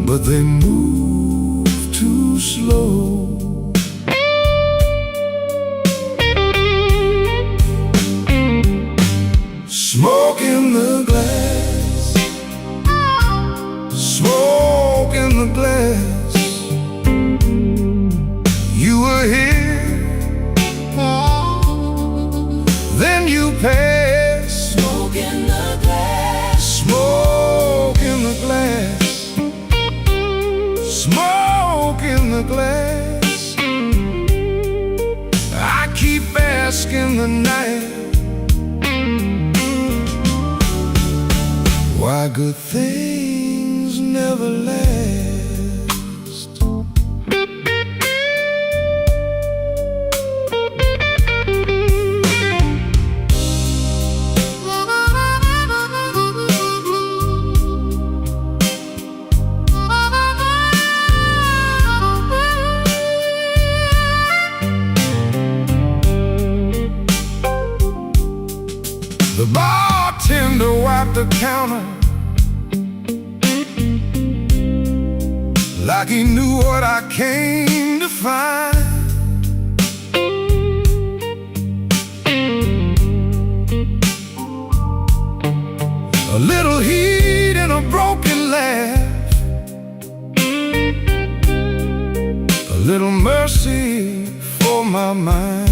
but they move too slow. Smoke in the glass, smoke in the glass. You were here, then you passed. Smoke in the glass, Smoke in the glass, smoke in the glass. I keep asking the night, why good things never last. The bartender wiped the counter like he knew what I came to find. A little heat and a broken laugh, a little mercy for my mind.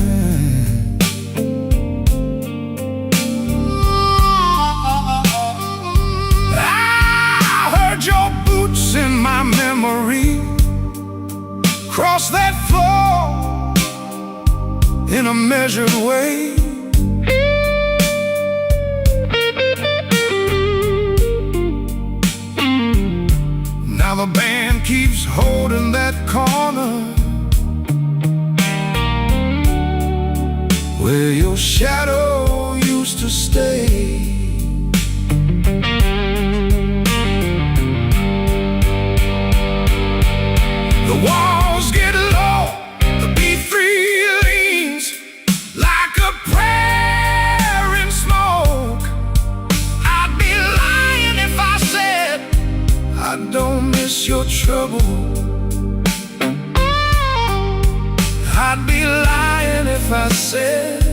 Your boots in my memory cross that floor in a measured way. Now the band keeps holding that corner where your shadow used to stay. The walls get low, the B3 leans like a prayer in smoke. I'd be lying if I said I don't miss your trouble. I'd be lying if I said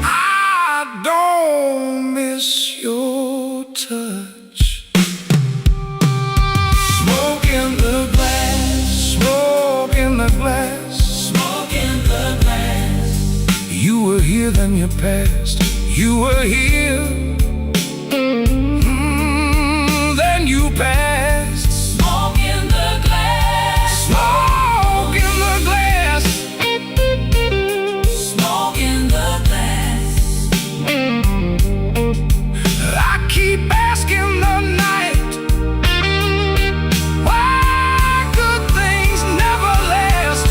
I don't miss your touch. Smoke in the glass, smoke in the glass, smoke in the glass. you were here, then you passed. You were here, then you passed. Smoke in the glass, Smoke in the glass, smoke in the glass. I keep asking the night, why good things never last.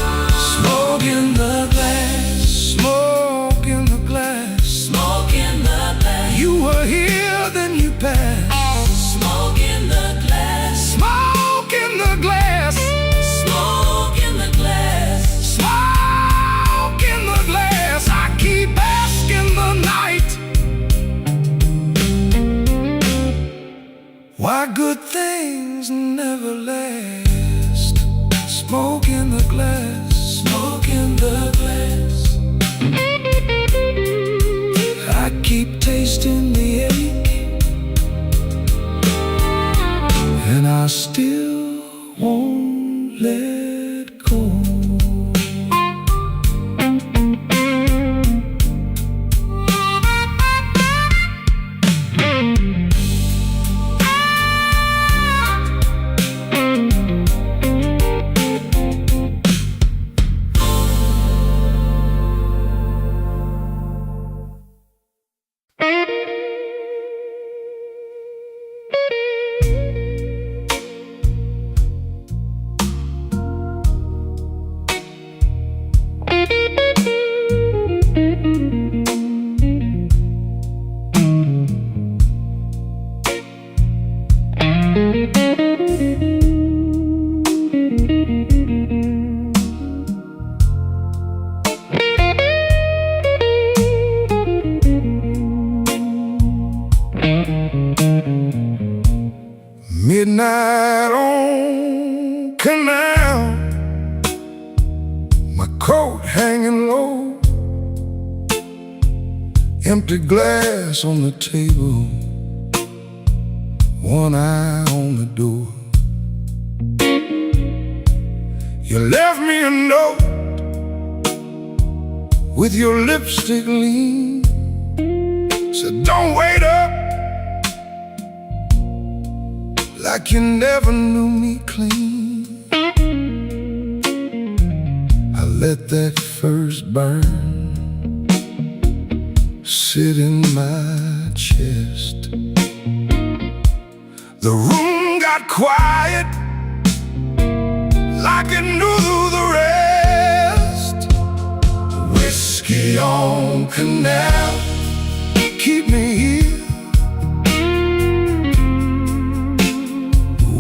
Smoke in the glass, smoke in the glass, Smoke in the glass, you were here, then you passed. smoke in the glass, Smoke in the glass, smoke in the glass. smoke in the glass. I keep asking the night, why good things never last. Smoke in the glass, smoke in the glass. I keep tasting the ache, and I still won't let go. Midnight on Canal, my coat hanging low, empty glass on the table, one eye on the door. You left me a note with your lipstick lean, said don't wait up, like you never knew me clean. I let that first burn sit in my chest. The room got quiet, like it knew the rest. Whiskey on Canal, keep me here.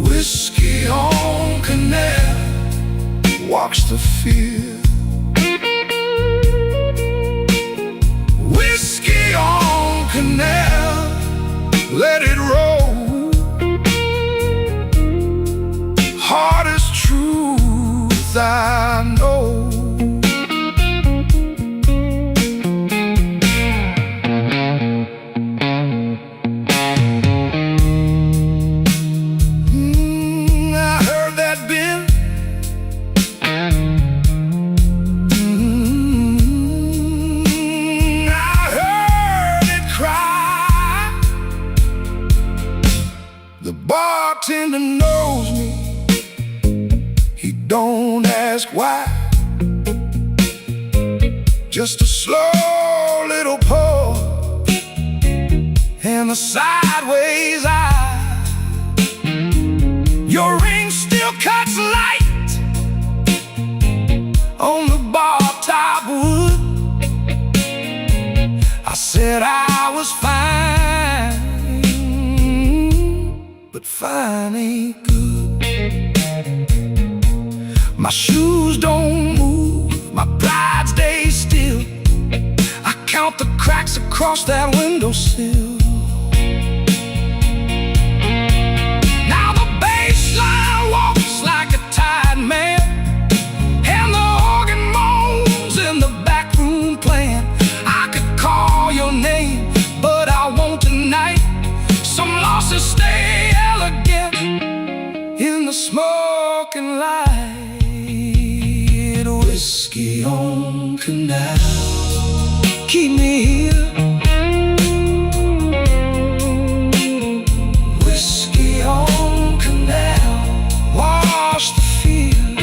Whiskey on Canal, walks the fear. Whiskey on Canal, let it roll. Hardest truth I know. The bartender knows me, he don't ask why. Just a slow little pour and a sideways eye. Your ring still cuts light on the bar top wood. I said I was fine, but fine ain't good. My shoes don't move, my pride stays still. I count the cracks across that windowsill. Now the bass line walks like a tired man, and the organ moans in the back room playing. I could call your name, but I won't tonight. Some losses stay elegant in the smoking light. Whiskey on Canal, keep me here. Whiskey on Canal, wash the field.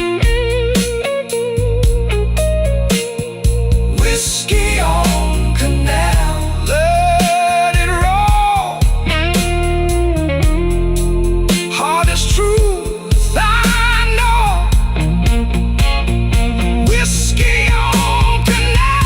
Whiskey on Canal, let it roll. Hardest truth I know. Whiskey on Canal.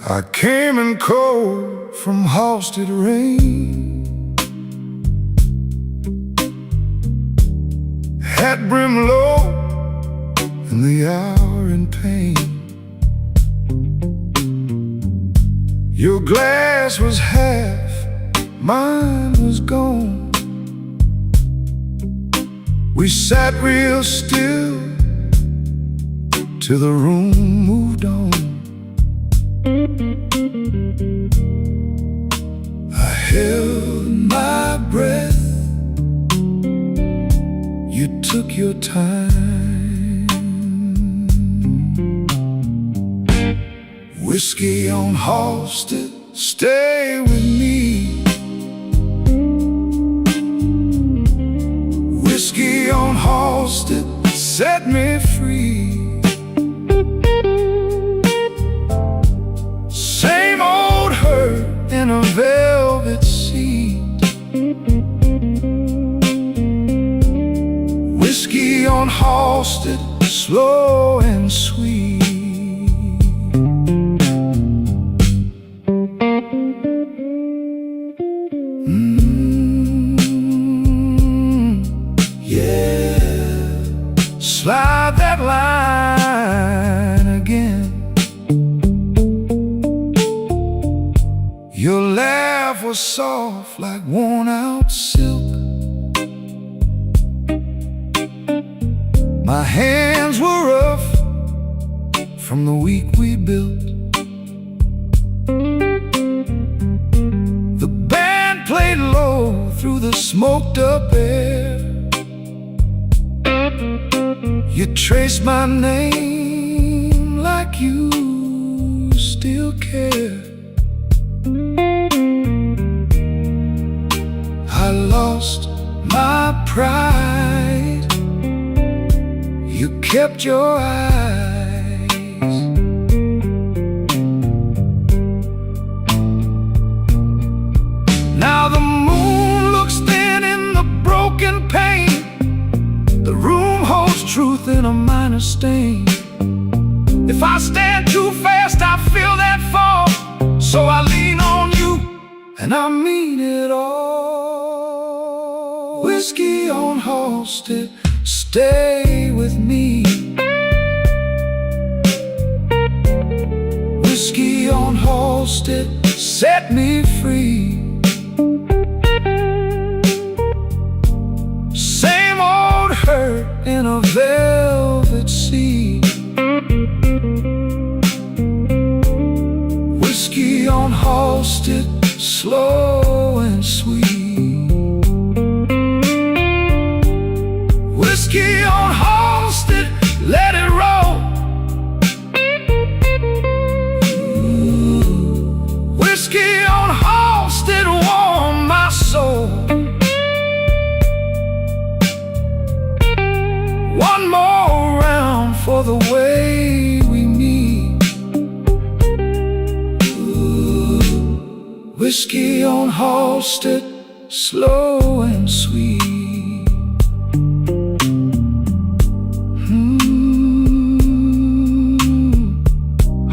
I came in cold from Halstead rain, hat brim low in the hour in pain. Your glass was half, mine was gone. We sat real still till the room moved on. I held my breath, you took your time. Whiskey on Halstead, stay with me. Whiskey on Halstead, set me free. Same old hurt in a velvet seat. Whiskey on Halstead, slow and sweet. Yeah, slide that line again. Your laugh was soft like worn-out silk. My hands were rough from the week we built. The band played low through the smoked-up air. You traced my name like you still care. I lost my pride, you kept your eyes. Now the moon looks thin in the broken pane. The room holds truth in a minor stain. If I stand too fast, I feel that fall. So I lean on you, and I mean it all. Whiskey on Halstead, stay with me. Whiskey on Halstead, set me free. Same old hurt in a velvet sea. Whiskey on Halstead, slow and sweet. Whiskey on Halstead, let it roll. Whiskey on Halstead, warm my soul. One more round for the way we meet. Whiskey on Halstead, slow and sweet.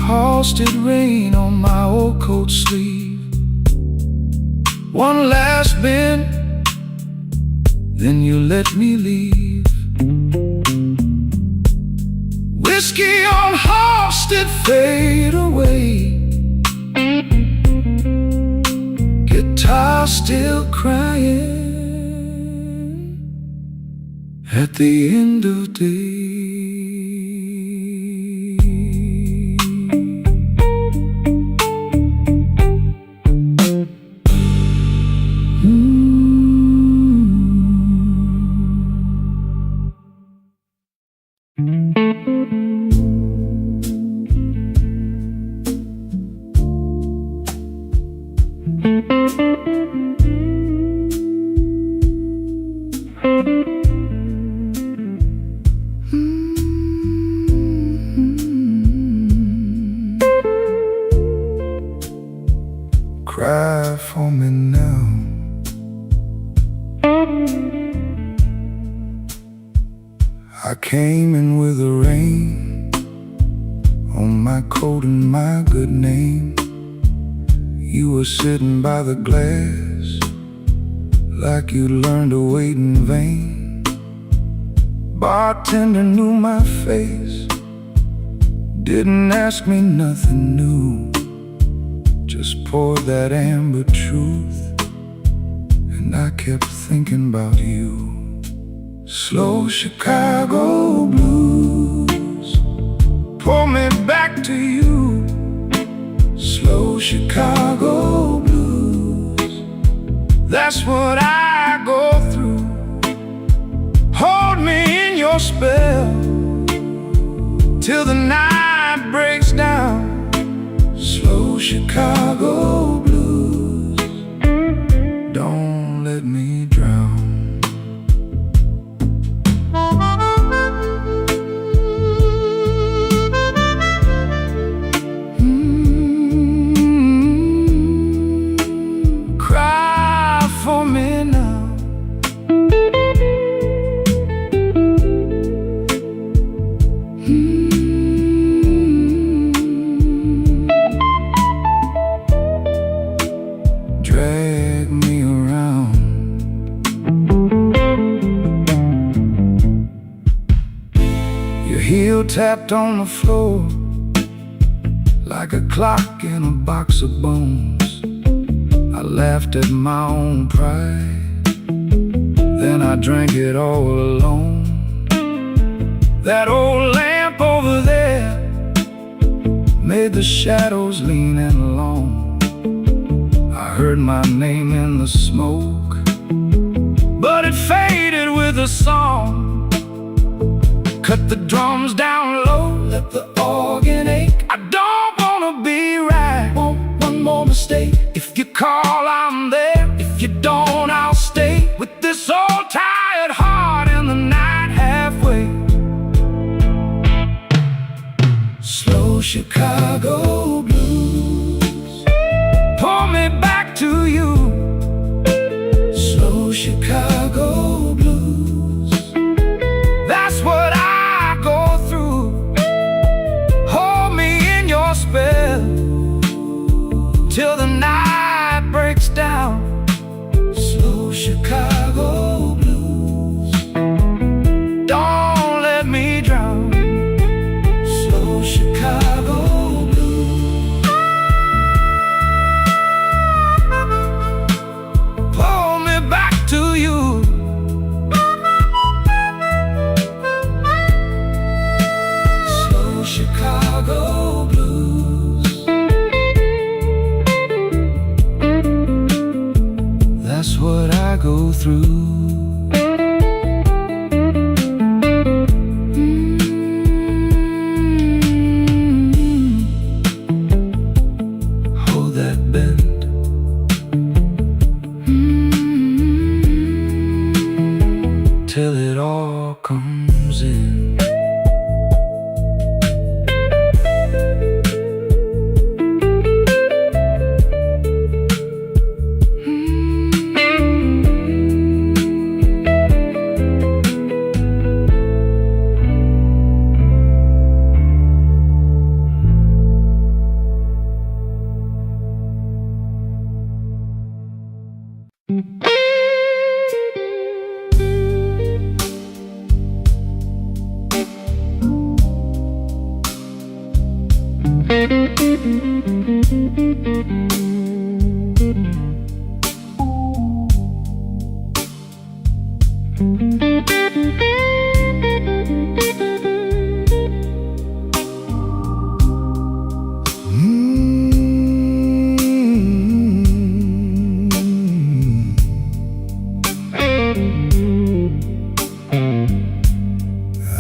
Halstead rain on my old coat sleeve. One last bend, then you let me leave. Whiskey on Halstead, fade away. Guitar still crying at the end of day. Cry for me now. I came in with the rain on my coat and my good name. You were sitting by the glass, like you learned to wait in vain. Bartender knew my face, didn't ask me nothing new. Just poured that amber truth, and I kept thinking about you. Slow Chicago blues pull me back to you. Slow Chicago blues, that's what I go through. Hold me in your spell till the night breaks down. Slow Chicago blues, don't let me drown. Cry for me now. Drag me around. Your heel tapped on the floor like a clock in a box of bones. I laughed at my own pride, then I drank it all alone. That old lamp over there made the shadows lean and long. I heard my name in the smoke, but it faded with the song. Cut the drums down low, let the organ ache. I don't wanna be right, want one more mistake. If you call, I'm there. If you don't, I'll stay with this old tired heart in the night halfway. Slow Chicago blues pull me back to you. Slow Chicago blues, that's what I go through. Hold me in your spell till the night breaks down. Slow Chicago blues, don't let me drown. Slow Chicago blues, pull me back to you. Slow Chicago blues, that's what I go through. Hold that bend. Till it all comes in.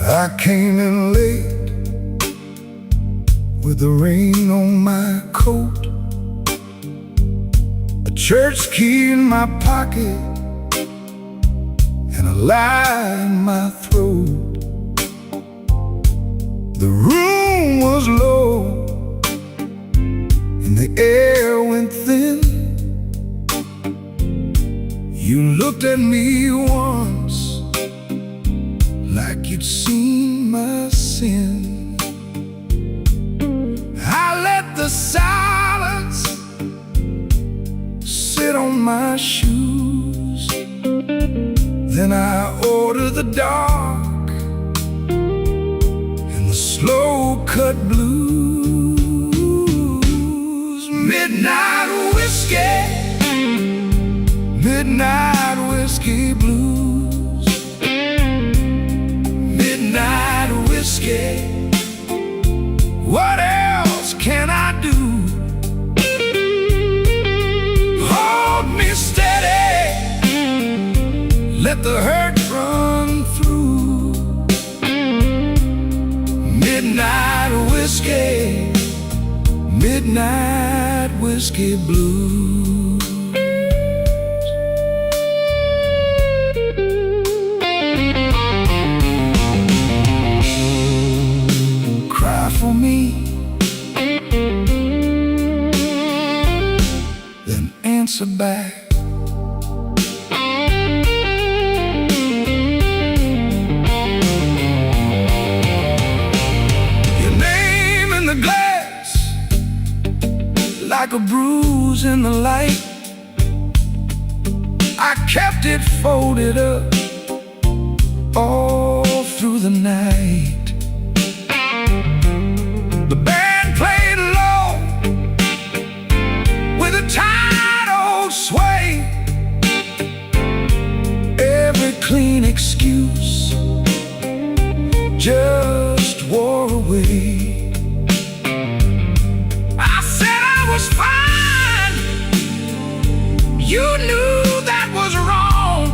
I came in late with the rain on my coat, a church key in my pocket, and a lie in my throat. The room was low and the air went thin. You looked at me once like you'd seen my sin. I let the silence my shoes. Then I order the dark and the slow-cut blues. Midnight whiskey, midnight whiskey blues. Midnight whiskey. What else can I do? Hold me steady, let the hurt run through. Midnight whiskey, midnight whiskey blues. Cry for me, then answer back. Your name in the glass, like a bruise in the light. I kept it folded up all through the night. The band played low with a tight old sway. Every clean excuse just wore away. I said I was fine, you knew that was wrong.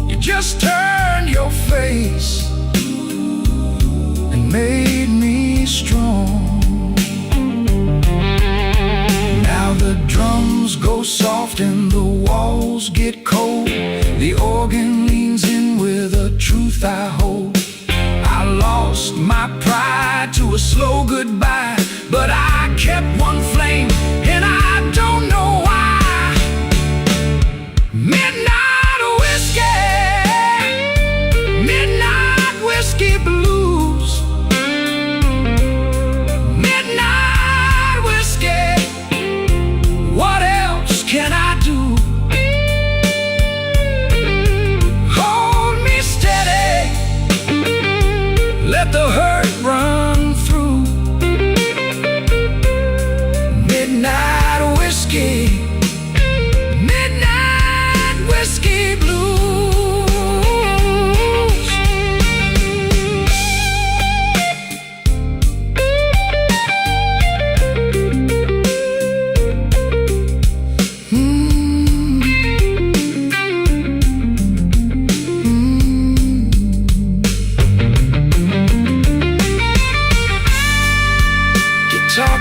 You just turned your face and made me strong. Now the drums go soft and the walls get cold. The organ leans in with a truth I hold. I lost my pride to a slow goodbye, but I kept one flame, and I don't know why. Midnight whiskey, midnight whiskey blues. Midnight whiskey, what else can I do? Hold me steady, let the hurt run through. Midnight whiskey, midnight whiskey blues.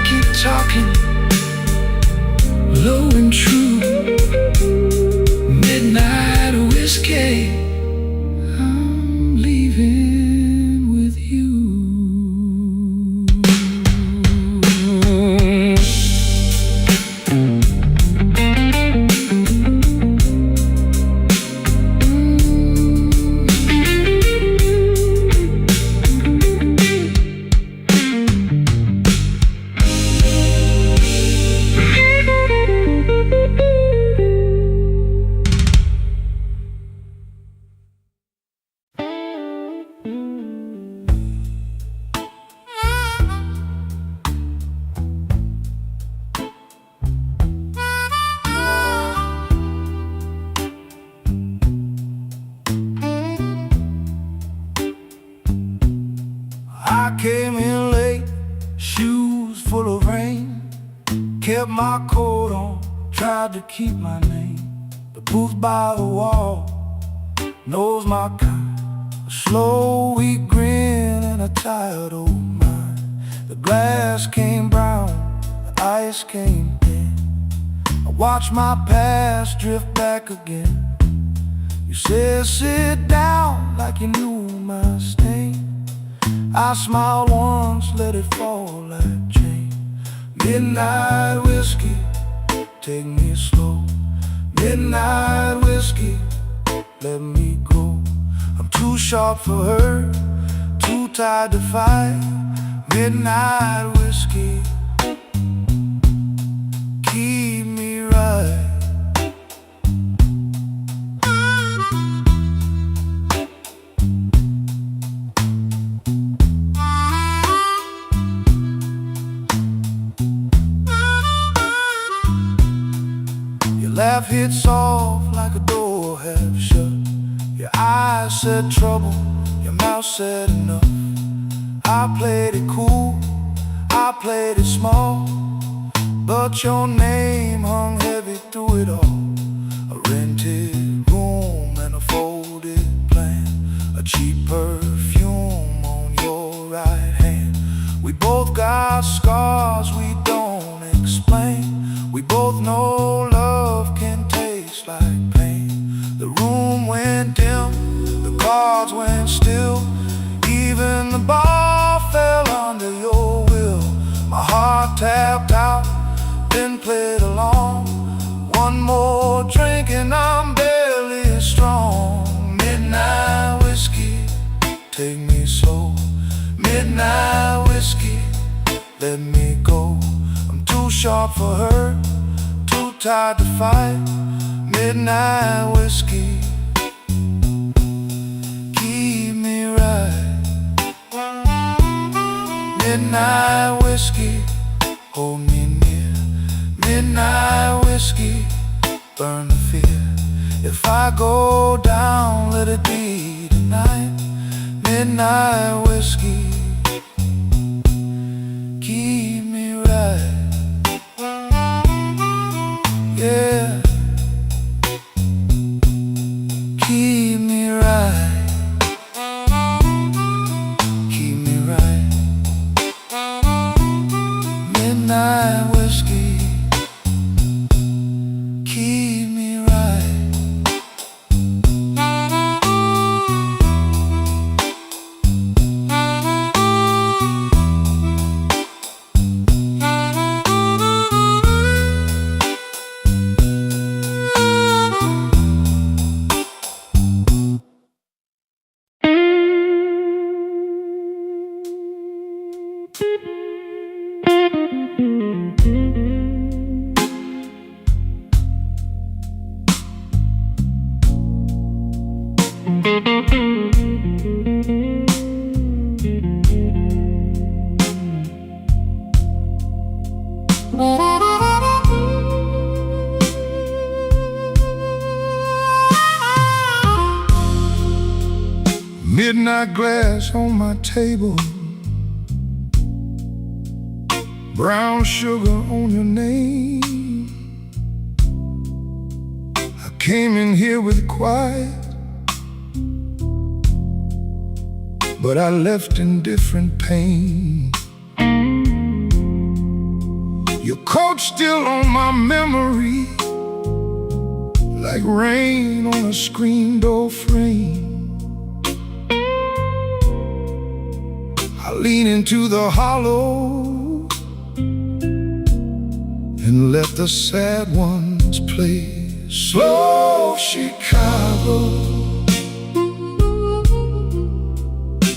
Keep talking, low and true. Midnight whiskey, I'm leaving with you. I came in late, shoes full of rain. Kept my coat on, tried to keep my name. The booth by the wall knows my kind. A slow, weak grin and a tired old mind. The glass came brown, the ice came thin. I watched my past drift back again. You said sit down like you knew my stain. I smiled once, let it fall like chain. Midnight whiskey, take me slow. Midnight whiskey, let me go. I'm too sharp for her, too tired to fight. Midnight whiskey, keep me right. laugh hits off like a door half shut. Your eyes said trouble, your mouth said enough. I played it cool, I played it small, but your name hung heavy through it all. A rented room and a folded plan, a cheap perfume on your right hand. We both got scars we don't explain. We both know love can taste like pain. The room went dim, the cards went still, even the ball fell under your will. My heart tapped out, then played along. One more drink and I'm barely strong. Midnight whiskey, take me slow. Midnight whiskey, let me go. I'm too sharp for her, too tired to fight. Midnight whiskey, keep me right. Midnight whiskey, hold me near. Midnight whiskey, burn the fear. If I go down, let it be tonight. Midnight whiskey, keep me right. Yeah, keep me right. Keep me right. Midnight whiskey, keep me right. Midnight glass on my table, brown sugar on your name. I came in here with quiet, but I left in different pain. Your coat still on my memory, like rain on a screen door frame. I lean into the hollow and let the sad ones play. Slow Chicago,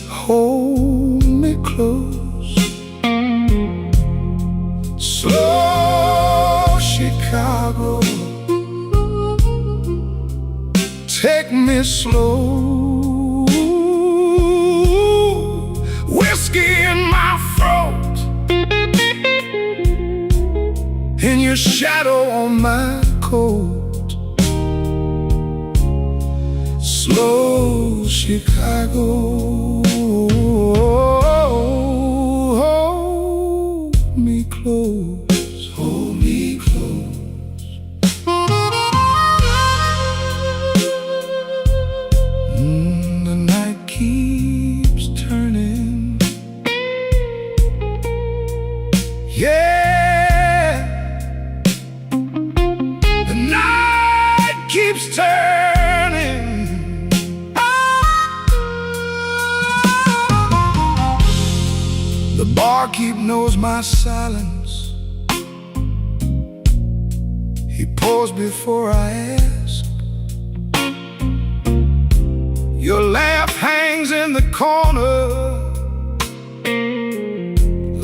hold me close. Slow Chicago, take me slow. Whiskey in my throat, and your shadow on my coat. Slow Chicago, hold me close, hold me close. The night keeps turning. Yeah, the night keeps turning. The barkeep knows my silence. He pours before I ask. Your laugh hangs in the corner,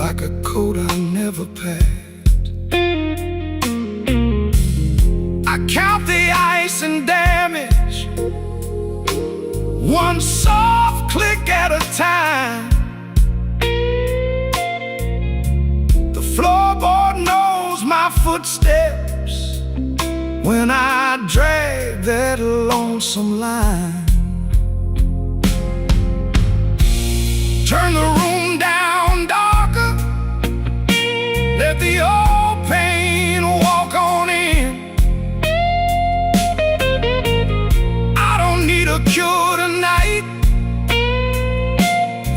like a coat I never packed. I count the ice and damage, one soft click at a time. The floorboard knows my footsteps, when I drag that lonesome line. Turn the room down darker, let the old pain walk on in. I don't need a cure tonight,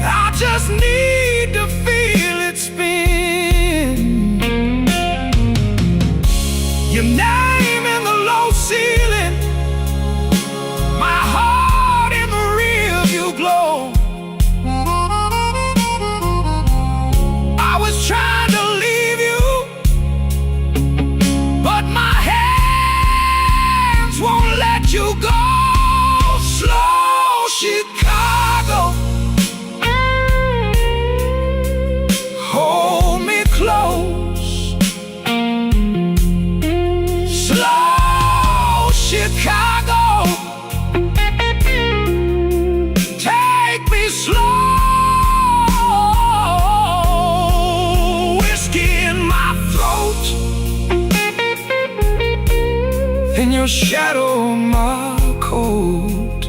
I just need to feel it spin. Your name in the low ceiling, my heart in the rear view glow. I was trying to leave you, but my hands won't let you go. Slow Chicago, hold me close. Slow Chicago, take me slow. Whiskey in my throat, in your shadow my coat.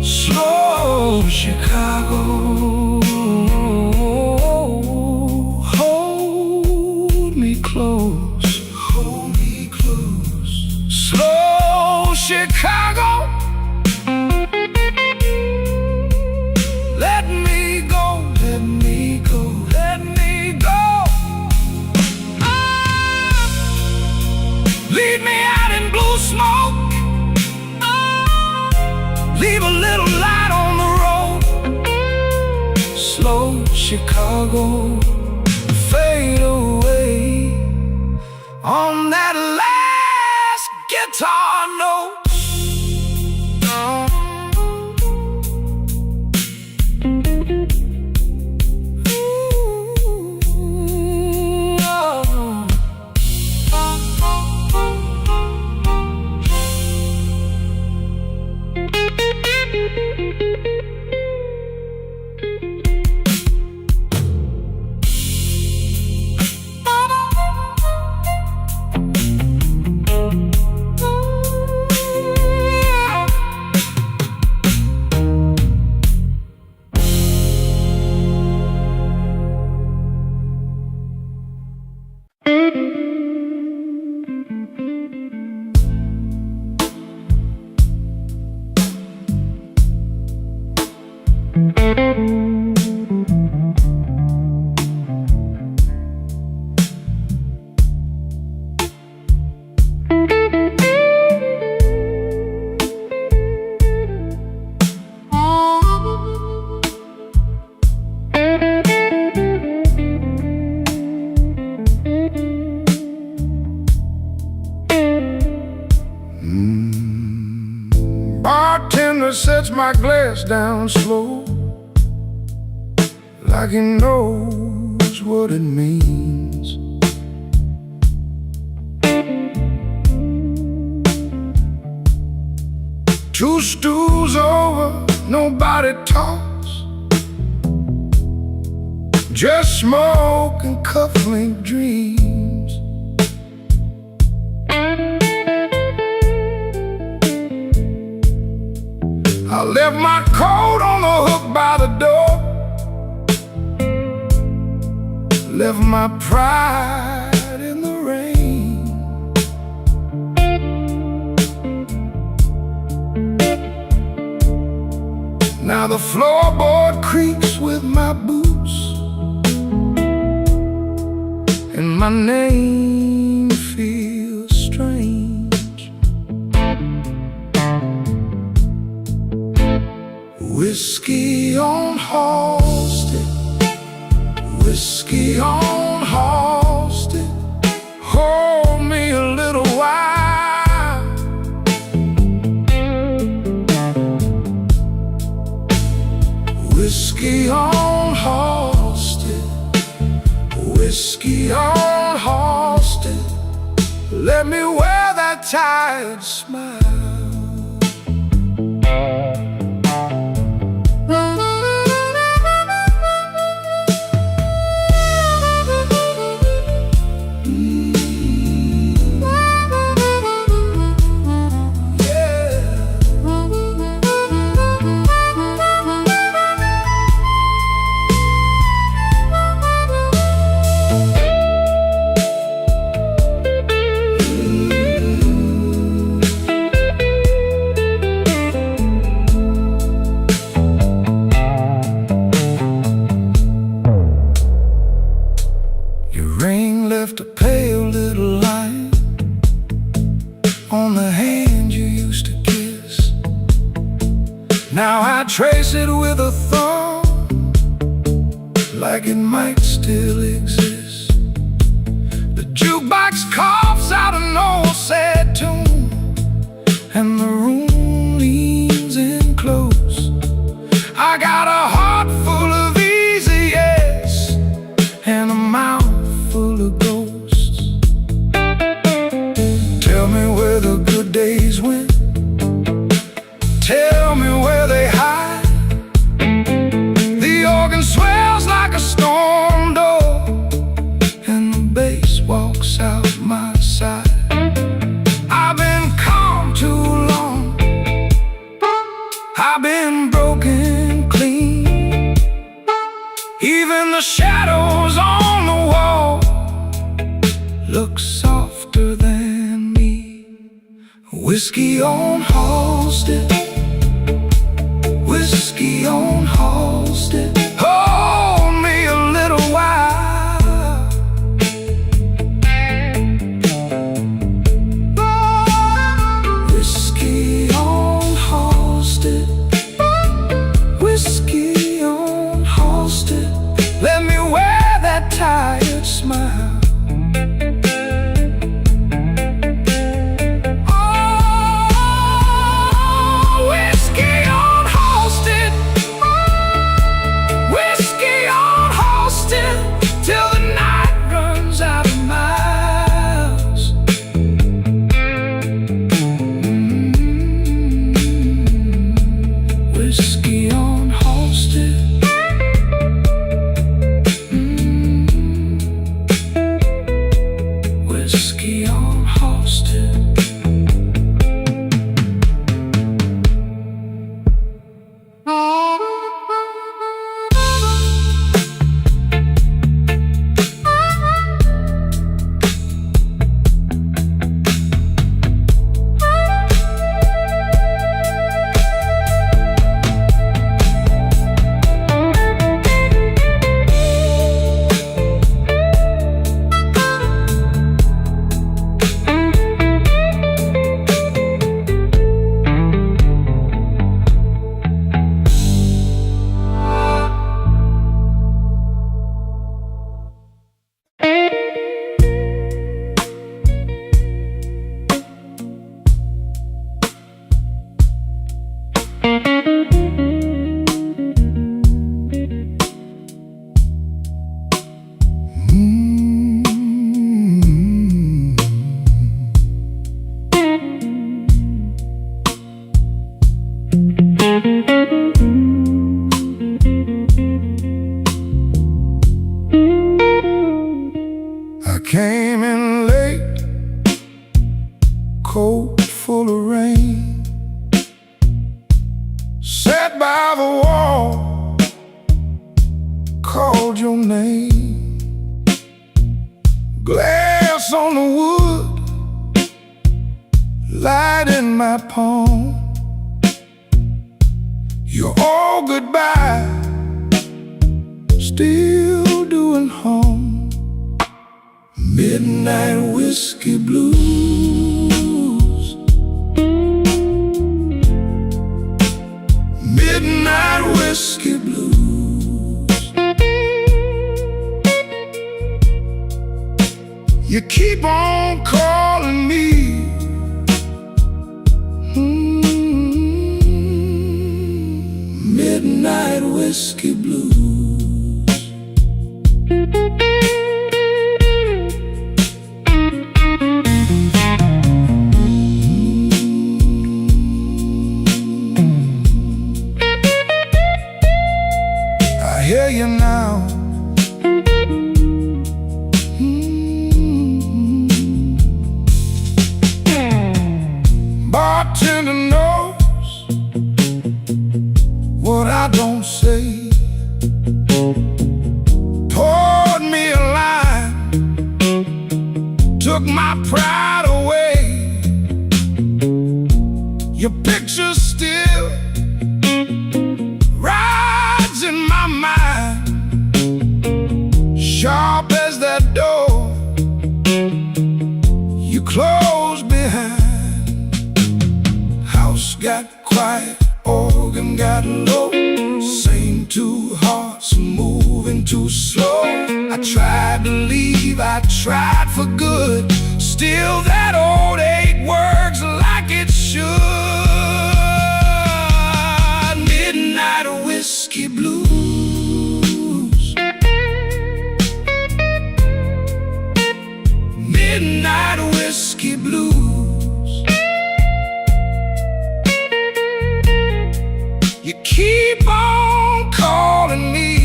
Slow Chicago, hold me close. Hold me close. Slow Chicago, let me go, let me go, let me go. Lead me out in blue smoke, leave a little light on the road. Slow Chicago, fade away on that last guitar note. Bartender sets my glass down slow, like he knows what it means. Two stools over, nobody talks, just smoke and cufflink dreams. I left my coat on the hook by the door, left my pride in the rain. Now the floorboard creaks with my boots, and my name feels strange. Whiskey on Halsted, whiskey on Halsted, hold me a little while. Whiskey on Halsted, whiskey on Halsted, let me wear that tired smile. Your ring left a pale little line on the hand you used to kiss. Now I trace it with a thumb, like it might still exist. The jukebox coughs out an old sad tune, and the room leans in close. I got a heart full of easy yes and a mouth full of ghosts. Tell me where the good days went, tell me where they hide. The organ swells like a storm door, and the bass walks out my side. I've been calm too long, I've been broken clean. Even the shadows on the wall look softer than me. Whiskey on Halsted, whiskey on Halsted, hold me a little while. Whiskey on Halsted, whiskey on Halsted, let me wear that tired smile. Whiskey on Halsted. I came in late, coat full of rain, sat by the wall, called your name. Glass on the wood, light in my palm. You're all goodbye, still doing home. Midnight whiskey blues, midnight whiskey blues. You keep on calling me, midnight whiskey blues. I hear you now. Bartender knows what I don't say. Poured me a line, took my pride away. Your picture still rides in my mind, sharp as that door got quiet, organ got low. Same two hearts moving too slow. I tried to leave, I tried for good. Still that old ache works like it should. Midnight whiskey blues. Midnight whiskey blues. You keep on calling me.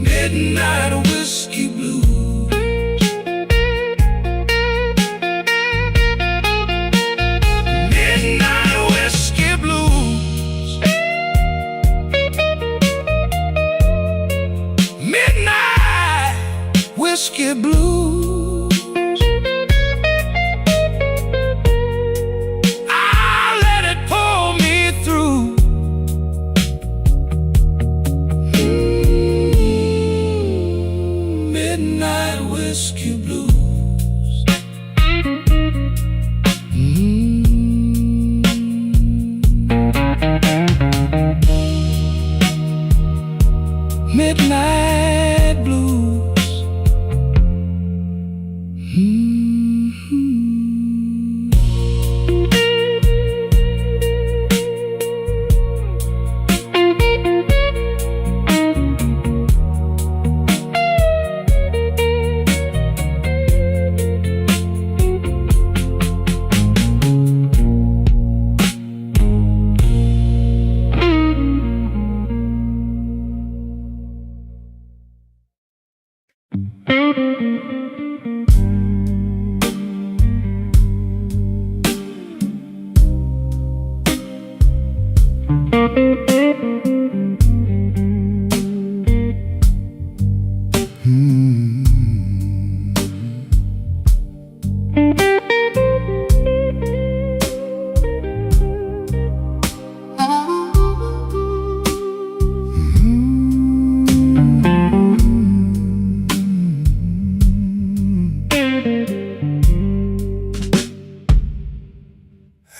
Midnight whiskey blues. Midnight whiskey blues. Midnight whiskey blues. I let it pull me through. Midnight whiskey blues. Midnight blues.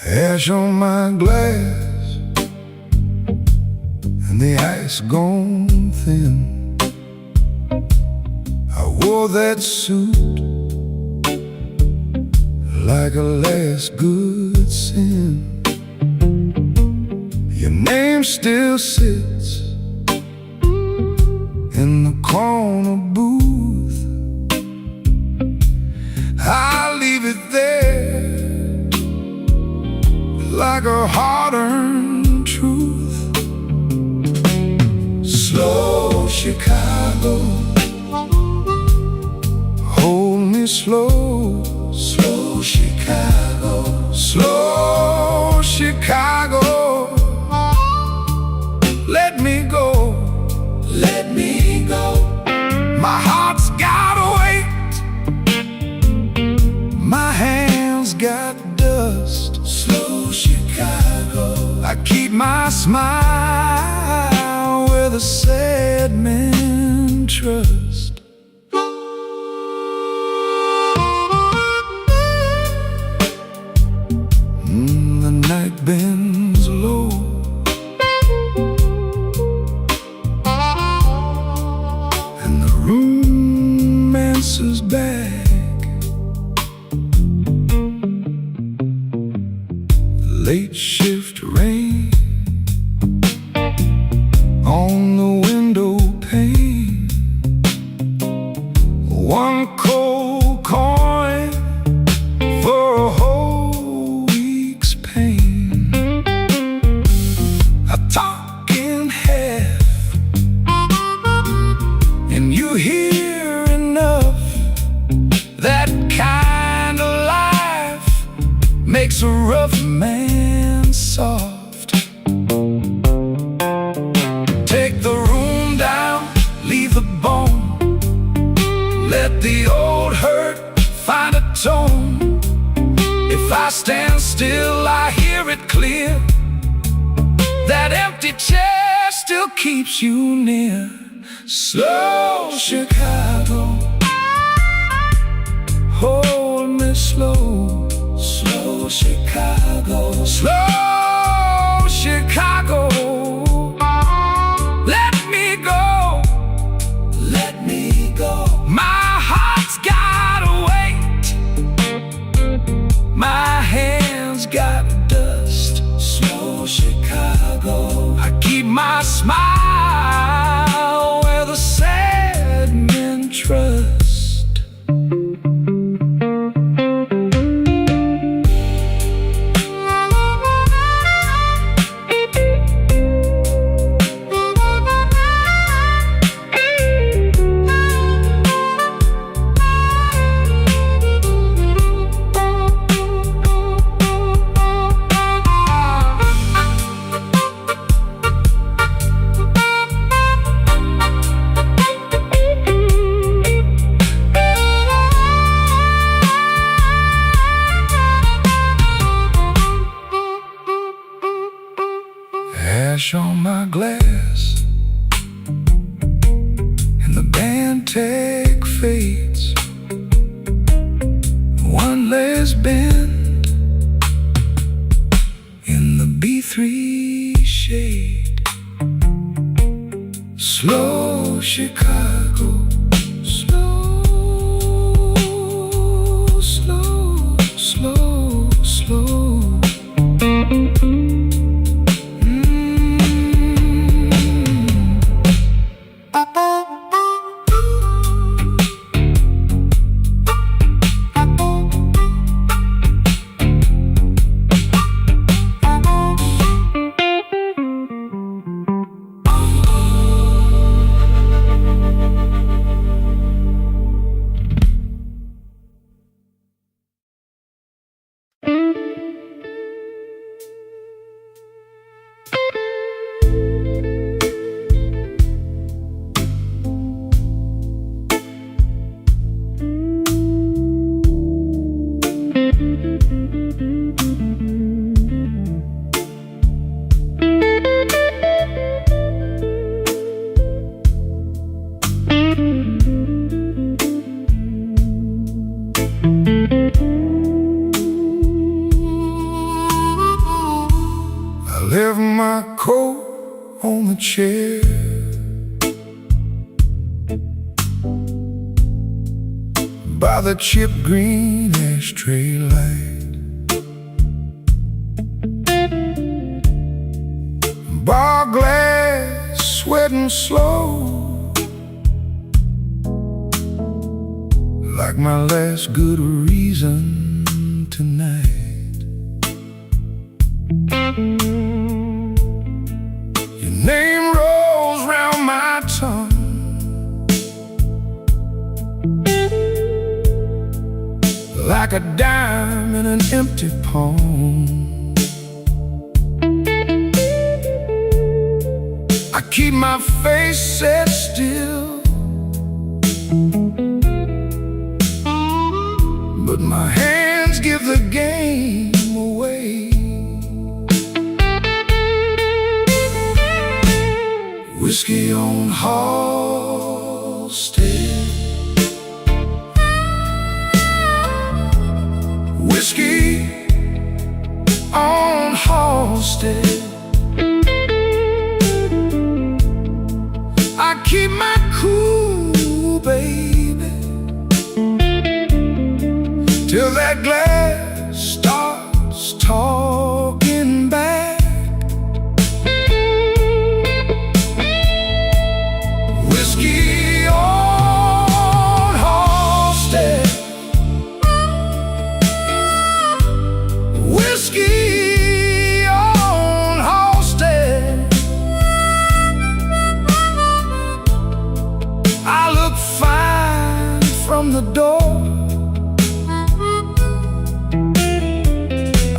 Ash on my glass and the ice gone thin. I wore that suit like a last good sin. Your name still sits in the corner booth. I'll leave it there like a hard-earned truth. Slow Chicago, hold me slow. Slow Chicago, slow Chicago. Let me go, let me go. My heart's got weight, my hands got dust. Slow Chicago, I keep my smile where the sad men trust. The night bends low, and the room answers back. Late shift rain on the window pane. One cold coin for a whole week's pain. I talk in half and you hear enough. That kind of life makes a rough man soft. Take the room down, leave the bone. Let the old hurt find a tone. If I stand still, I hear it clear. That empty chair still keeps you near. Slow Chicago, hold slow, slow Chicago, slow Chicago. Let me go, let me go. My heart's gotta wait, my hands got dust. Slow Chicago. I keep my smile where the sad men trust. Ash on my glass, and the band tag fades. One less bend in the B3 shade. Slow Chicago, slow, slow, slow, slow. I left my coat on the chair, by the chip green ashtray light. Bar glass, sweating slow, like my last good reason tonight. Your name rolls round my tongue like a dime in an empty palm. I keep my face set still, but my hands give the game away. Whiskey on Halstead, whiskey on Halstead. I keep my cool, baby, till that glass starts talking back. Whiskey on Halstead, whiskey on Halstead. I look fine from the door,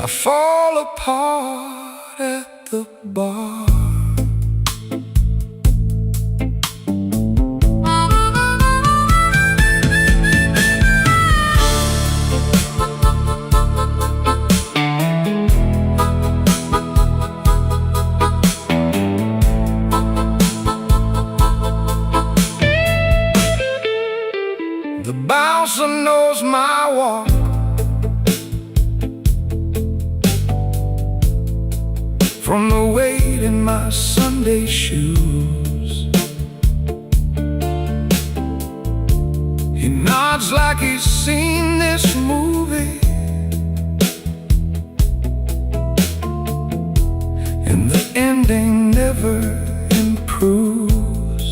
I fall apart at the bar. The bouncer knows my walk, from the weight in my Sunday shoes. He nods like he's seen this movie, and the ending never improves.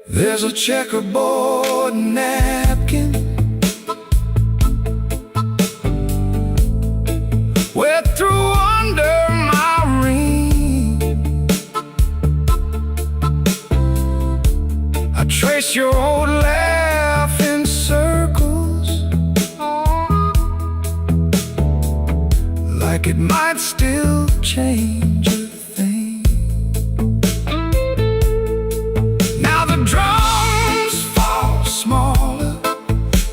There's a checkerboard napkin wet through under my ring. I trace your old laugh in circles, like it might still change a thing. Now the drums fall smaller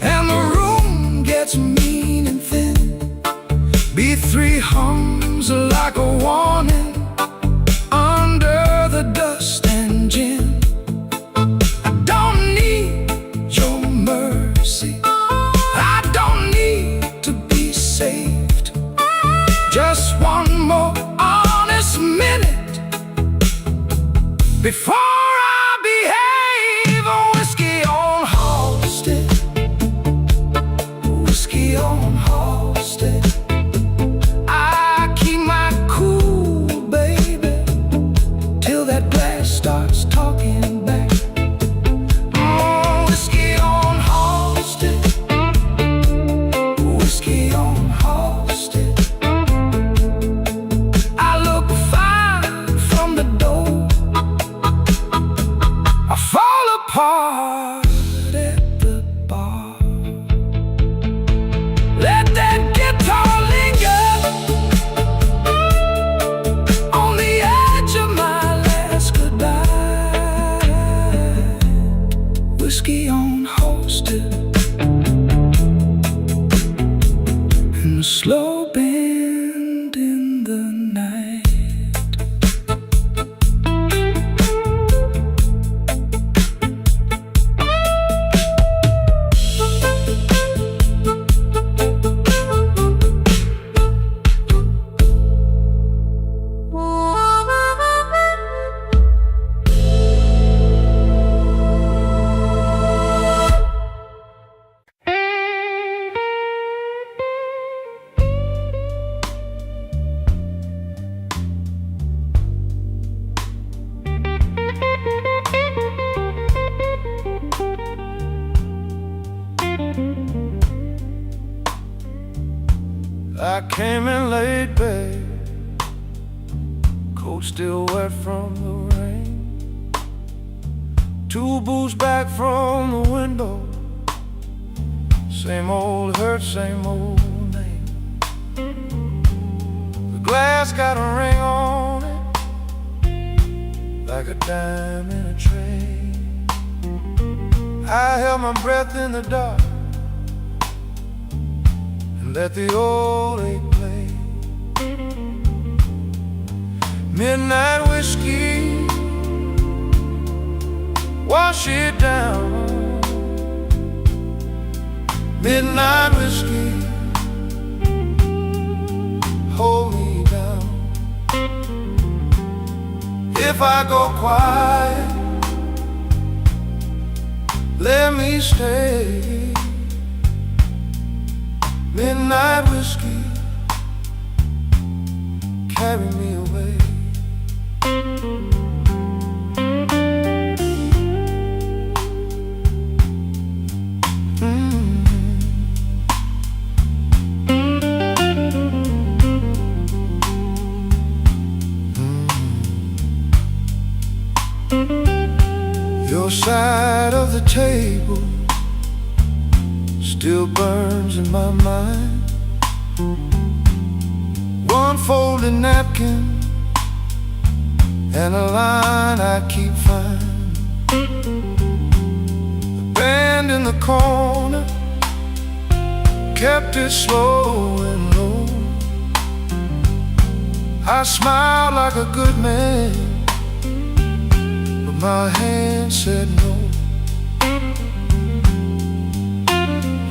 and the room gets mean and thin. B3 hums like a warning under the dust and gin. I don't need your mercy, I don't need to be saved. Just one more honest minute before I behave. A whiskey on Halsted, whiskey on Halsted. I keep my cool, baby, till that glass starts talking back. Whiskey on Halsted, whiskey on Halsted. I look fine from the door, I fall apart at the bar. Let that guitar linger on the edge of my last goodbye. Whiskey on Halsted, and a slow bend in the night. I came in late, babe, coat still wet from the rain. 2 booths back from the window, same old hurt, same old name. The glass got a ring on it, like a dime in a tray. I held my breath in the dark and let the old ache play. Midnight whiskey, wash it down. Midnight whiskey, hold me down. If I go quiet, let me stay. Midnight whiskey, carry me away. Your side of the table still burns in my mind. One folded napkin and a line I keep fine. The band in the corner kept it slow and low. I smiled like a good man, but my hand said no.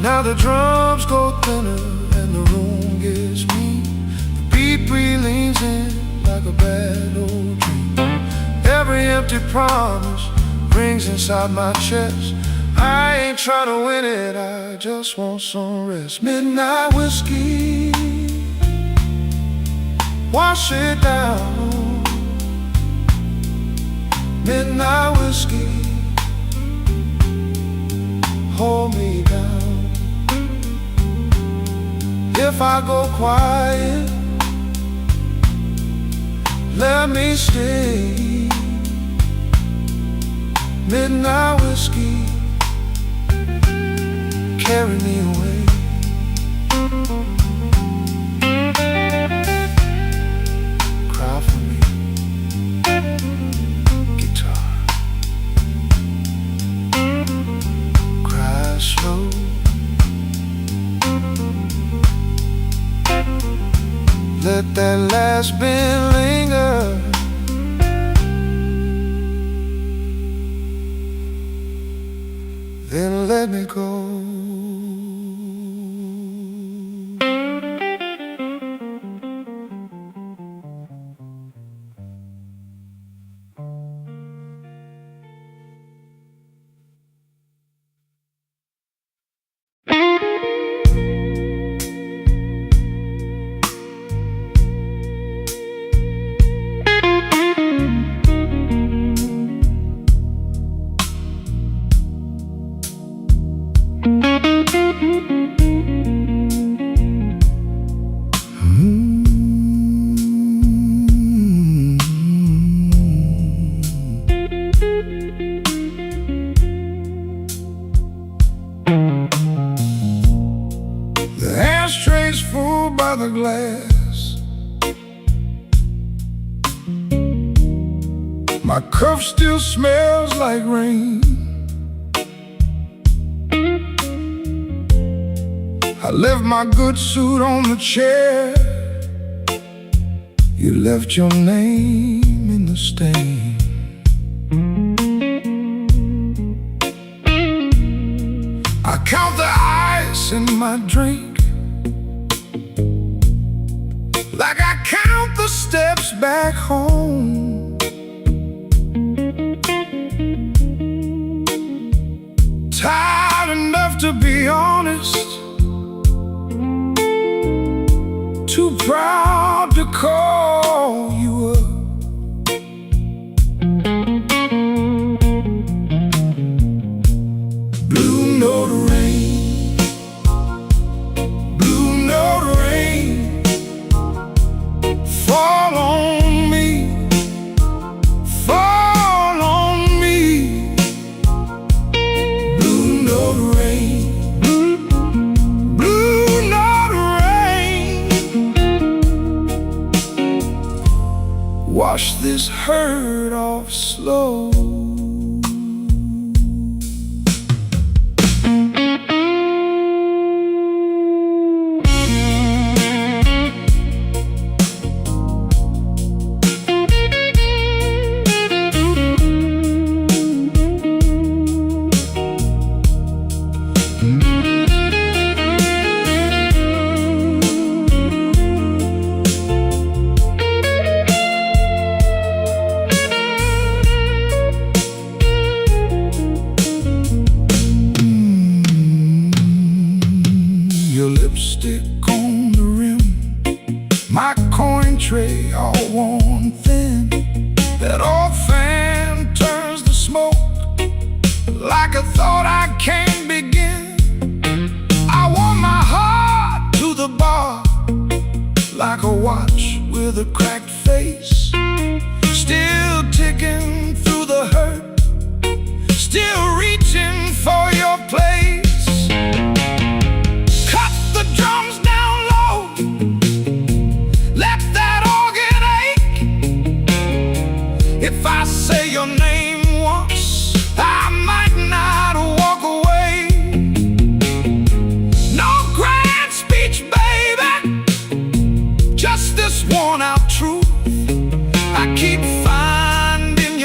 Now the drums go thinner and the room gets me. The beat leans in like a bad old dream. Every empty promise rings inside my chest. I ain't trying to win it, I just want some rest. Midnight whiskey, wash it down. Midnight whiskey, hold me down. If I go quiet, let me stay. Midnight whiskey, carry me away. Cry for me, guitar. Cry slow. Let that last bit linger. Then let me go. The ashtray's full by the glass. My cup still smells like rain. I left my good suit on the chair. You left your name in the stain. I count the ice in my drink, like I count the steps back home. Tired enough to be honest, too proud to call you up. Blue note rain, blue note rain, fall on me, fall on me. Blue note rain, blue note rain, wash this hurt off slow. Your lipstick on the rim, my coin tray all worn thin. That old fan turns to smoke, like a thought I can't begin. I want my heart to the bar, like a watch with a cracked face, still ticking through the hurt, still reaching for your place. Cut the drums down low, let that organ ache. If I say your name once, I might not walk away. No grand speech, baby, just this worn out truth. I keep finding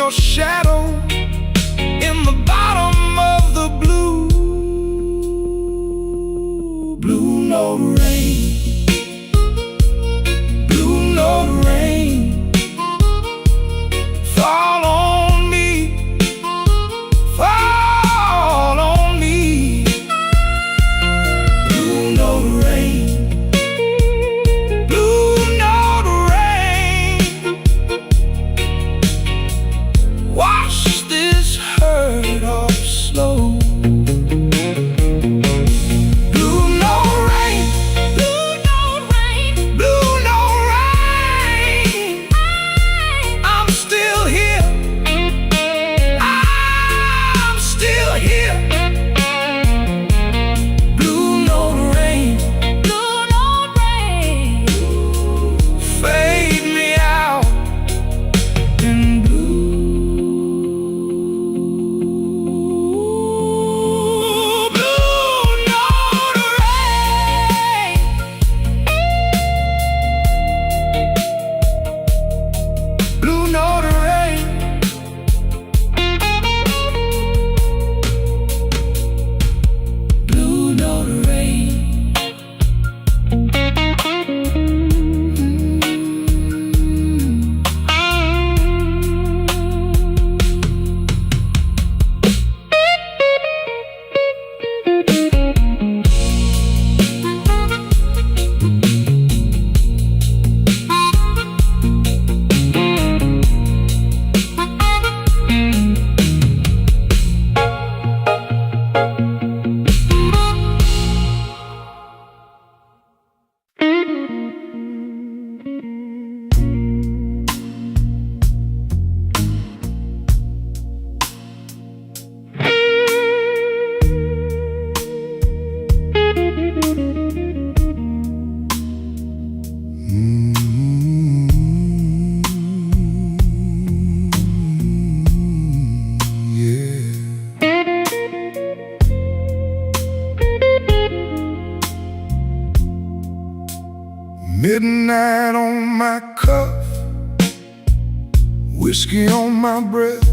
whiskey on my breath.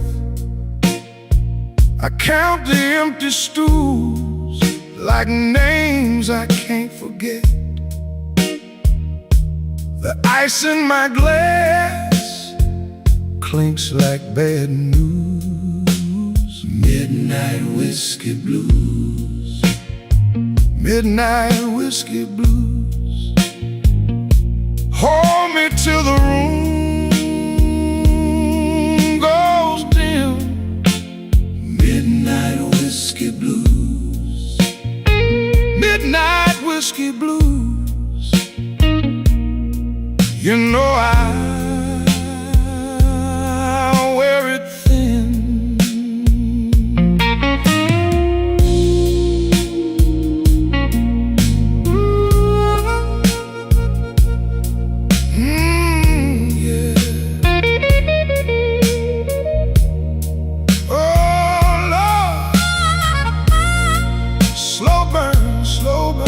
I count the empty stools like names I can't forget. The ice in my glass clinks like bad news. Midnight whiskey blues. Midnight whiskey blues. Hold me till the room goes dim. Midnight whiskey blues. Midnight whiskey blues. You know I wear it thin. Yeah. Oh Lord, slow burn, slow burn.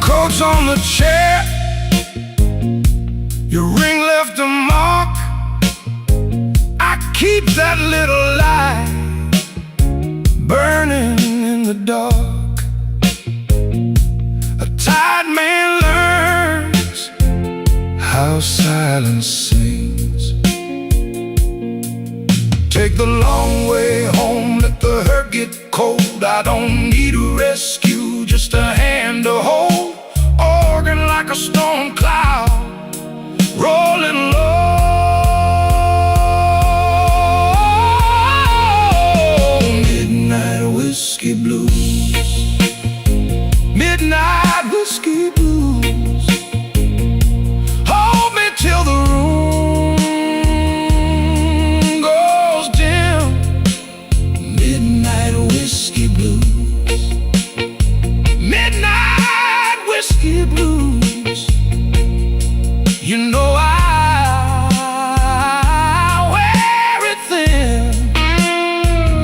Coats on the chair, your ring left a mark. I keep that little light burning in the dark. A tired man learns how silence sings. Take the long way home, let the hurt get cold. I don't need a rescue, just a hand to hold. Organ like a storm cloud, rolling low. Midnight whiskey blues. Midnight whiskey blues. Hold me till the room goes dim. Midnight whiskey blues. Midnight whiskey blues. You know I wear it thin.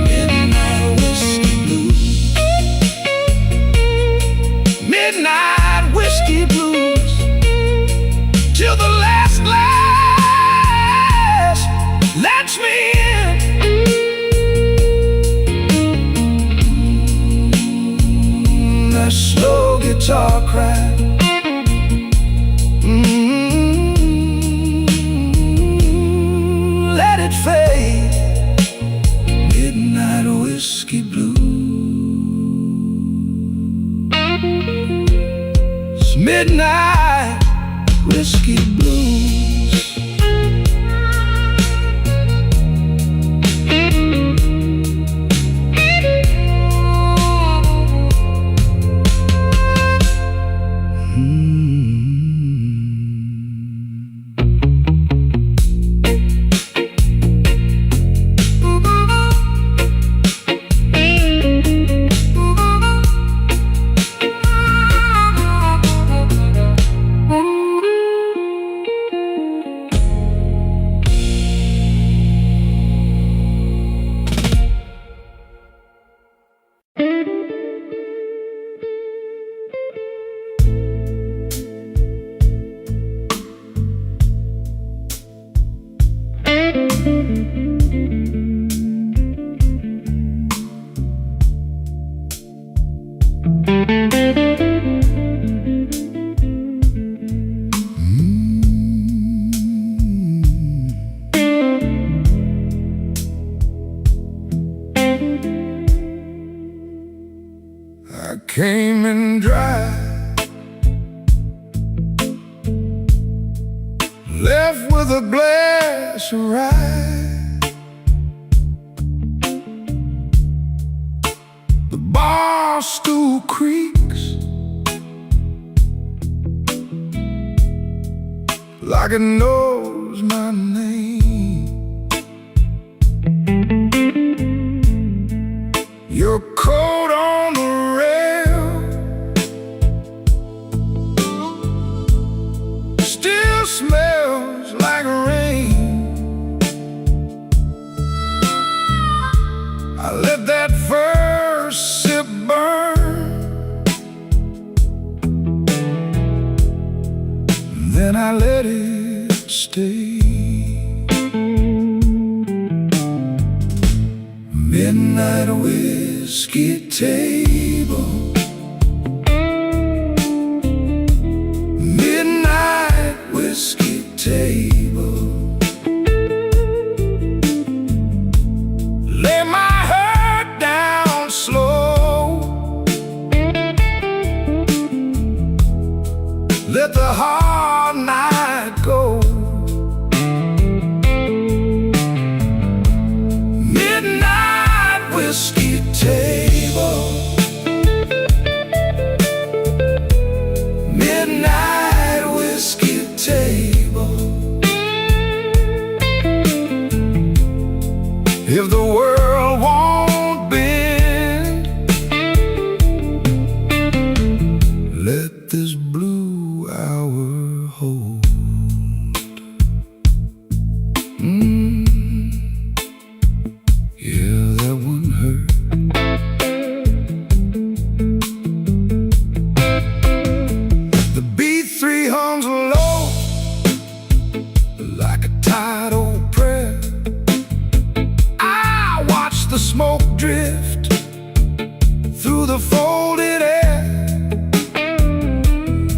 Midnight whiskey blues. Midnight whiskey blues. Till the last glass lets me in. That slow guitar cry. Let it fade. Midnight whiskey blues. Midnight whiskey blues. I came in dry, left with a glass of rye. The bar stool creaks like it knows my name. You're cold Let that first sip burn, then I let it stay. Midnight whiskey table, midnight whiskey table. Lay my head down slow, let the hard night go. Midnight whiskey table, midnight whiskey table. If the world won't bend, let this blue hour hold. Yeah, that one hurt. The B3 hums low like a tired old prayer. I watch the smoke drift through the folded air.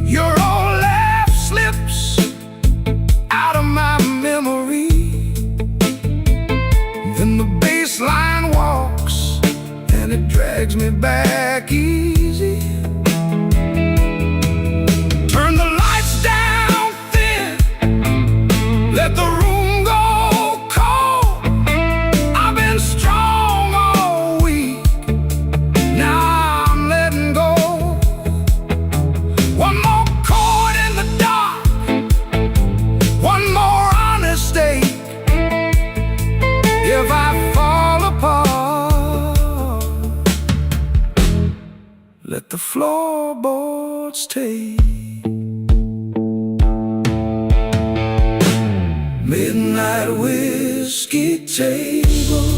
Your old laugh slips out of my memory, then the bass line walks and it drags me back easy. Turn the lights down thin, let the room go cold. I've been strong all week, now I'm letting go. One more chord in the dark, one more honest ache. If I fall apart, let the floorboards take. Midnight whiskey table,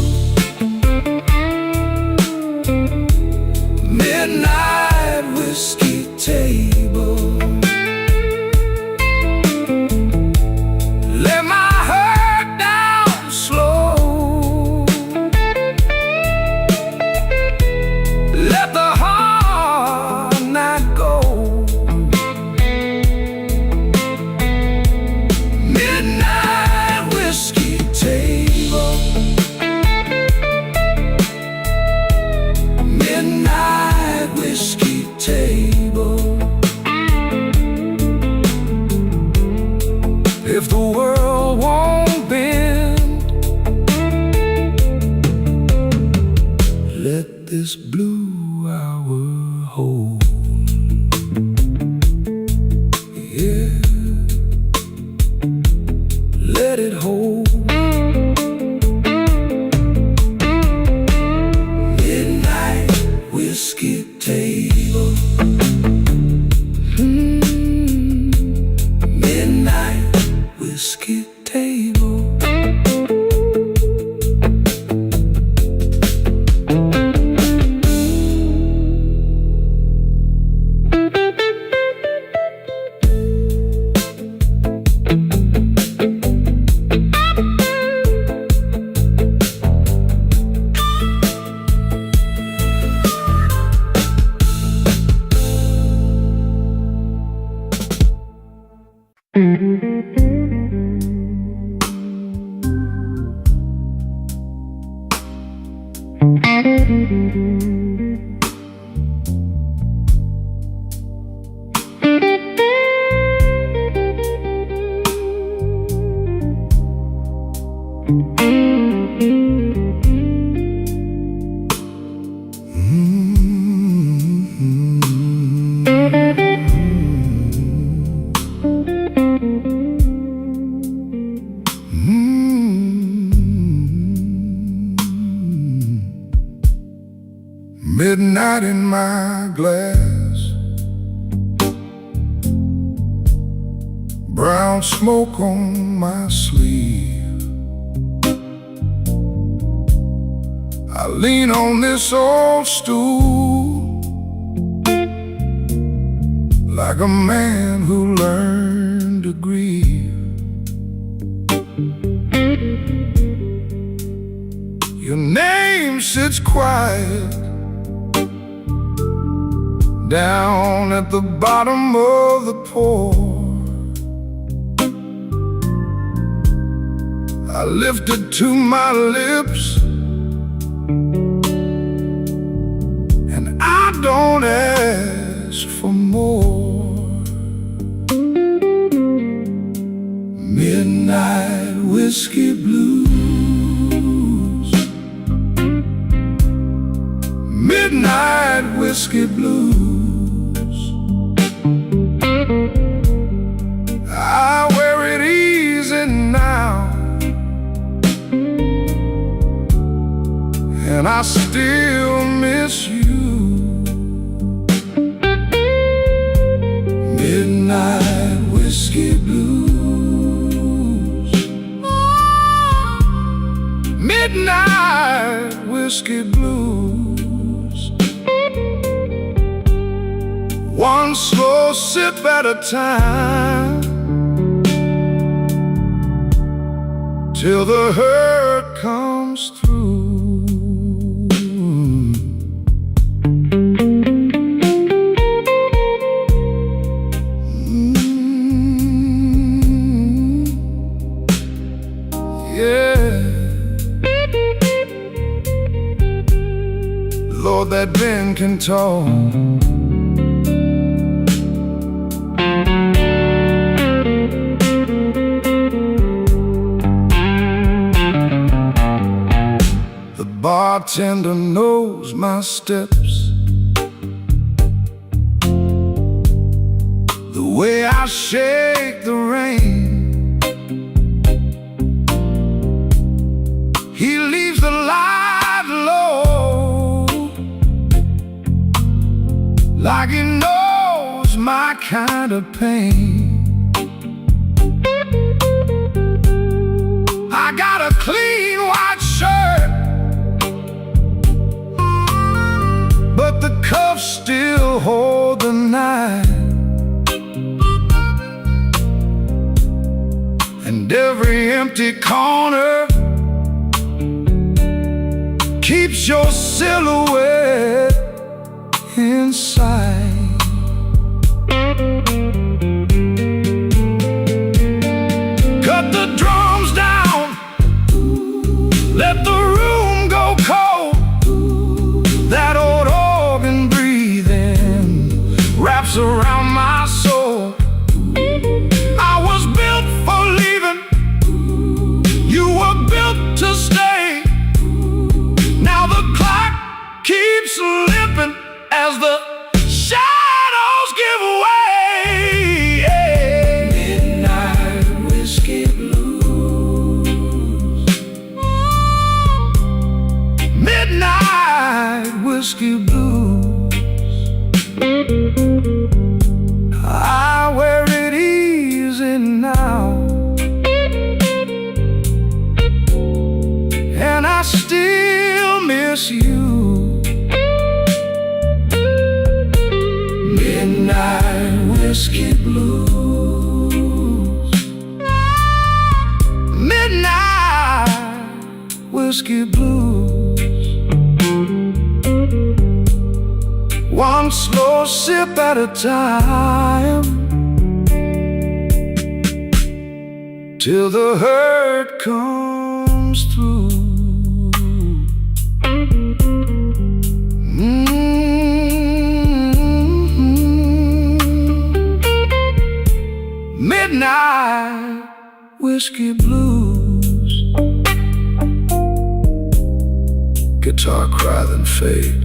midnight whiskey table. Let my head down slow, let the hard night go. Midnight whiskey table, midnight whiskey table. If the world won't bend, let this blue hour hold. Yeah, let it hold. Midnight whiskey table, midnight whiskey table. Midnight in my glass, brown smoke on my sleeve. I lean on this old stool like a man who learned to grieve. Your name sits quiet down at the bottom of the pour. I lift it to my lips, and I don't ask for more. Midnight whiskey blues, midnight whiskey blues. I wear it easy now, and I still miss you. Midnight whiskey blues, midnight whiskey blues. One slow sip at a time, till the hurt comes through. Lord, that Ben can talk. The bartender knows my steps, the way I shake the rain. He leaves the light low, like he knows my kind of pain. I got a clean white shirt, but the cuffs still hold the knife. And every empty corner keeps your silhouette inside. Cut the drums down, let the room go cold. That old organ breathing wraps around my soul. I was built for leaving, you were built to stay. Now the clock keeps slipping as the shadows give way. Midnight whiskey blues, midnight whiskey blues. I wear it easy now, and I still miss you. Midnight whiskey blues, midnight whiskey blues. One slow sip at a time, till the hurt comes through. Midnight whiskey blues. Guitar cry then fade.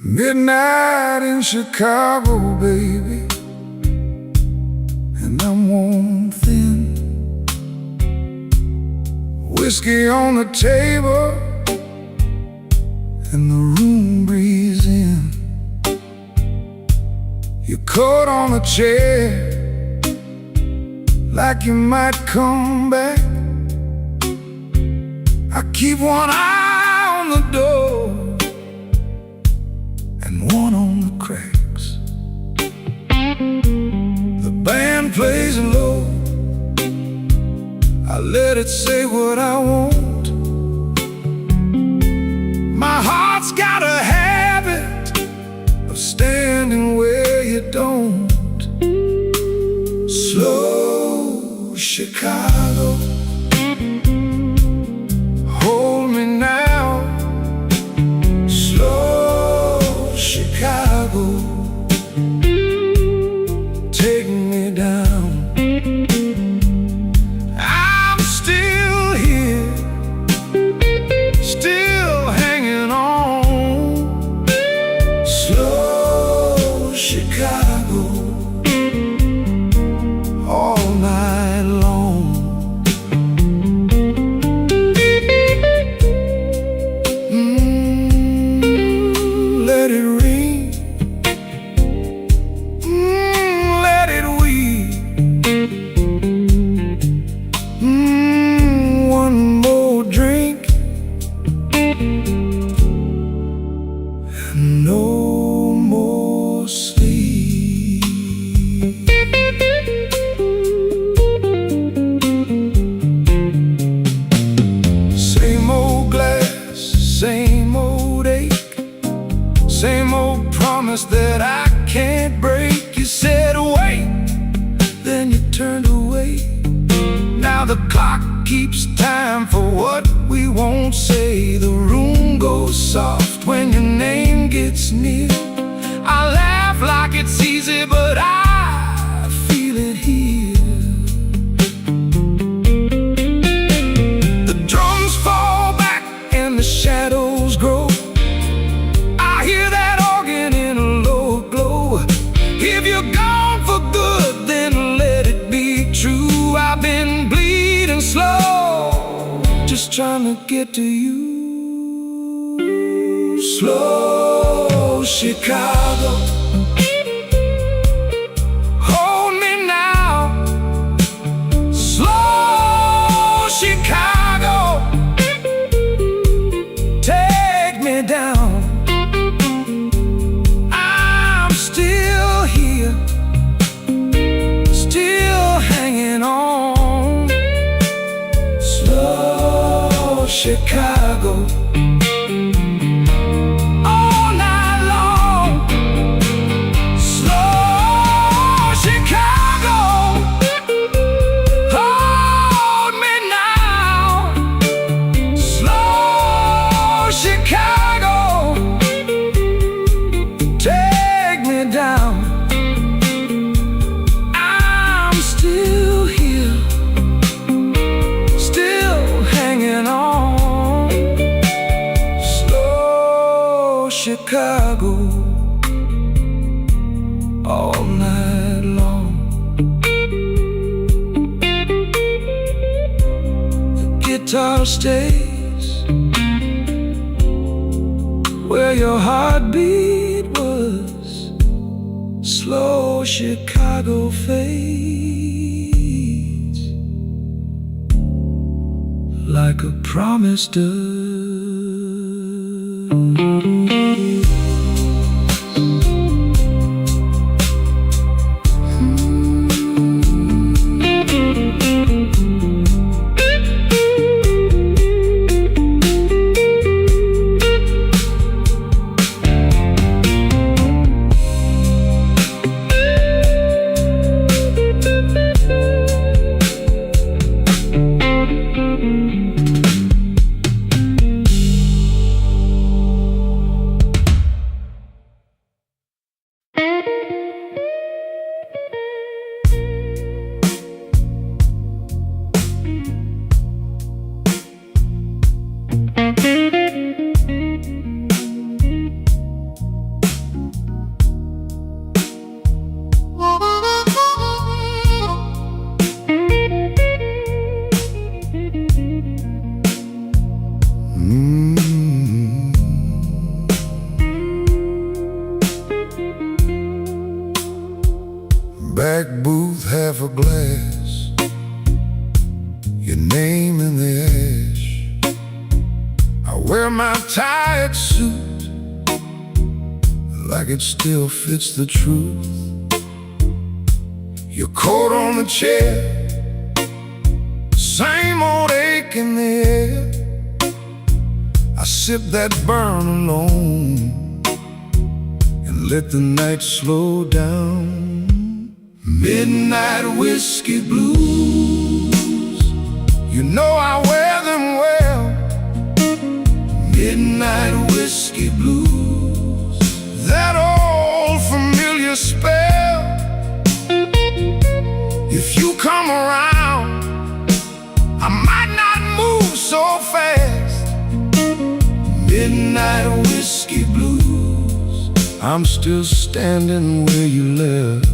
Midnight in Chicago, baby, and I'm worn thin. Whiskey on the table and the room breeze in. Your coat on the chair, like you might come back. I keep one eye on the door and one on the cracks. The band plays low, I let it say what I want. My heart's got a habit of standing where you don't. Slow Chicago, hold me now. Slow Chicago, take me down. I'm still here, still hanging on. Slow Chicago, all night long. Let it ring, let it weep. One more drink and no more sleep. Same old glass, same old ache, same old promise that I can't break. You said wait, then you turned away. Now the clock keeps time for what we won't say. The room goes soft when your name gets near. I laugh like it's easy, but I feel it here. The drums fall back and the shadows grow. I hear that organ in a low glow. If you're gone for good, then let it be true. I've been bleeding slow, just trying to get to you. Slow Chicago, hold me now. Slow Chicago, take me down. I'm still here, still hanging on. Slow Chicago, all night long. Slow Chicago, hold me now. Slow Chicago, take me down. I'm still here, still hanging on. Slow Chicago, all night long. The guitar stays where your heartbeat was. Slow Chicago fades like a promise does. Back booth, half a glass, your name in the ash. I wear my tired suit like it still fits the truth. Your coat on the chair, same old ache in the air. I sip that burn alone and let the night slow down. Midnight whiskey blues, you know I wear them well. Midnight whiskey blues, that old familiar spell. If you come around, I might not move so fast. Midnight whiskey blues, I'm still standing where you left.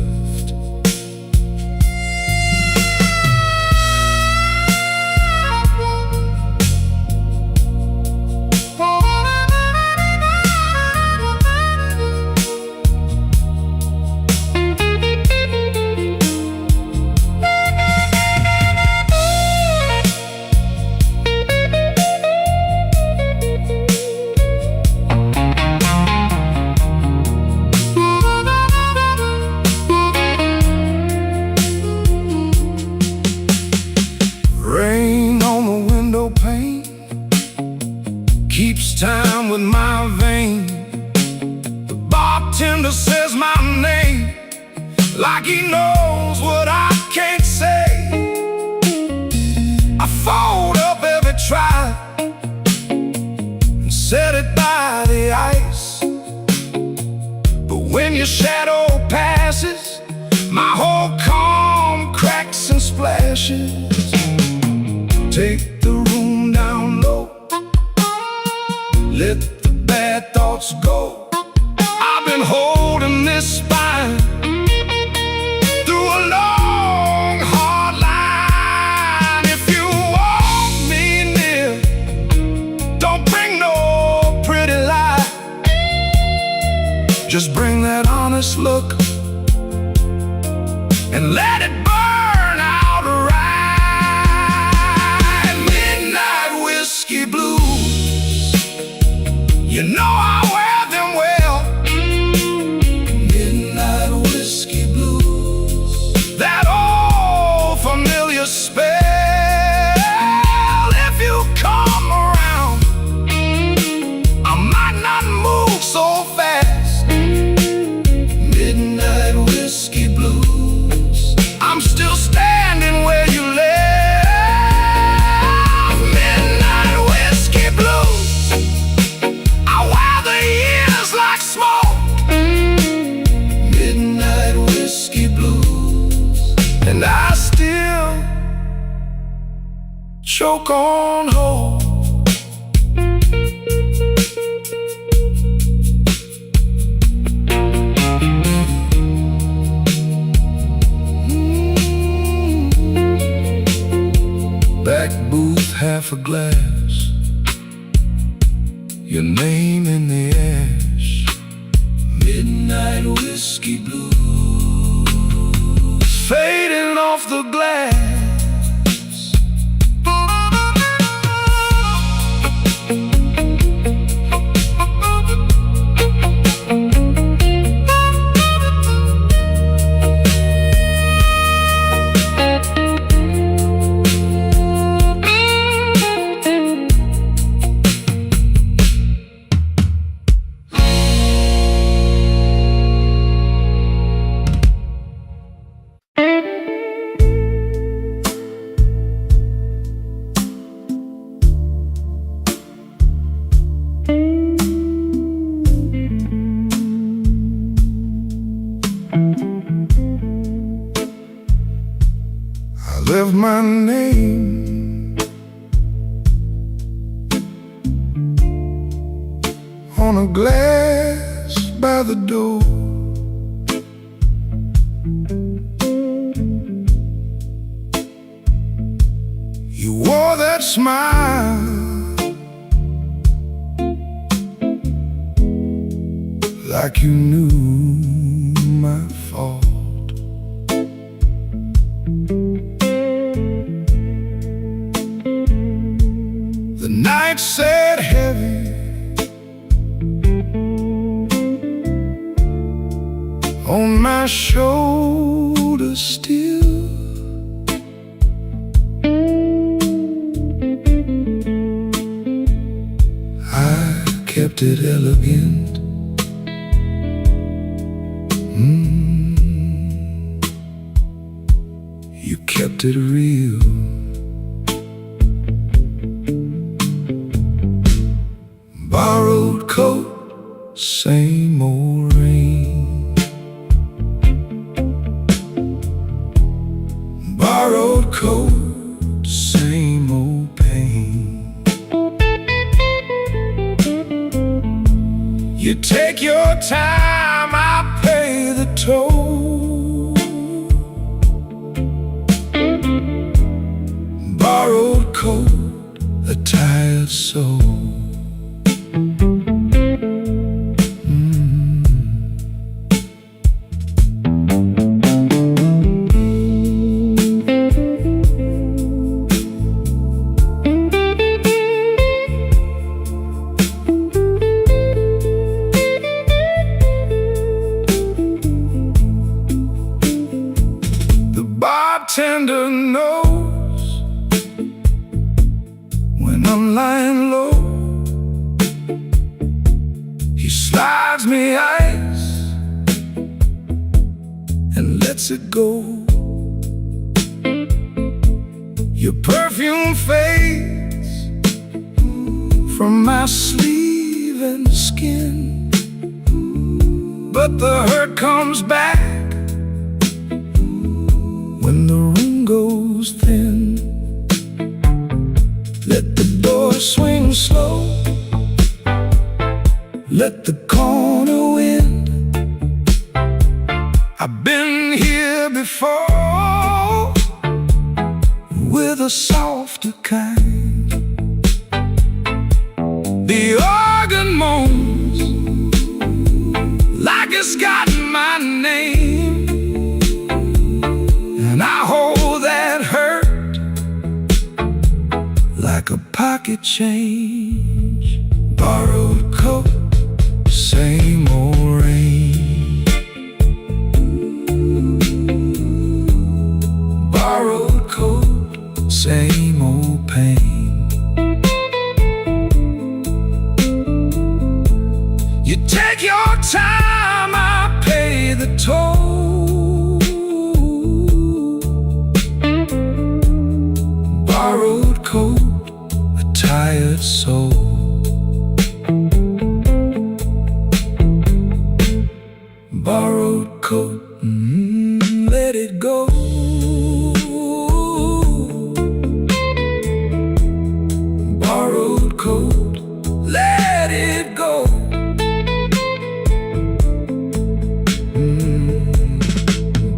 Keeps time with my vein. The bartender says my name like he knows what I can't say. I fold up every try and set it by the ice. But when your shadow passes, my whole calm cracks and splashes. Take the room down low, let the bad thoughts go. I've been holding this spine through a long, hard line. If you want me near, don't bring no pretty lie. Just bring that honest look and let it burn out right. Midnight whiskey blues, you know I wear them well. Midnight whiskey blues, that old familiar spell. If you come around, I might not move so fast. Midnight whiskey blues, I'm still standing where you left. Midnight whiskey blues, I wear the years like smoke. Midnight whiskey blues, and I still choke on hope. Back booth, half a glass, your name in the ash. Midnight whiskey blues, fading off the glass. I left my name on a glass by the door. You wore that smile like you knew my fault. night sat heavy on my shoulders still. I kept it elegant. You kept it real. Borrowed coat, same old rain. Borrowed coat, same old pain. You take your time, I pay the toll. Borrowed coat, a tired soul. Bartender knows when I'm lying low. He slides me ice and lets it go. Your perfume fades from my sleeve and skin, but the hurt comes back when the room goes thin. Let the door swing slow, let the corner wind. I've been here before with a softer kind. The organ moans like it's got my name, and I hold that hurt like a pocket change. Borrowed coat, same old rain. Borrowed coat, same old pain. You take your time, I pay the toll. Borrowed coat, a tired soul. Borrowed coat, let it go. Borrowed coat, let it go.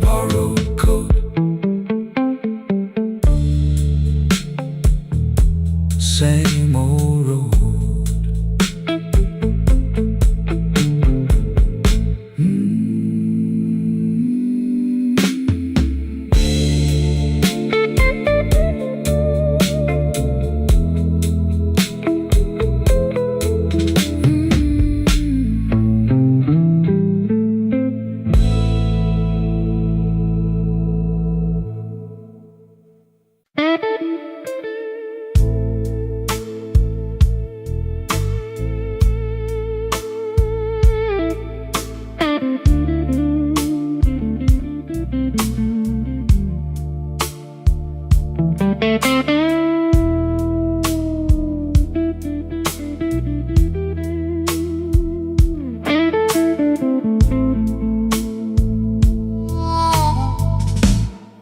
Borrowed coat, same old road.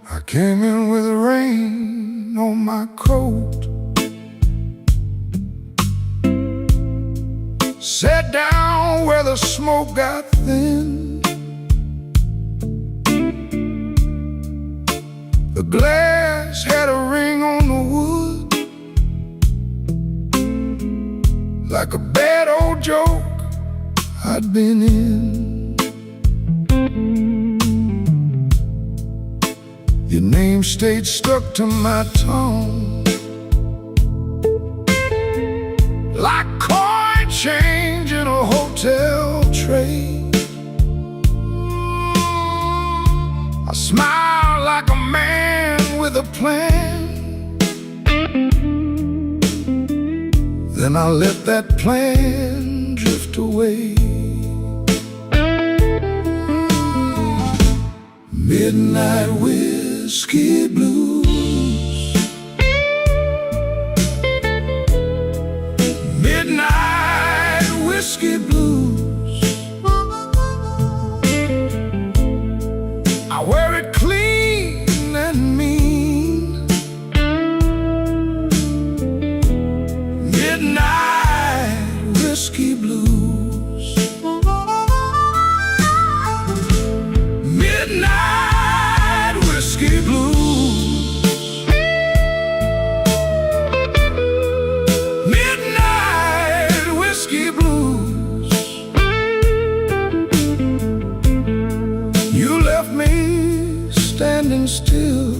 I came in with rain on my coat, sat down where the smoke got thin. The glass had a ring on the wood, like a bad old joke I'd been in. Your name stayed stuck to my tongue, change in a hotel tray. I smile like a man with a plan. Then I let that plan drift away. Midnight whiskey blues. Midnight whiskey blues. I wear it clean and mean. Midnight whiskey blues. Midnight whiskey blues. Midnight whiskey blues. You left me standing still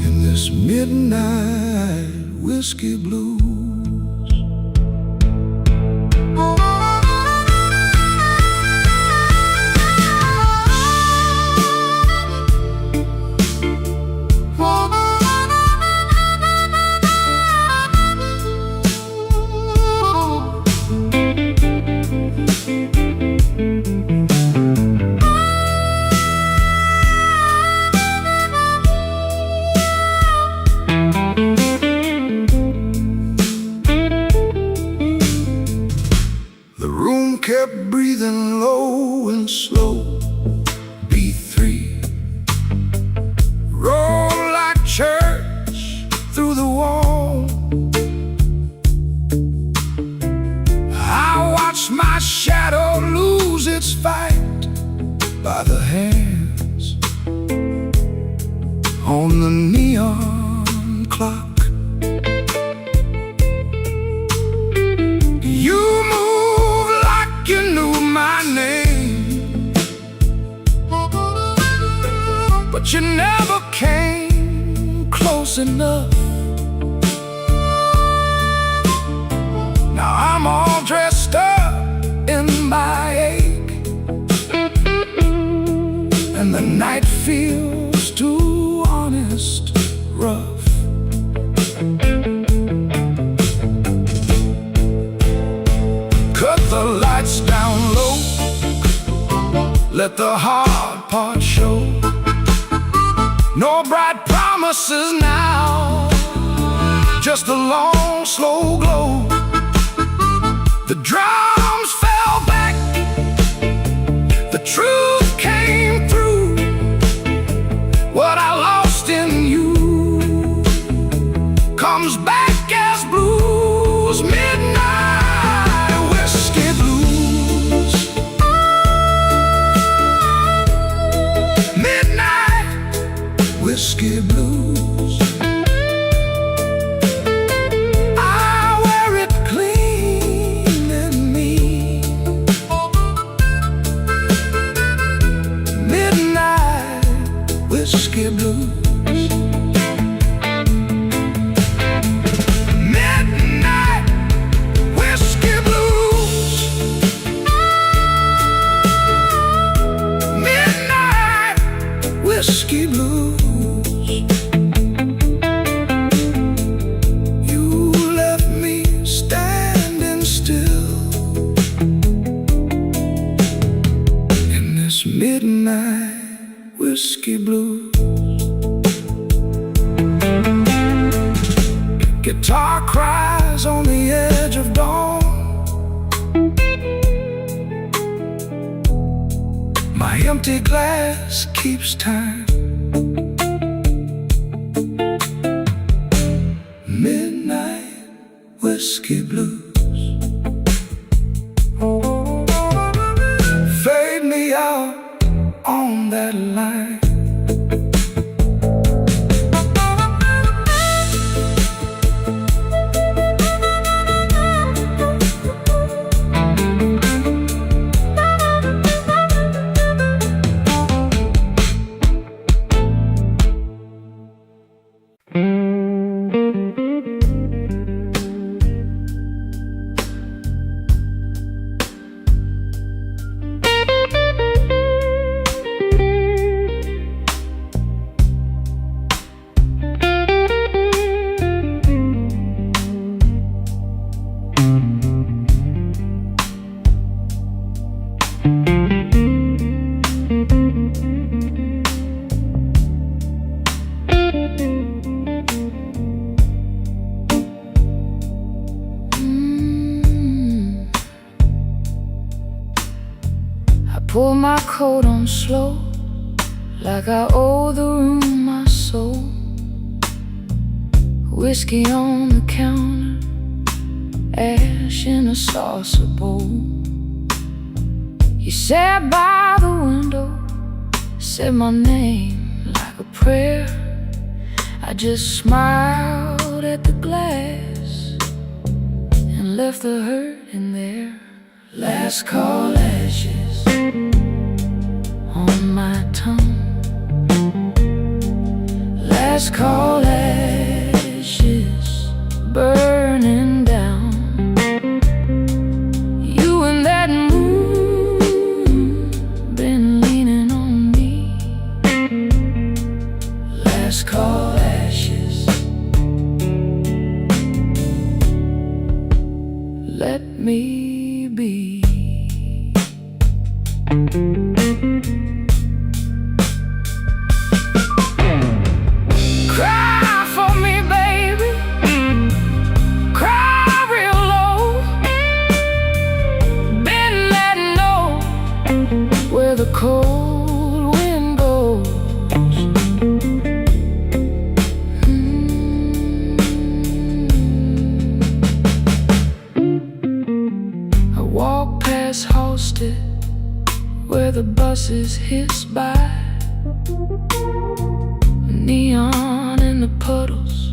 in this midnight whiskey blues. Kept breathing low and slow. B3 roll like church through the wall. I watch my shadow lose its fight by the hands on the neon clock. You knew my name, but you never came close enough. Now I'm all dressed up in my ache, and the night feels too honest, rough. Cut the lights down low, let the hard part show. No bright promises now, just a long, slow glow. The drums fell back, the truth came through. What I lost in you comes back as blues. Midnight whiskey blues. Midnight whiskey blues. I wear it clean and mean. Midnight whiskey blues. Whiskey blues. You left me standing still in this midnight whiskey blues. Guitar cries on the edge of dawn. My empty glass keeps time. Midnight whiskey blues. Fade me out on that line. pull my coat on slow, like I owe the room my soul. Whiskey on the counter, ash in a saucer bowl. You sat by the window, said my name like a prayer. I just smiled at the glass and left the hurt in there. Last call ashes on my tongue. Last call ashes burning down. You and that moon been leaning on me. Last call ashes. Let me be. Cry for me, baby. Cry real low. Bend that note where the cold wind goes. I walk past Halsted where the buses hiss by. Neon in the puddles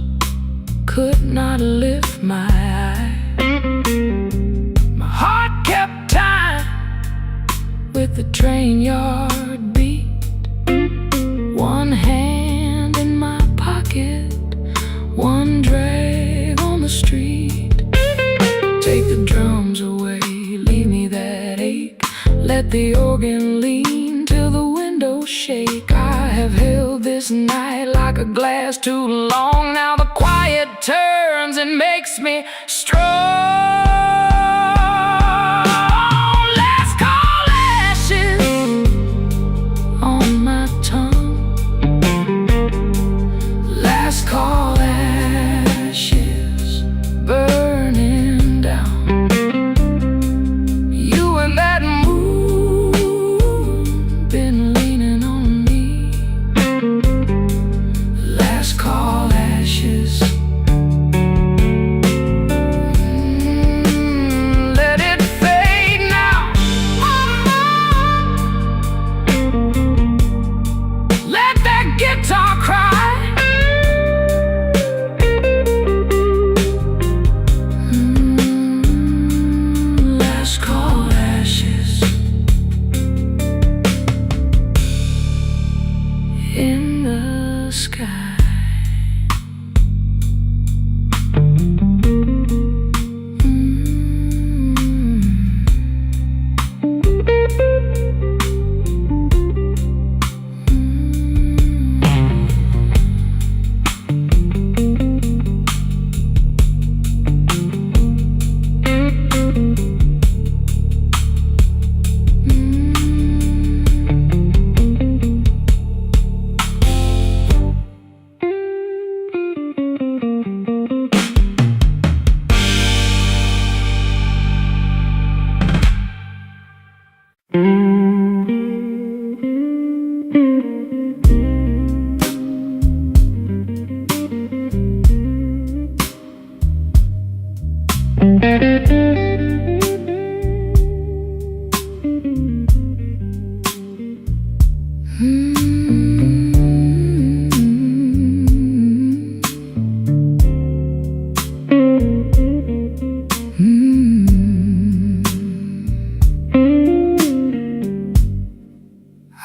could not lift my eye. My heart kept time with the train yard beat. One hand in my pocket, one drag on the street. Take the drums away, leave me that ache. Let the organ lean till the windows shake. I have held this night like a glass too long. Now the quiet turns and makes me strong. Last call ashes on my tongue. Last call ashes burning down. You and that moon been leaning on me. Last call ashes. Let it fade now. Let that guitar cry. Last call ashes. In the sky.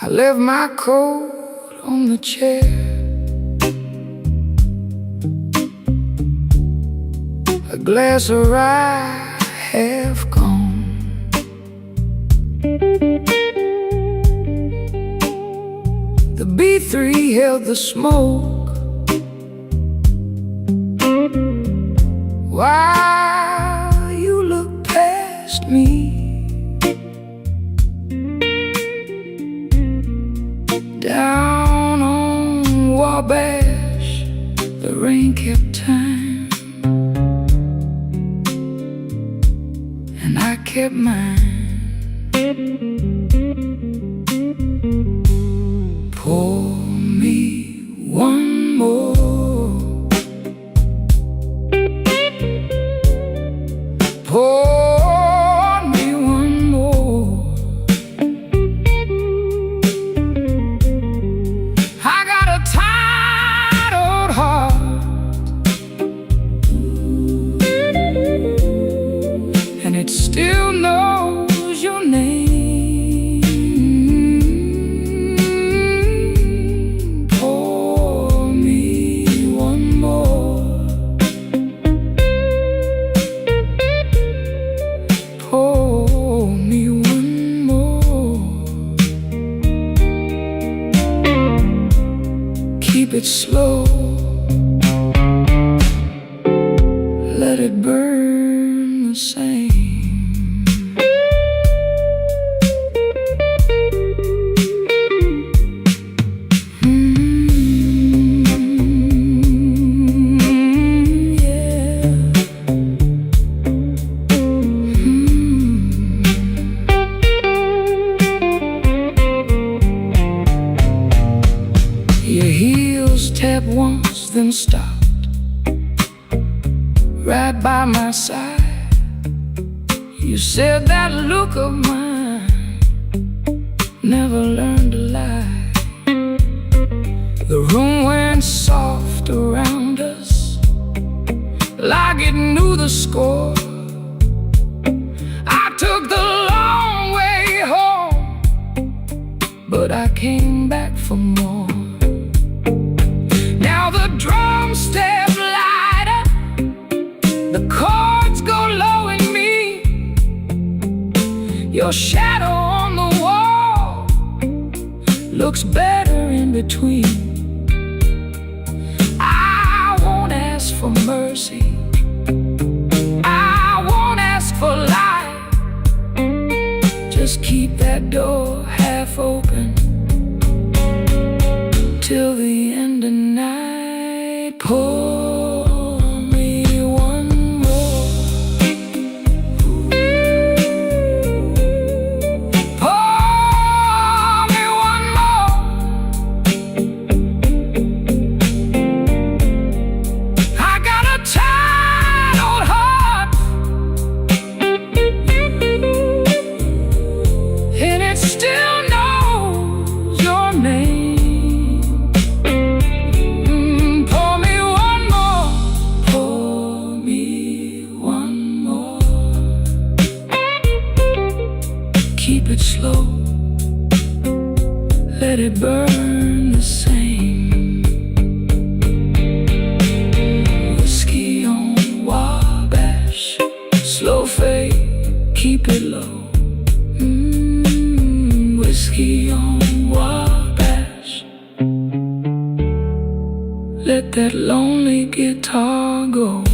I left my coat on the chair. A glass of rye half gone. The B3 held the smoke while you looked past me. Down on Wabash, the rain kept time, and I kept mine. it slow, let it burn the same. Your heels tapped once, then stopped right by my side. You said that look of mine never learned to lie. The room went soft around us, like it knew the score. I took the long way home, but I came back for more. Now the drums step lighter, the chords go low in me. Your shadow on the wall looks better in between. I won't ask for mercy, I won't ask for light. Just keep that door half open till the end of night. Pour me one more. Pour me one more. I got a tired old heart, and it still knows your name. Keep it slow, let it burn the same. Whiskey on Wabash, slow fade, keep it low. Whiskey on Wabash, let that lonely guitar go.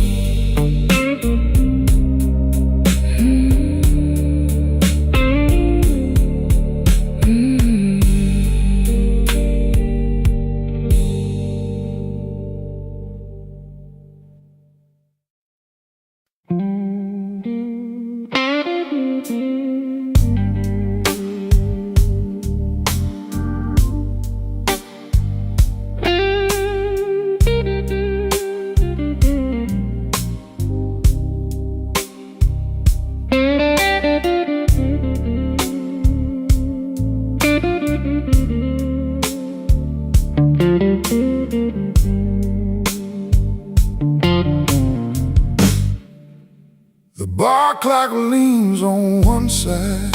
The bar clock leans on one side,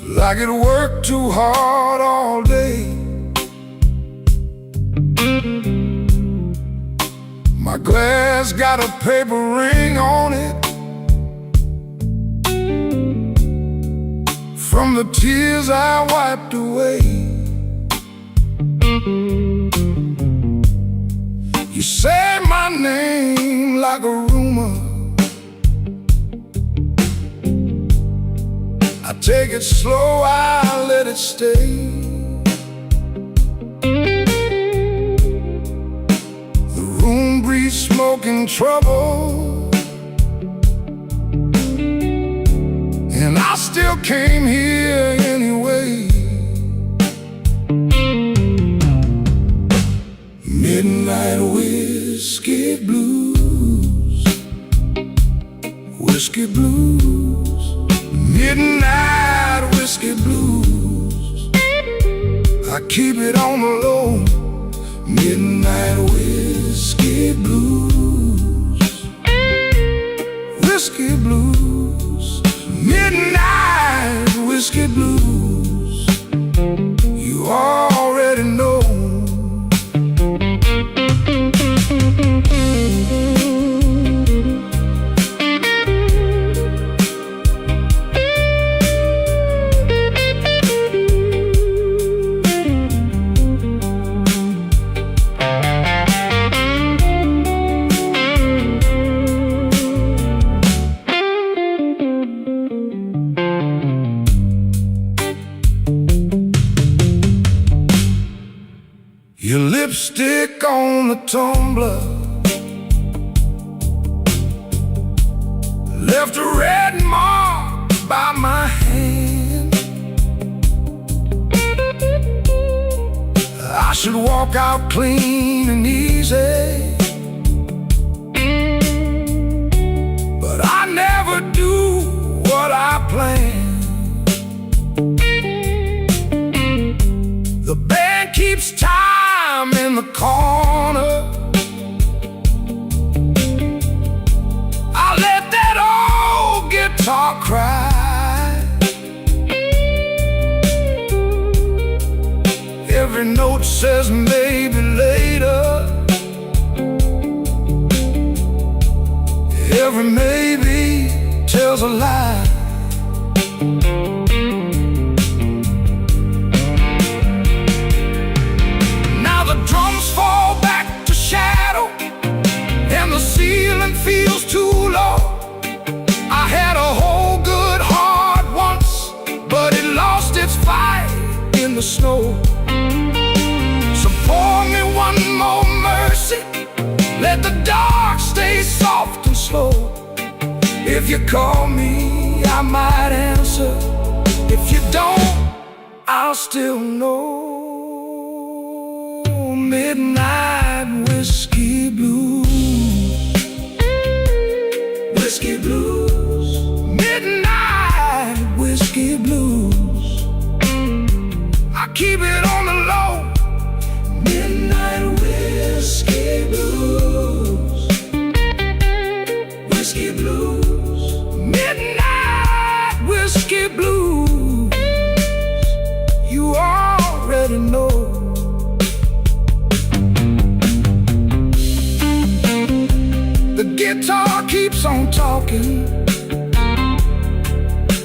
like it worked too hard all day. My glass got a paper ring on it from the tears I wiped away. You say my name like a rumor, I take it slow, I let it stay. The room breathes smoke and trouble, and I still came here anyway. Midnight whiskey blues, whiskey blues, midnight whiskey blues. I keep it on the low. Midnight whiskey blues, whiskey blues, midnight whiskey blues. You already know. lipstick on the tumbler left a red mark by my hand. I should walk out clean and easy, but I never do what I plan. The band keeps time in the corner. I let that old guitar cry. Every note says maybe later. Every maybe tells a lie. Now the drums fall back to shadow, and the ceiling feels too low. I had a whole good heart once, but it lost its fight in the snow. So pour me one more mercy, let the dark stay soft and slow. If you call me, I might answer. If you don't, I'll still know. Midnight whiskey blues, whiskey blues, midnight whiskey blues. I keep it on the low. Midnight whiskey blues, whiskey blues, midnight whiskey blues. You already know. The guitar keeps on talking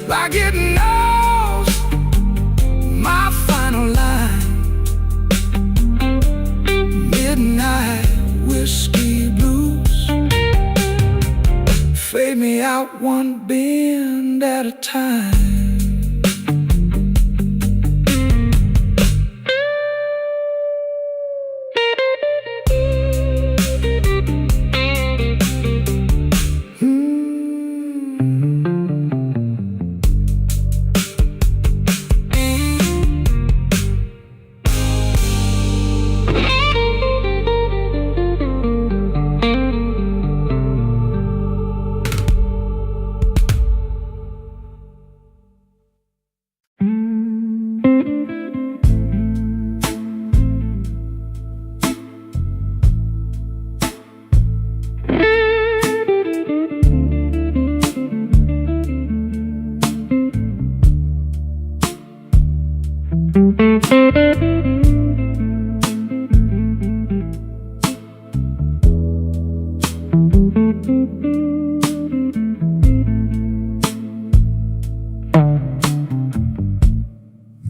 like it knows my final line. Midnight whiskey blues, fade me out one bend at a time.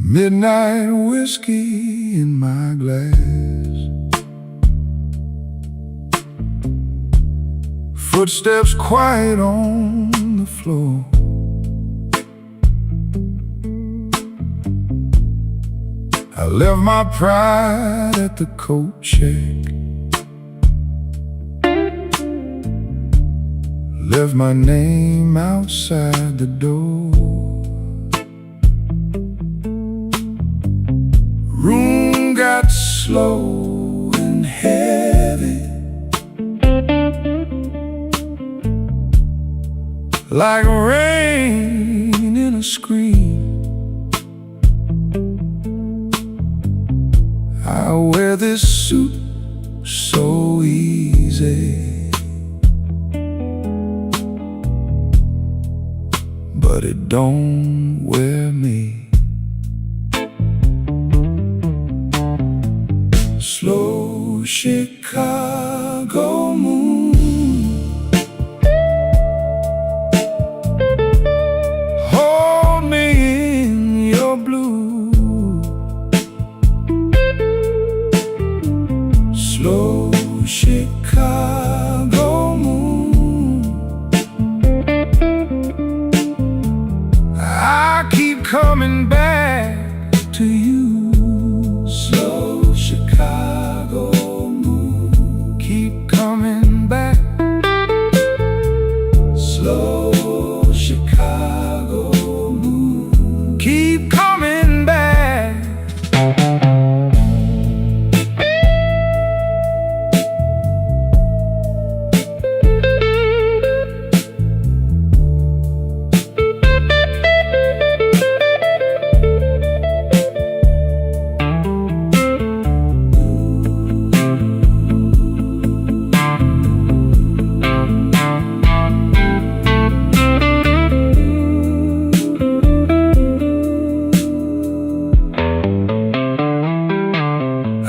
Midnight whiskey in my glass, footsteps quiet on the floor. I left my pride at the coat check, left my name outside the door. Room got slow and heavy, like rain in a screen. I wear this suit so easy, but it don't wear me. Slow Chicago moon, hold me in your blue. Slow Chicago moon, I keep coming back to you. Slow Chicago Slow Chicago moon, keep coming back.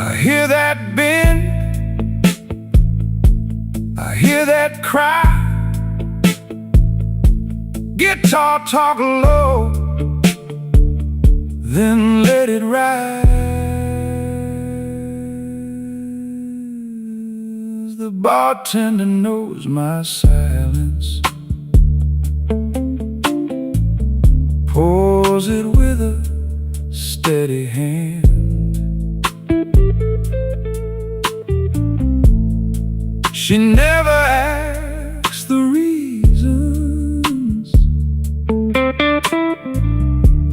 I hear that bend, I hear that cry. Guitar talk low, then let it rise. The bartender knows my silence, pours it with a steady hand. She never asks the reasons,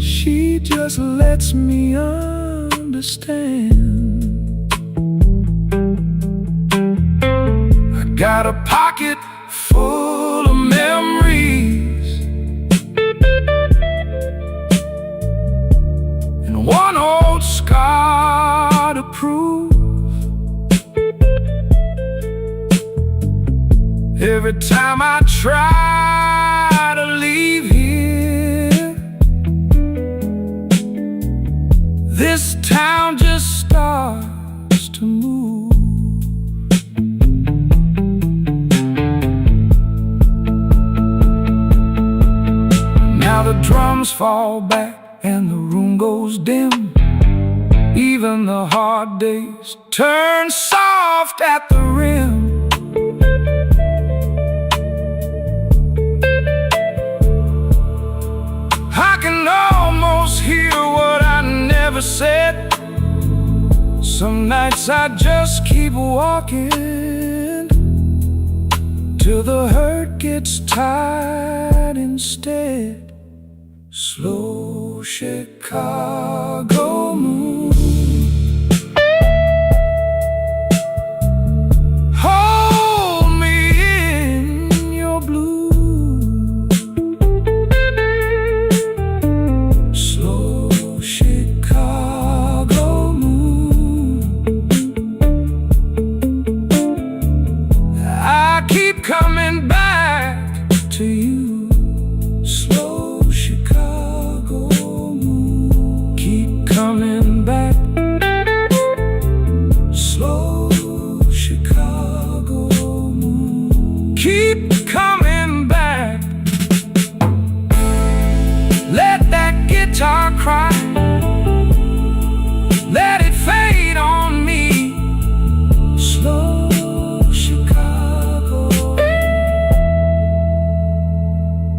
she just lets me understand. I got a pocket full of memories and one old scar to prove. Every time I try to leave here, this town just starts to move. Now the drums fall back and the room goes dim. Even the hard days turn soft at the rim. I can almost hear what I never said. Some nights I just keep walking till the hurt gets tired instead. Slow Chicago moon, hold me in your blue. Slow Chicago moon, I keep coming back to you. Slow Chicago moon, keep coming back. Slow Chicago moon, keep coming back. Let that guitar cry, let it fade on me. Slow Chicago,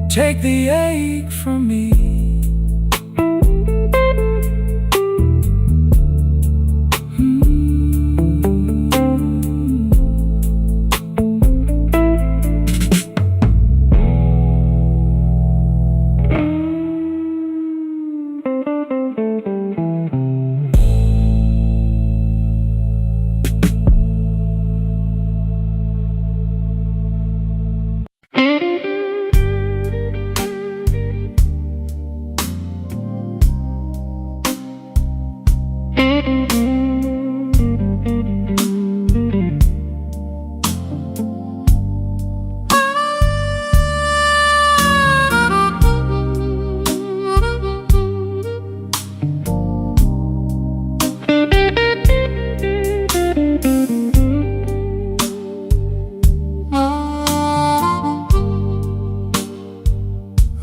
take the ache from me.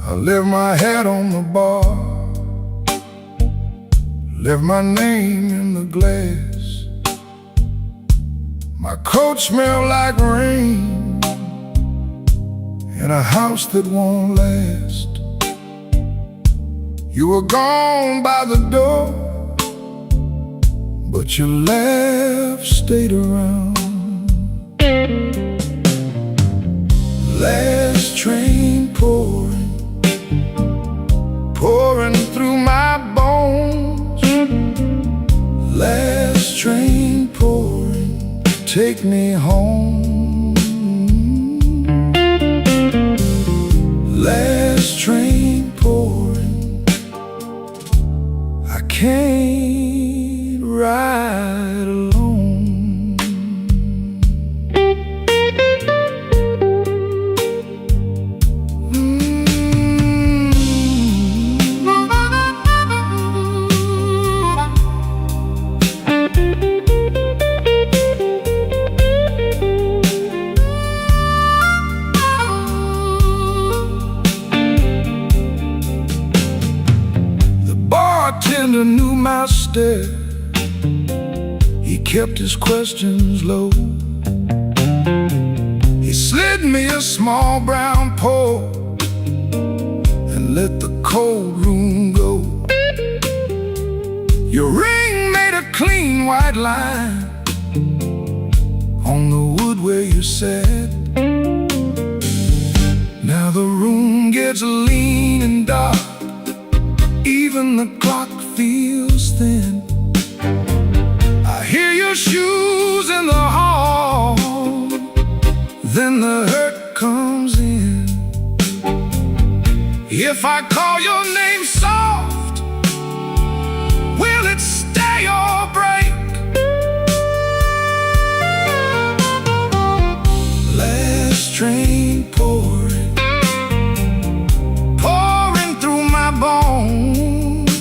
I left my hat on the bar, left my name in the glass. My coat smelled like rain in a house that won't last. You were gone by the door, but your laugh stayed around. Last train pouring through my bones. Last train pouring, take me home. Last train pouring, I can't ride alone. Bartender knew my stare. He kept his questions low. He slid me a small brown pour and let the cold room go. Your ring made a clean white line on the wood where you sat. Now the room gets lean and dark, even the clock feels thin. I hear your shoes in the hall, then the hurt comes in. If I call your name soft, will it stay or break? Last train pouring through my bones.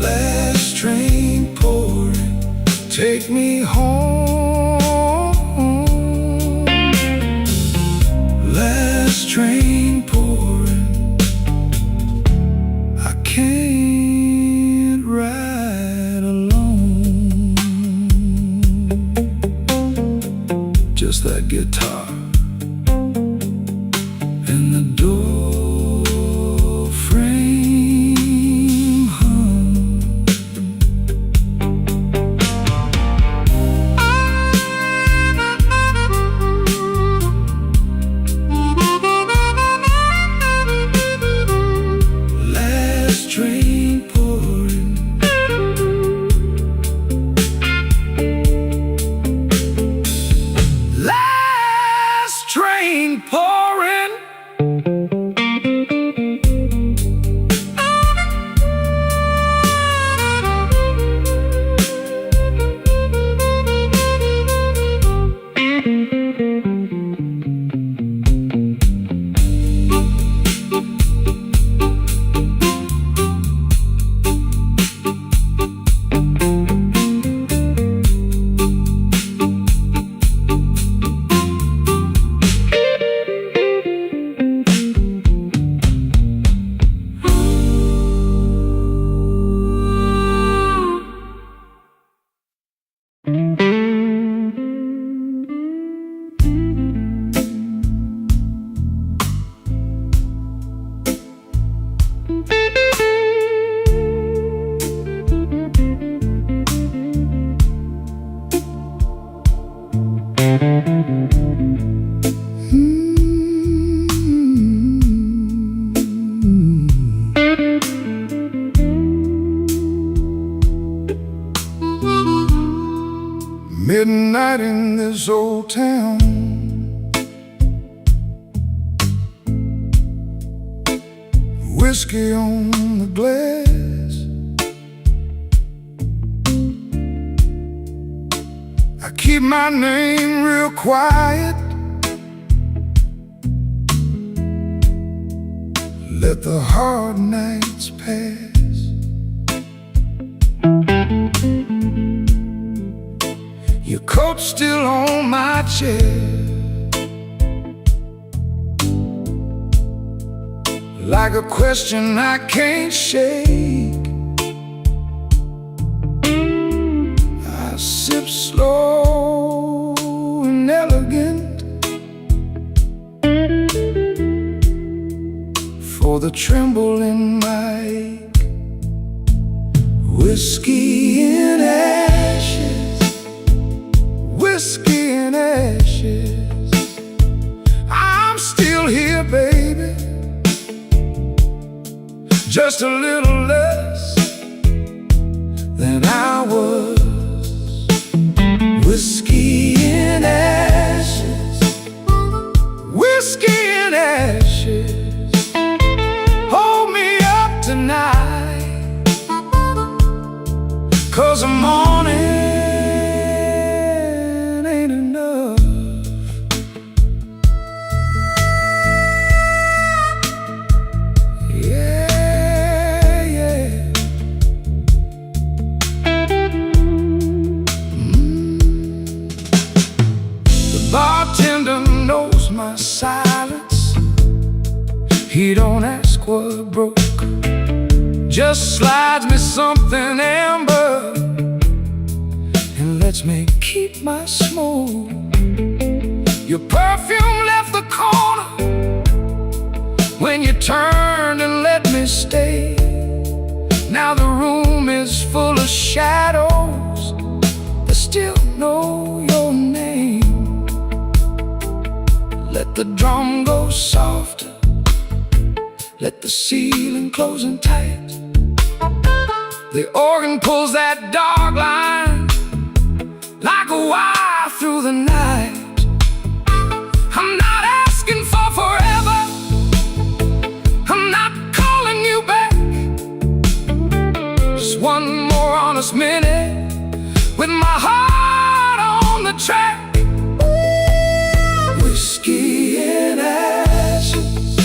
Last train pouring, take me home. Last train pouring, I can't ride alone. Just that guitar and the door frame hum. Last train pouring, last train pouring. Midnight in this old town, whiskey on the glass. I keep my name real quiet, let the hard nights pass. Your coat's still on my chair, like a question I can't shake. I sip slow and elegant for the tremble in my ache. Whiskey in ashes, whiskey in ashes. I just a little less than I was. Whiskey in ashes, whiskey in ashes, hold me up tonight, 'cause the morning ain't enough. Bartender knows my silence. He don't ask what broke, just slides me something amber and lets me keep my smoke. Your perfume left the corner when you turned and let me stay. Now the room is full of shadows that still know your name. Let the drum go softer, let the ceiling close in tight. The organ pulls that dog line like a wire through the night. I'm not asking for forever, I'm not calling you back. Just one more honest minute with my heart on the track. Whiskey in ashes,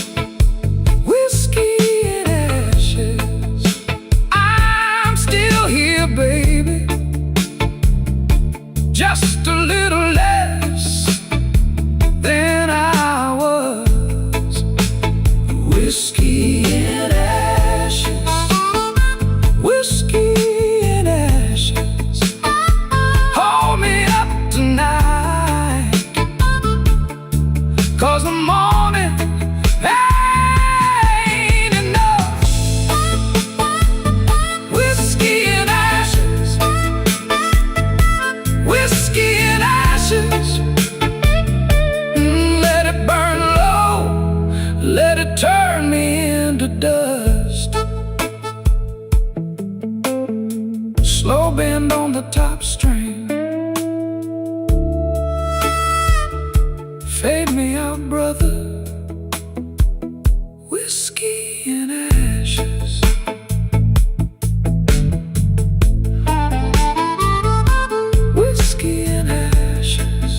whiskey in ashes, I'm still here, baby, just a little less than I was. Whiskey in ashes, whiskey in ashes, hold me up tonight, 'cause the morning ain't enough. Whiskey in ashes, whiskey in ashes, let it burn low, let it turn me into dust. Slow bend on the top string, fade me out, brother. Whiskey in ashes. Whiskey in ashes.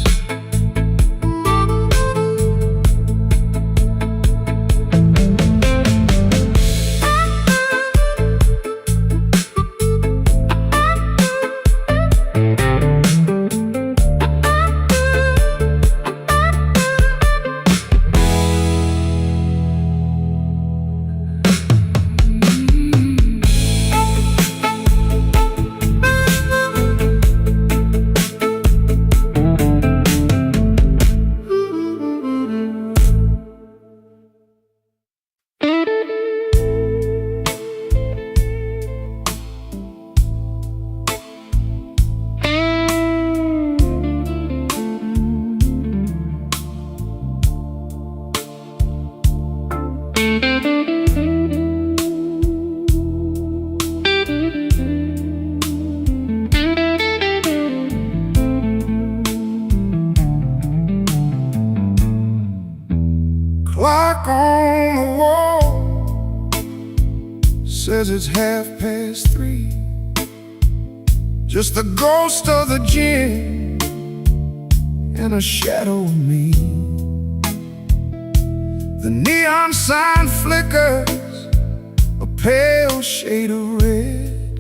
Clock on the wall says it's 3:30. Just the ghost of the gin and a shadow of me. The neon sign flickers a pale shade of red,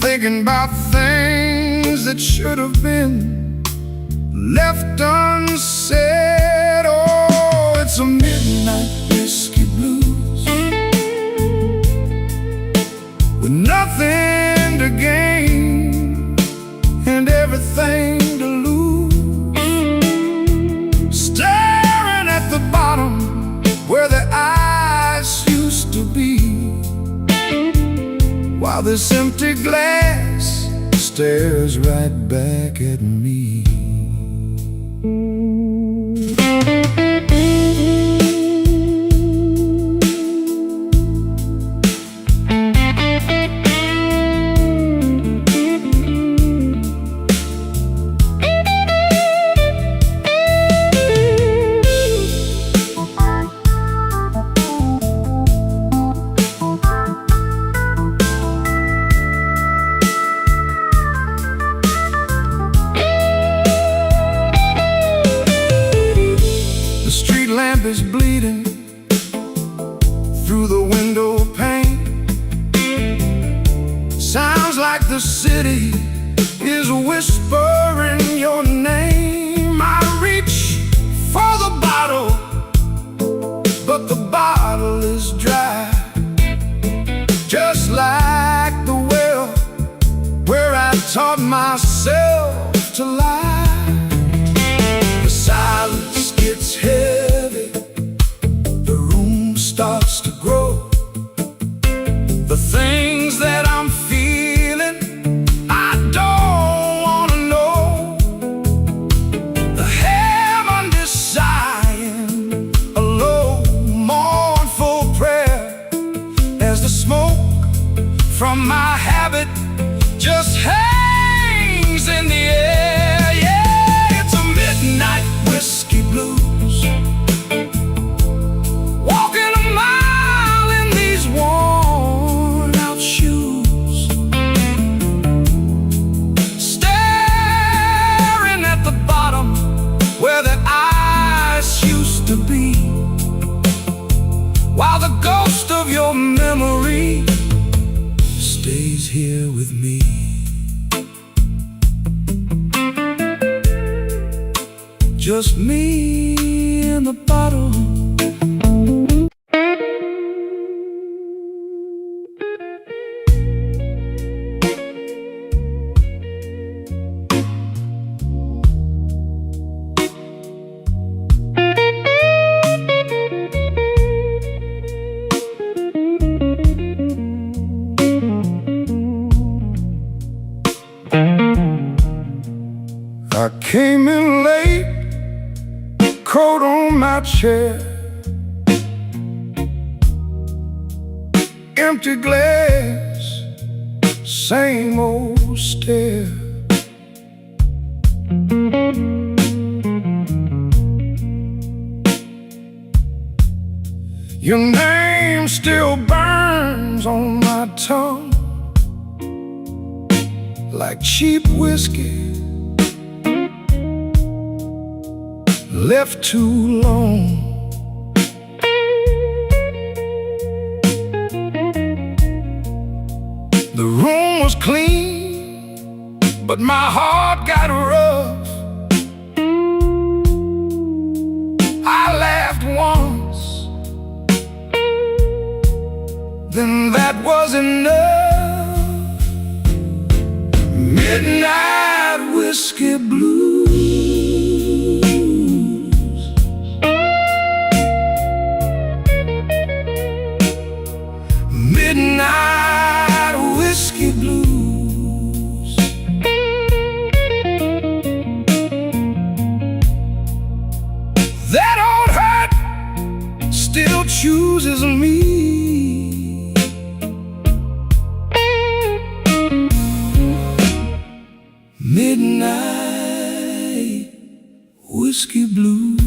thinking about things that should have been left unsaid. Oh, it's a midnight whiskey blues with nothing to gain and everything to lose. Staring at the bottom where the eyes used to be, while this empty glass stares right back at me. through the window pane. Sounds like the city is whispering your name. I reach for the bottle, but the bottle is dry, just like the well where I taught myself to lie. The silence gets heavy, the room starts to grow. The things that I'm feeling, I don't wanna know. The heaven is sighing a low, mournful prayer as the smoke from my habit just hangs in the air. Yeah, it's a midnight whiskey blues, walking a mile in these worn out shoes, staring at the bottom where the ice used to be, while the ghost of your memory stays here with me. Just me and the bottle. I came in late, coat on my chair, empty glass, same old stare. Your name still burns on my tongue like cheap whiskey left too long. The room was clean, but my heart got rough. I laughed once, then that was enough. Midnight whiskey blues. Midnight whiskey blues. That old hurt still chooses me. Midnight whiskey blues.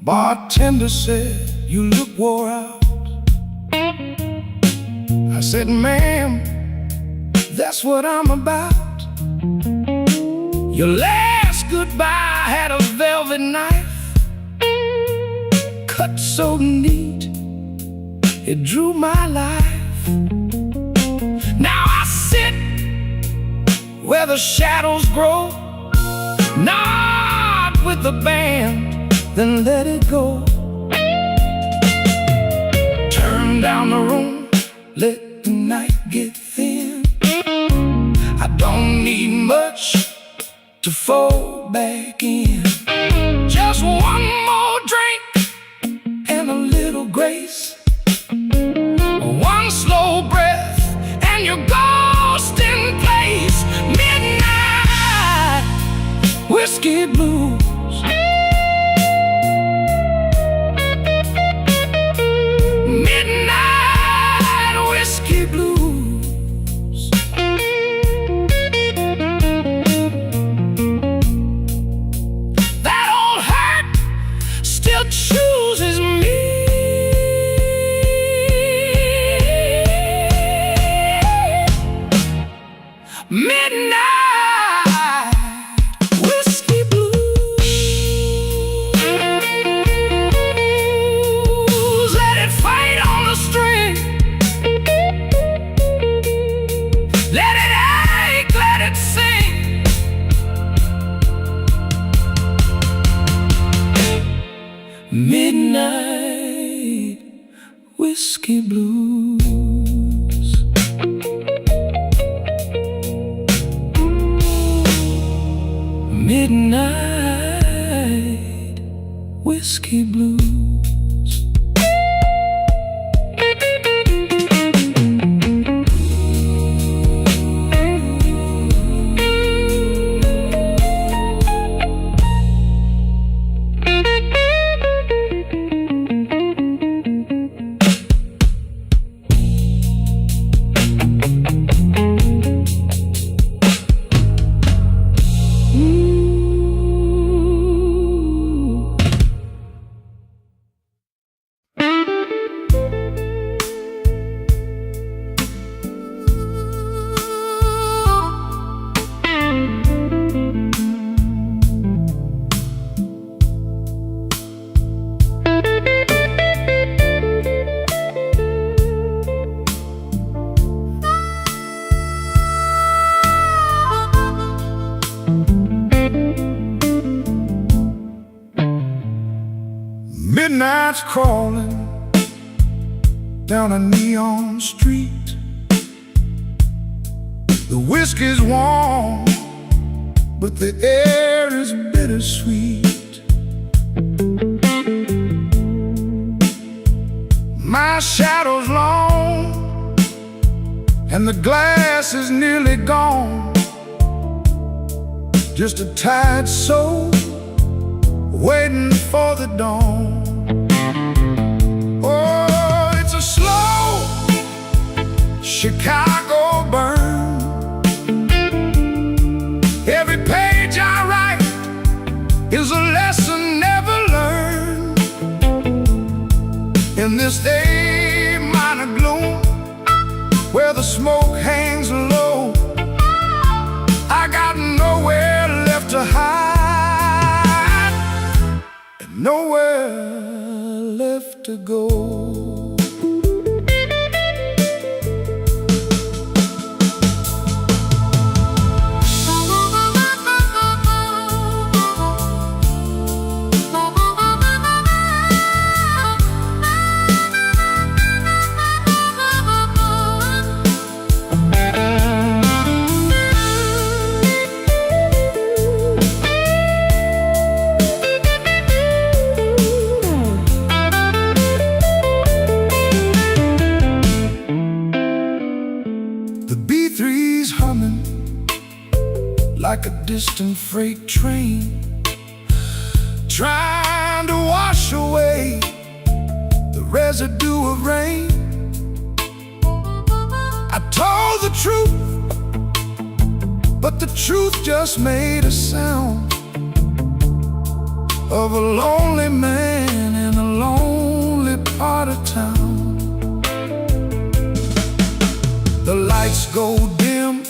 Bartender said, "You look wore out." I said, "Ma'am, that's what I'm about." Your last goodbye had a velvet knife, cut so neat, it drew my life. Now I sit where the shadows grow, not with the band, then let it go. Turn down the room, let the night get thin. I don't need much to fold back in. Just one more drink and a little grace, one slow breath and you're ghost in place. Midnight whiskey blues. Midnight whiskey blues. Midnight whiskey blues. Let it fade on the string. Let it ache, let it sing. Midnight whiskey blues. Midnight whiskey blues. Midnight's crawling down a neon street. The whiskey's warm, but the air is bittersweet. My shadow's long, and the glass is nearly gone. Just a tired soul waiting for the dawn. Oh, it's a slow Chicago burn. Every page I write is a lesson never learned. In this A minor gloom, where the smoke hangs low, I got nowhere left to hide, and nowhere left to go. Like a distant freight train, trying to wash away the residue of rain. I told the truth, but the truth just made a sound of a lonely man in a lonely part of town. The lights go dim,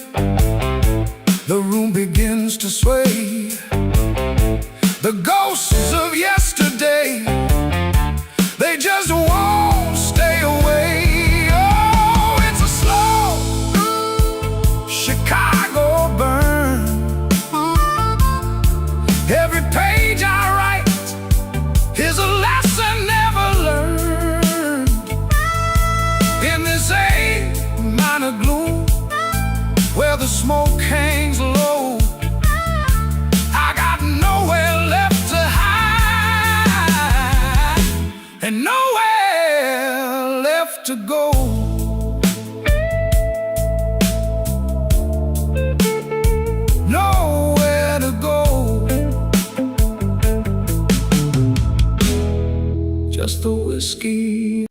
the room begins to sway. The ghosts of yesterday, they just won't stay away. Oh, it's a slow Chicago burn. Every page I write is a lesson never learned. In this A minor gloom, where the smoke hangs low, I got nowhere left to hide, and nowhere left to go. Nowhere to go. Just the whiskey.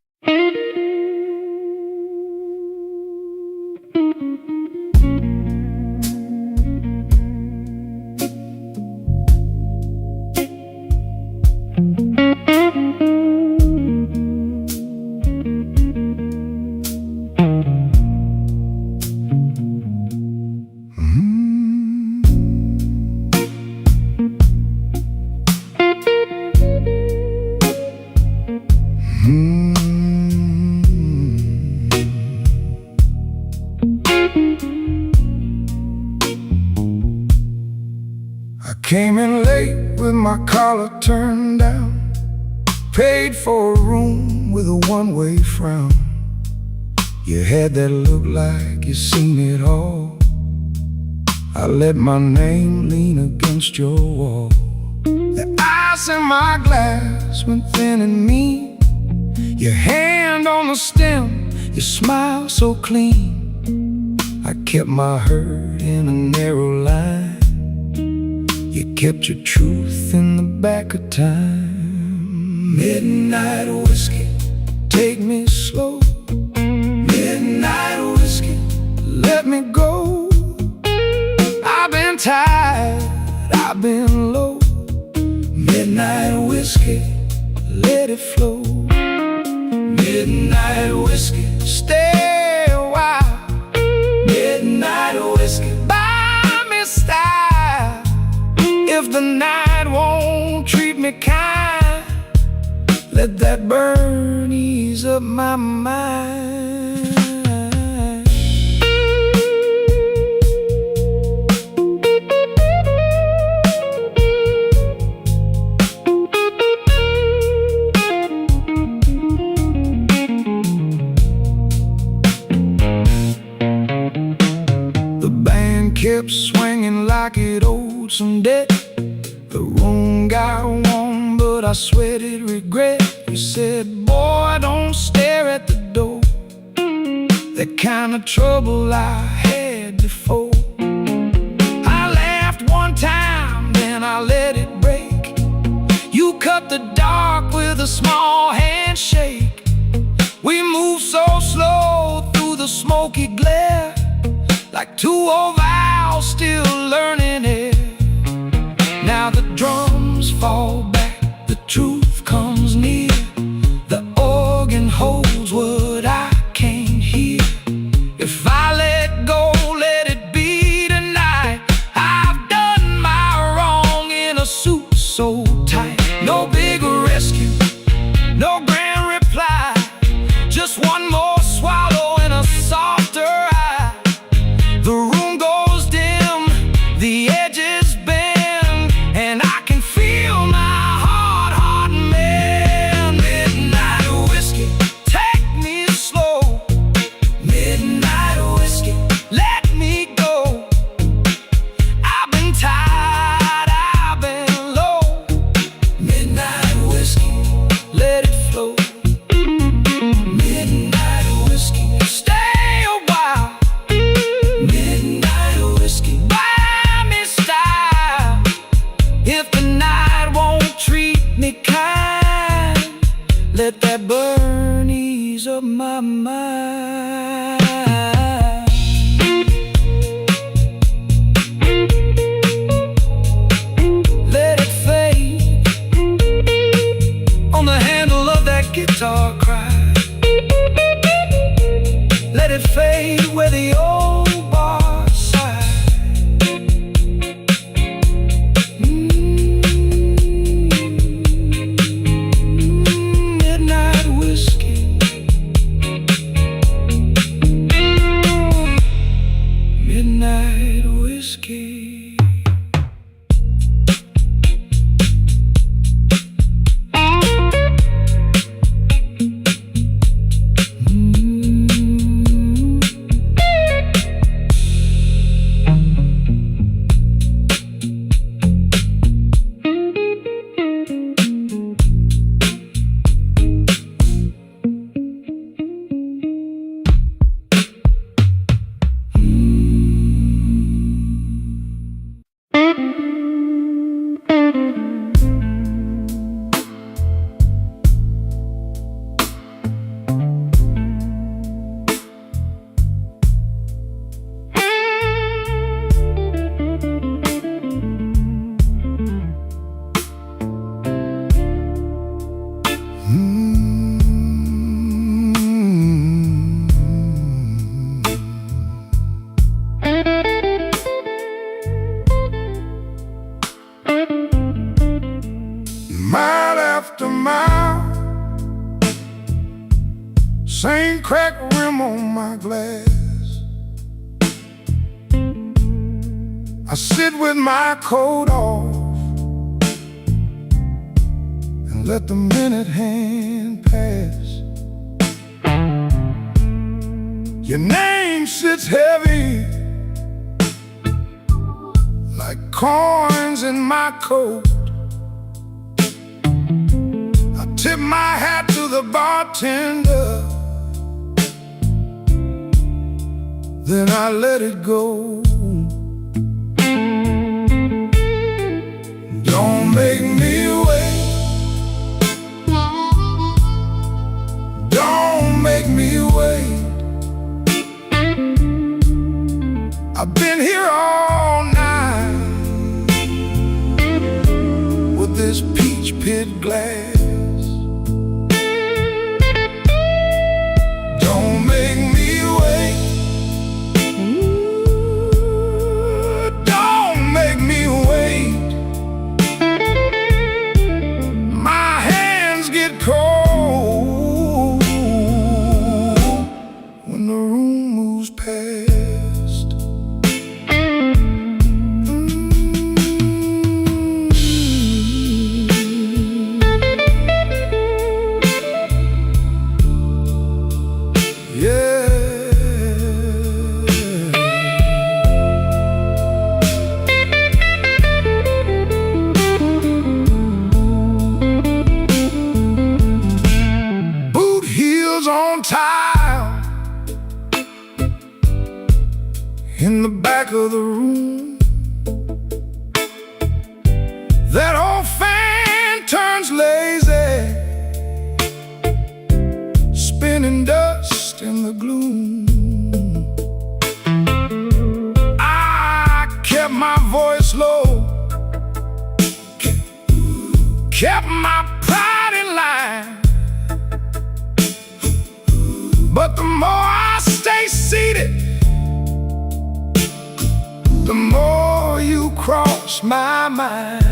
I came in late with my collar turned down, paid for a room with a one-way frown. You had that look like you seen it all. I let my name lean against your wall. The ice in my glass went thin and mean. Your hand on the stem, your smile so clean. I kept my hurt in a narrow line. You kept your truth in the back of time. Midnight whiskey, take me slow. Midnight whiskey, let me go. I've been tired, I've been low. Midnight whiskey, let it flow. Midnight whiskey, stay a while. Midnight whiskey, buy me style. If the night won't treat me kind, let that burn ease up my mind. Kept swinging like it owed some debt. The room got warm, but I sweated regret. You said, boy, don't stare at the door. That kind of trouble I had before. I laughed one time, then I let it break. You cut the dark with a small handshake. We moved so slow through the smoky glare, like two old vows still learning it. Now the drums fall back, the truth comes near. The organ holds what I can't hear. If I let go, let it be tonight. I've done my wrong in a suit so tight. No big rescue, no grand reply, just one more swallow and a softer eye. The room goes dim, the edges bend, and I can feel my heart mend. Midnight whiskey, take me slow. Midnight whiskey, let me go. I've been tired, I've been low. Midnight whiskey, let it flow. Midnight whiskey, stay a while. Midnight whiskey, buy me style. If the night won't treat me kind, let that burn ease up my mind. Let it fade on the handle of that guitar cry. Let it fade where the old bar side. Midnight whiskey, midnight whiskey. Mile after mile, same cracked rim on my glass. I sit with my coat off and let the minute hand pass. Your name sits heavy like coins in my coat. I tip my hat to the bartender, then I let it go. Don't make me wait. Don't make me wait. I've been here all night with this peach pit glass. Don't make me wait. Don't make me wait. My hands get cold when the room moves past. On tile in the back of the room, that old fan turns lazy, spinning dust in the gloom. I kept my voice low, kept my pride in line. But the more I stay seated, the more you cross my mind.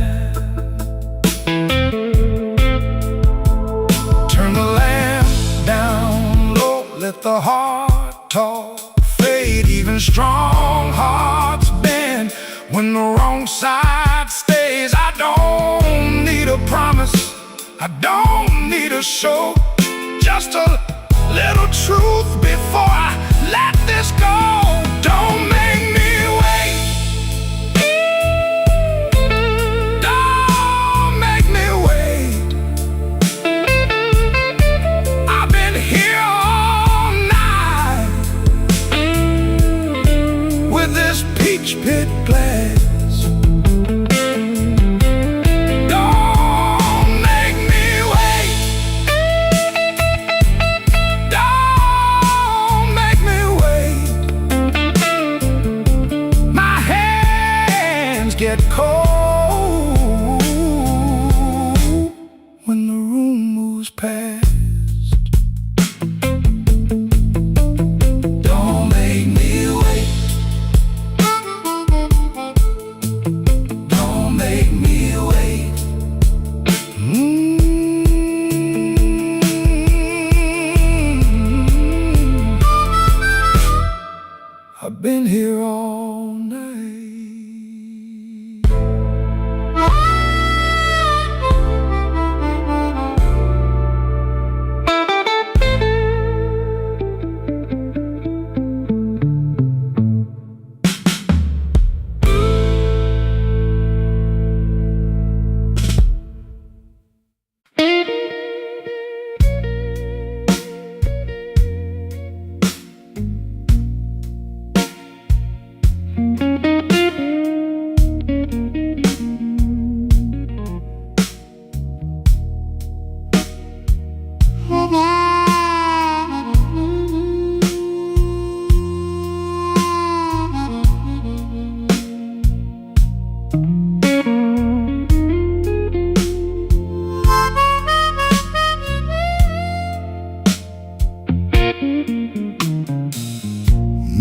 Turn the lamp down low, let the heart talk fade. Even strong hearts bend when the wrong side stays. I don't need a promise, I don't need a show, just a little truth before I let this go. Don't make me wait. Don't make me wait. I've been here all night with this peach pit glass. Get cold when the room moves past. Don't make me wait. Don't make me wait. I've been here all night.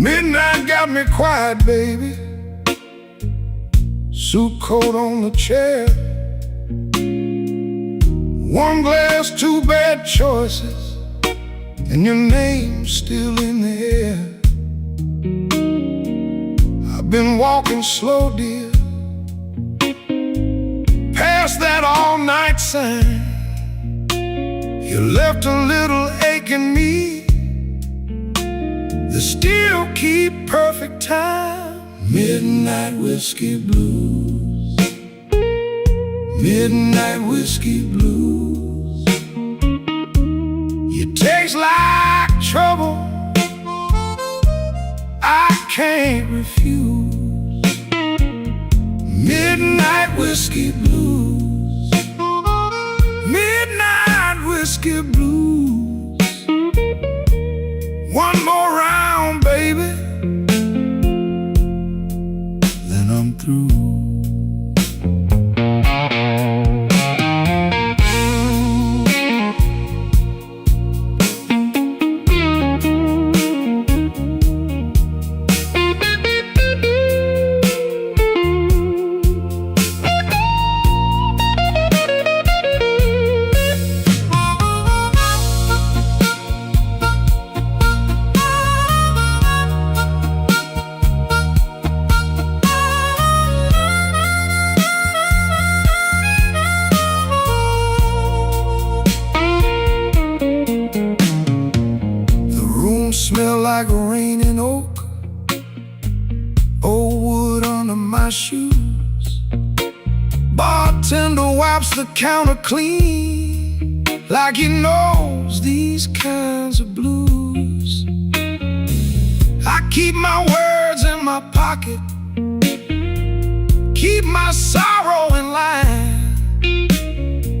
Midnight got me quiet, baby. Suit coat on the chair. One glass, two bad choices, and your name's still in the air. I've I've been walking slow, dear, past that all-night sign. You left a little ache in me that still keep perfect time. Midnight whiskey blues, midnight whiskey blues. You taste like trouble, I can't refuse. Midnight whiskey blues, midnight whiskey blues. One more round, baby, then I'm through. Smell like rain and oak, old wood under my shoes. Bartender wipes the counter clean, like he knows these kinds of blues. I keep my words in my pocket, keep my sorrow in line,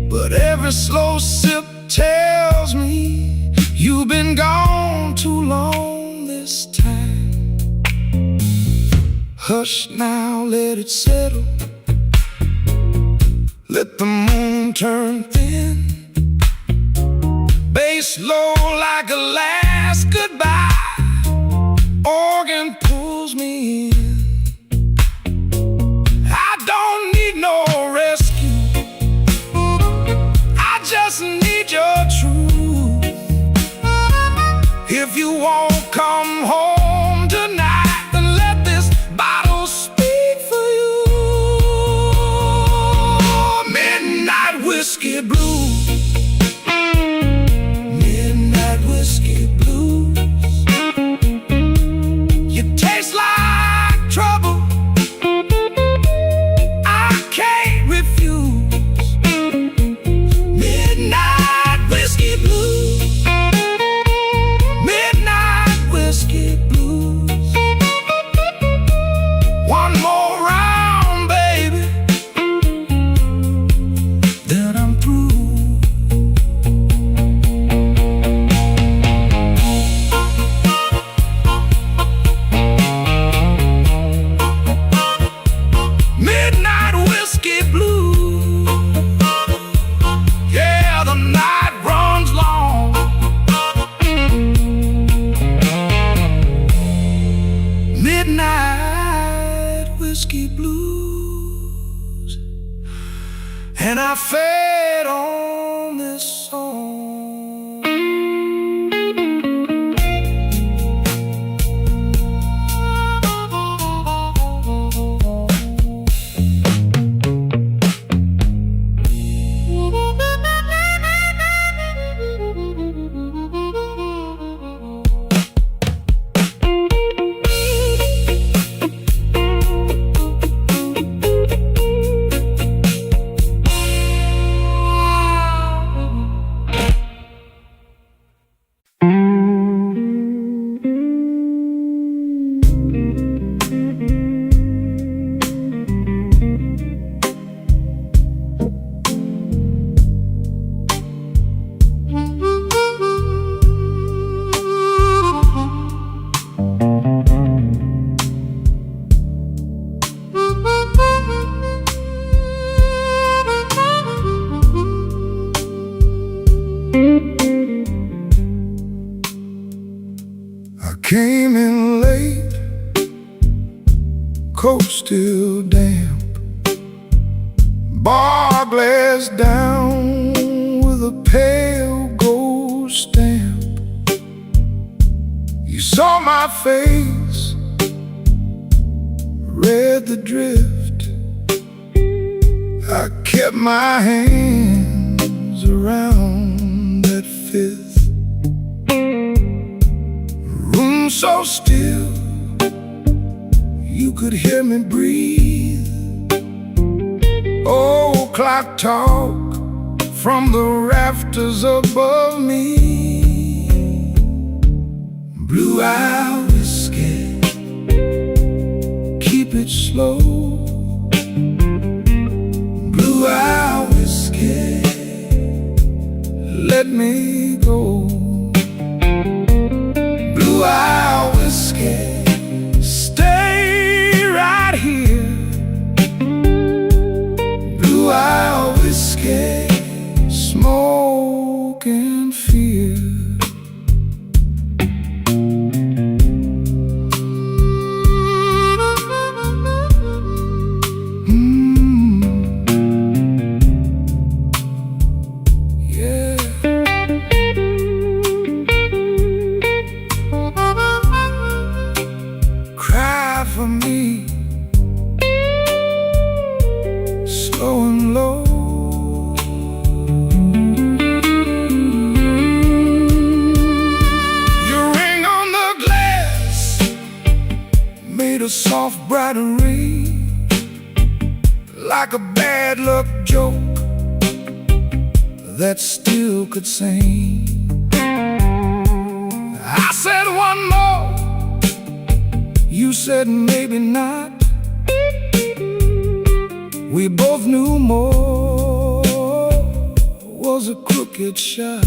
but every slow sip tells me you've been gone too long this time. Hush now, let it settle, let the moon turn thin. Bass low like a last goodbye, organ pulls me in. I don't need no rescue, I just need your truth. If you won't come home tonight, then let this bottle speak for you. Midnight whiskey blues, midnight whiskey blues. You taste like trouble, I can't refuse. Midnight whiskey blues, midnight whiskey blues. One more round, baby, then I'm through. Midnight whiskey blues. Yeah, the night runs long. Midnight whiskey blues, and I fed on this song. I came in late, coat still damp, bar glass down with a pale gold stamp. You saw my face read the drift. I kept my hands around that fifth. Room so still, you could hear me breathe. Old clock talk from the rafters above me. Blue-eye whiskey, keep it slow. Blue-eye whiskey, let me go. Blue-eye whiskey, stay right here. Blue-eye whiskey, smoke and fear. Cry for me, slow and low. Your ring on the glass made a soft bright ray, like a bad luck joke that still could sing. I said one more, you said maybe not. We both knew more was a crooked shot.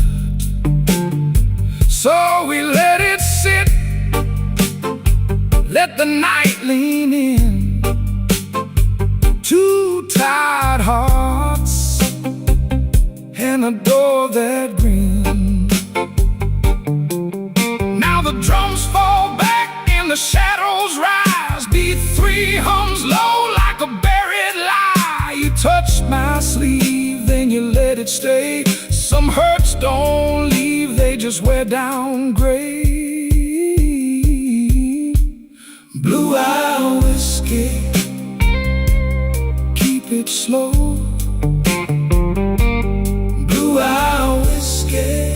So we let it sit, let the night lean in. Two tired hearts and a door that grinned. Now the drums fall back and the shadows rise. Beat three hums low like a buried lie. You touched my sleeve, then you let it stay. Some hurts don't leave, they just wear down gray. Blue-eye whiskey, keep it slow. Blue-eye whiskey,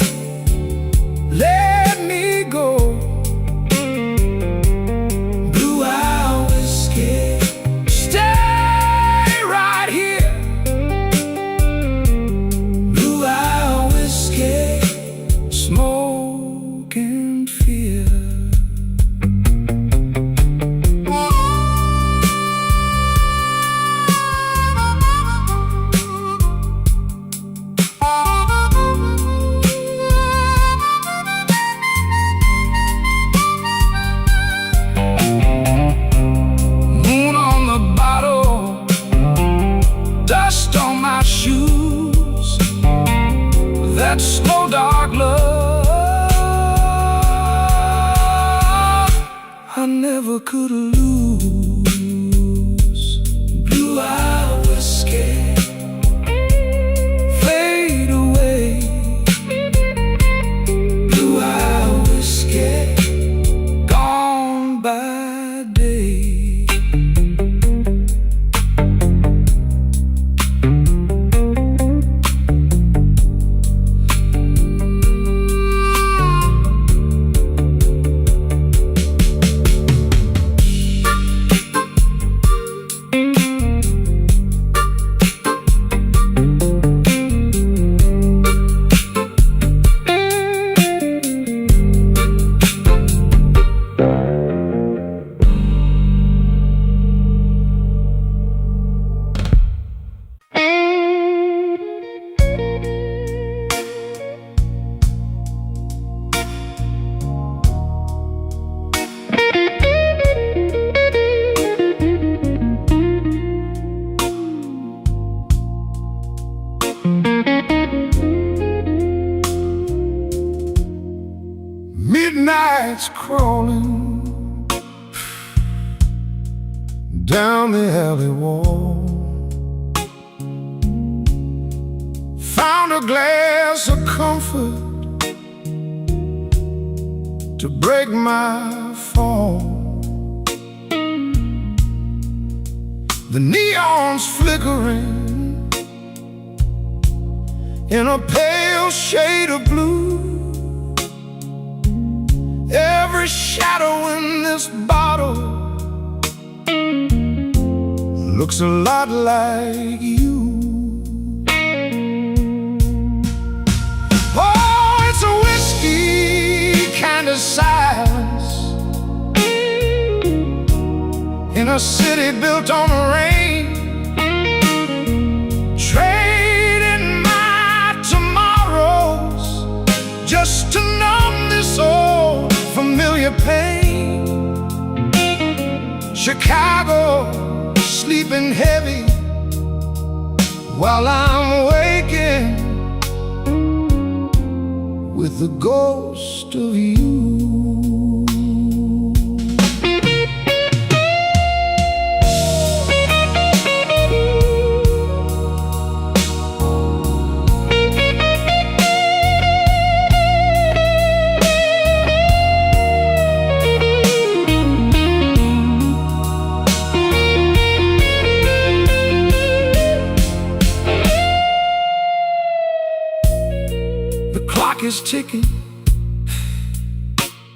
let me go. Blue-eye whiskey, stay right here. Blue-eye whiskey, smoke and fear. Moon on the bottle, dust on my shoes. That slow dark love I never could lose. Blue-eye whiskey, fade away. Blue-eye whiskey, gone by day. Midnight's crawling down the alley wall. Found a glass of comfort to break my fall. the neon's flickering in a pale shade of blue. Every shadow in this bottle looks a lot like you. Oh, it's a whiskey kind of silence in a city built on the rain, trading my tomorrows just to numb this old familiar pain. Chicago sleeping heavy while I'm waking with the ghost of you. The clock is ticking,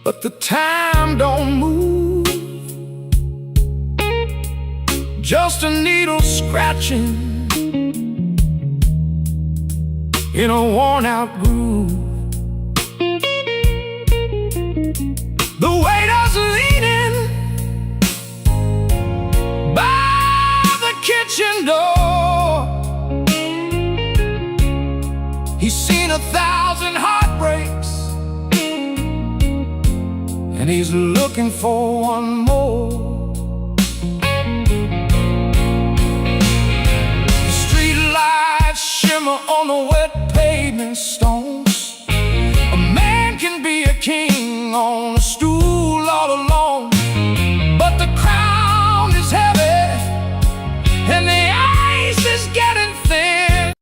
but the time don't move. Just a needle scratching in a worn-out groove. The waiter's leaning by the kitchen door. He's seen 1,000 heartbreaks, and he's looking for one more. The street lights shimmer on the wet pavement stones. A man can be a king on a stool all alone, but the crown is heavy and the ice is getting thin.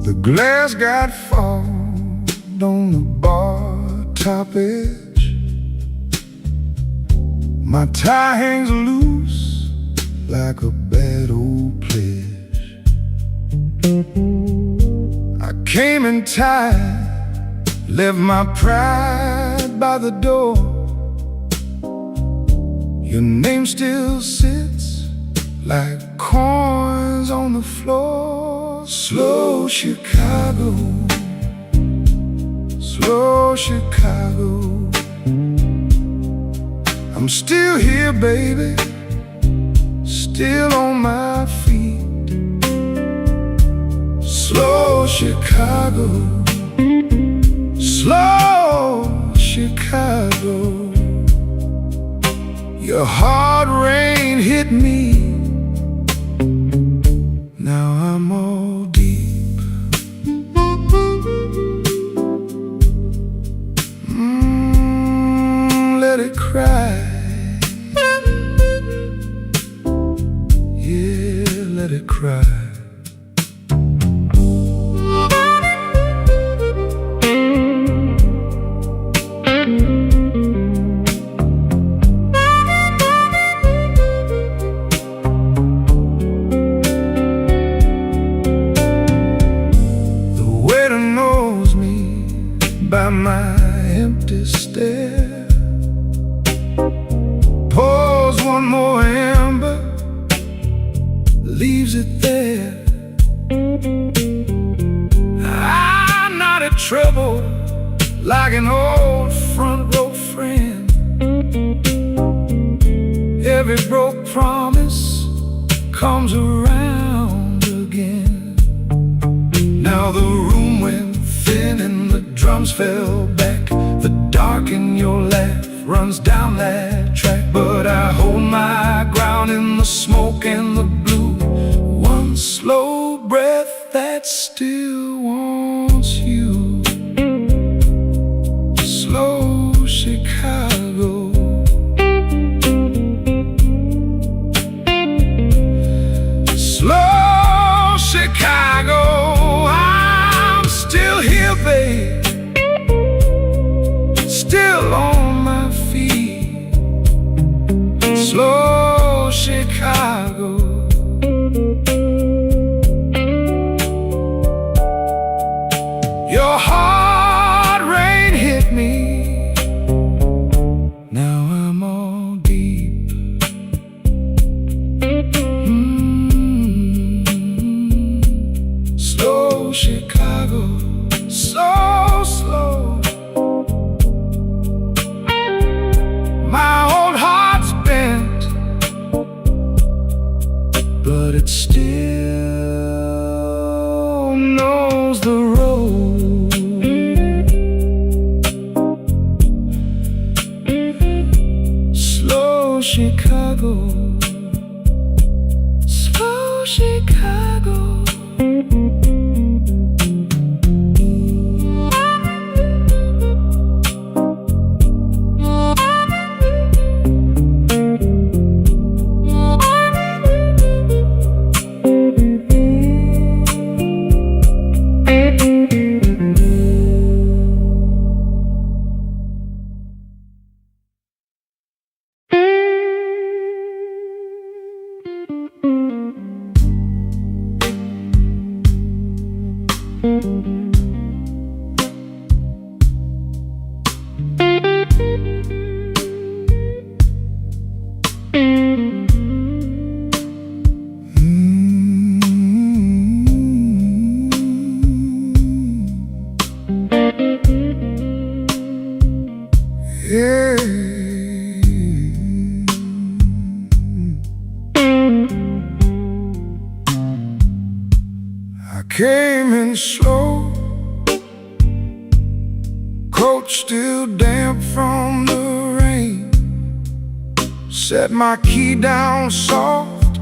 The glass got fogged on the bar top edge. My tie hangs loose like a bad old pledge. I came in tired, left my pride by the door. Your name still sits like coins on the floor. Slow Chicago, slow Chicago. I'm still here, baby, still on my feet. Slow Chicago, slow Chicago. Your hard rain hit me, now I'm all deep. Let it cry, yeah, let it cry. By my empty stare, pours one more ember, leaves it there. I'm not in trouble like an old front row friend. Every broke promise comes around again. Now the room went thin and the drums fell back. The dark in your laugh runs down that track, but I hold my ground in the smoke and the blue. One slow breath that still wants you. Slow Chicago, Chicago. Your heart rain hit me. Now I'm all deep. Slow Chicago, so slow. My old heart's bent, but it still knows the road. Slow Chicago, slow Chicago. Yeah. I came in slow, coat still damp from the rain. Set my key down soft,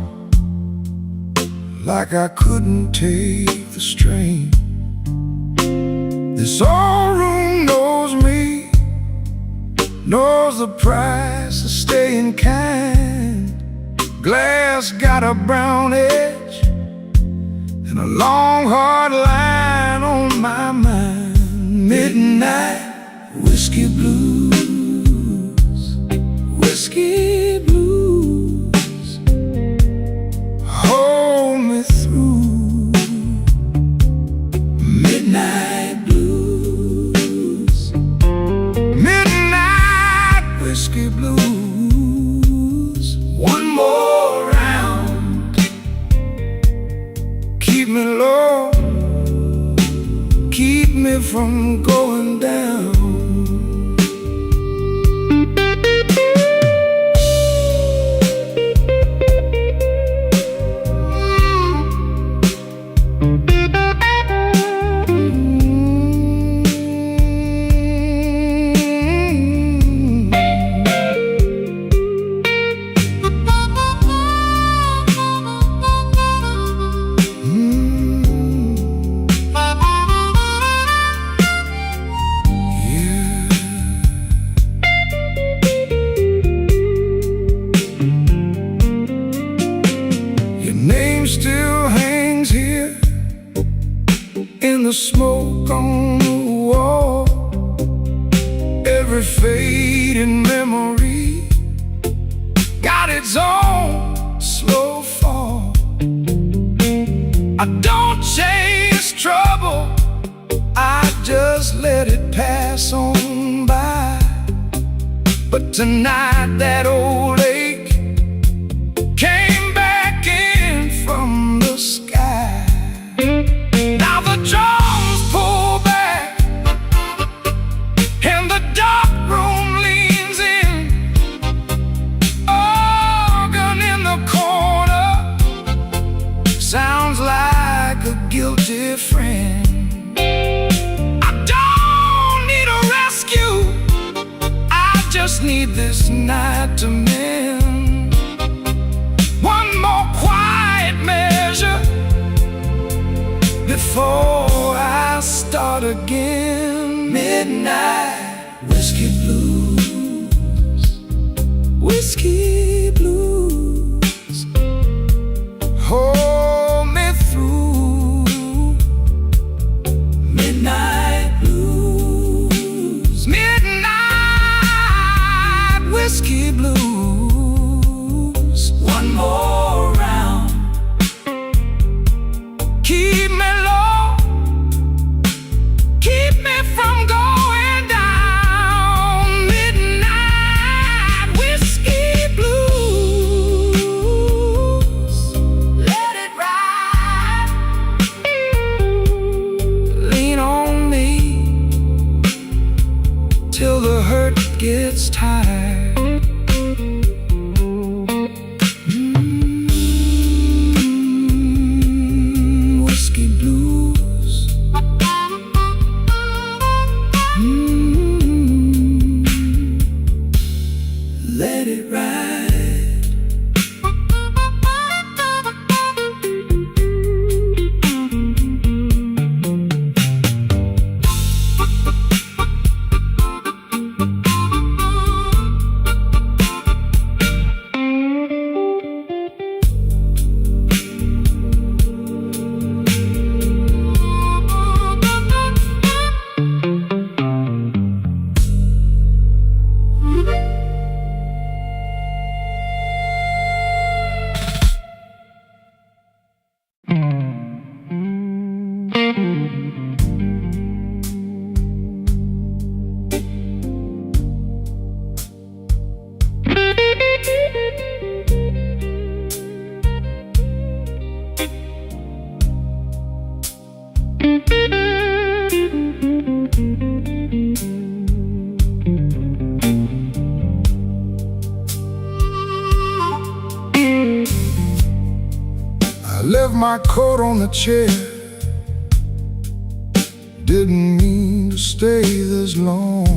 like I couldn't take the strain. This old room knows me, knows the price of staying kind. Glass got a brown edge and a long hard line on my mind. Midnight whiskey blues, whiskey blues, hold me through. Midnight blues, midnight whiskey blues. One more round, keep me low, keep me from going down. Still hangs here in the smoke on the wall. Every fading memory got its own slow fall. I don't chase trouble, I just let it pass on by. But tonight that old ache came back in from the sky. Now the drums pull back and the dark room leans in. Organ in the corner sounds like a guilty friend. I don't need a rescue, I just need this night to mend. One more quiet measure before I start again. Midnight whiskey blues, whiskey blues, hold me through. Midnight blues, midnight whiskey blues. One more let it ride. I left my coat on the chair. Didn't mean to stay this long.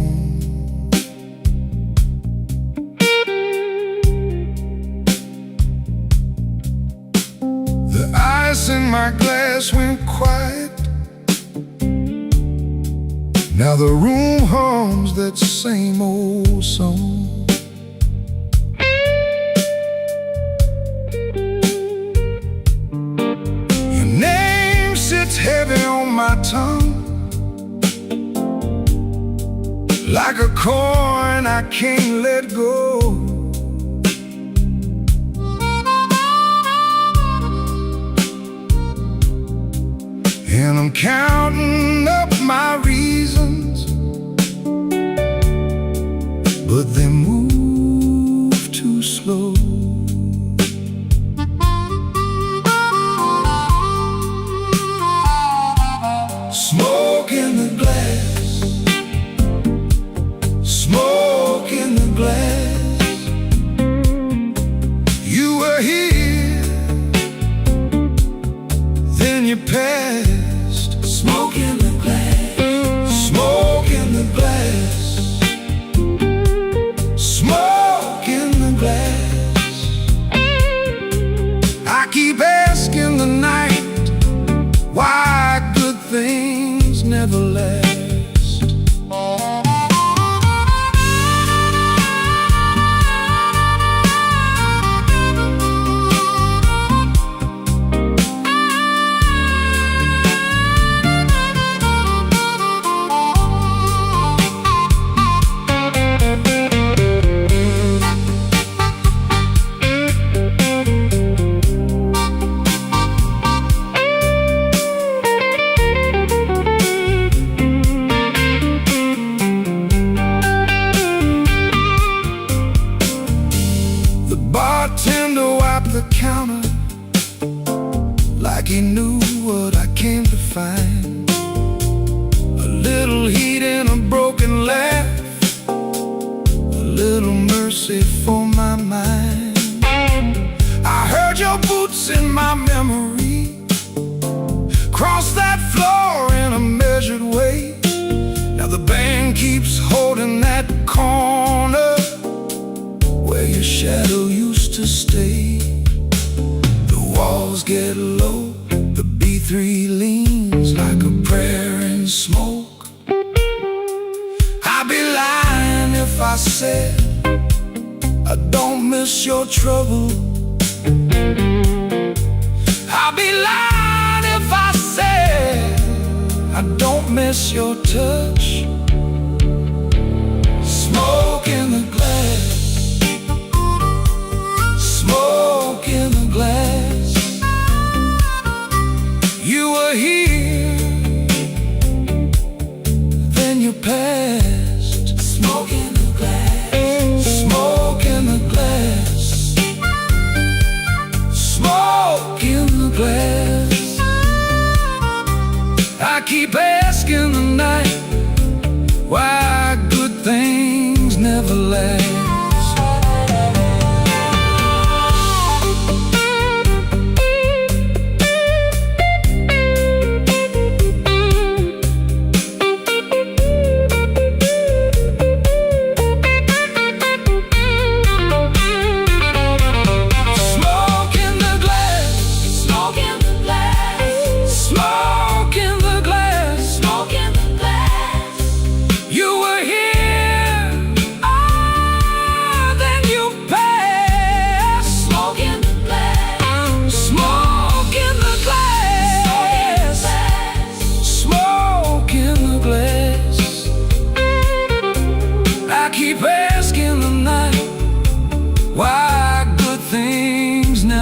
The ice in my glass went quiet. Now the room hums that same old song. It's heavy on my tongue, like a coin I can't let go. And I'm counting up my reasons, but they move too slow. Smoke in the glass, smoke in the glass. You were here, then you passed. Smoke in the glass, smoke in the glass, smoke in the glass. I keep asking the night why good things never last. Bartender wiped the counter like he knew what I came to find. A little heat in a broken laugh, a little mercy for my mind. I heard your boots in my memory cross that floor in a measured way. Now the band keeps holding that corner where your shadow used to stay. The walls get low, the B3 leans like a prayer in smoke. I'd be lying if I said I don't miss your trouble. I'd be lying if I said I don't miss your touch. Smoke in the glass, smoke in the glass. You were here, then you passed. smoke in the glass, Smoke in the glass, smoke in the glass. I keep asking the night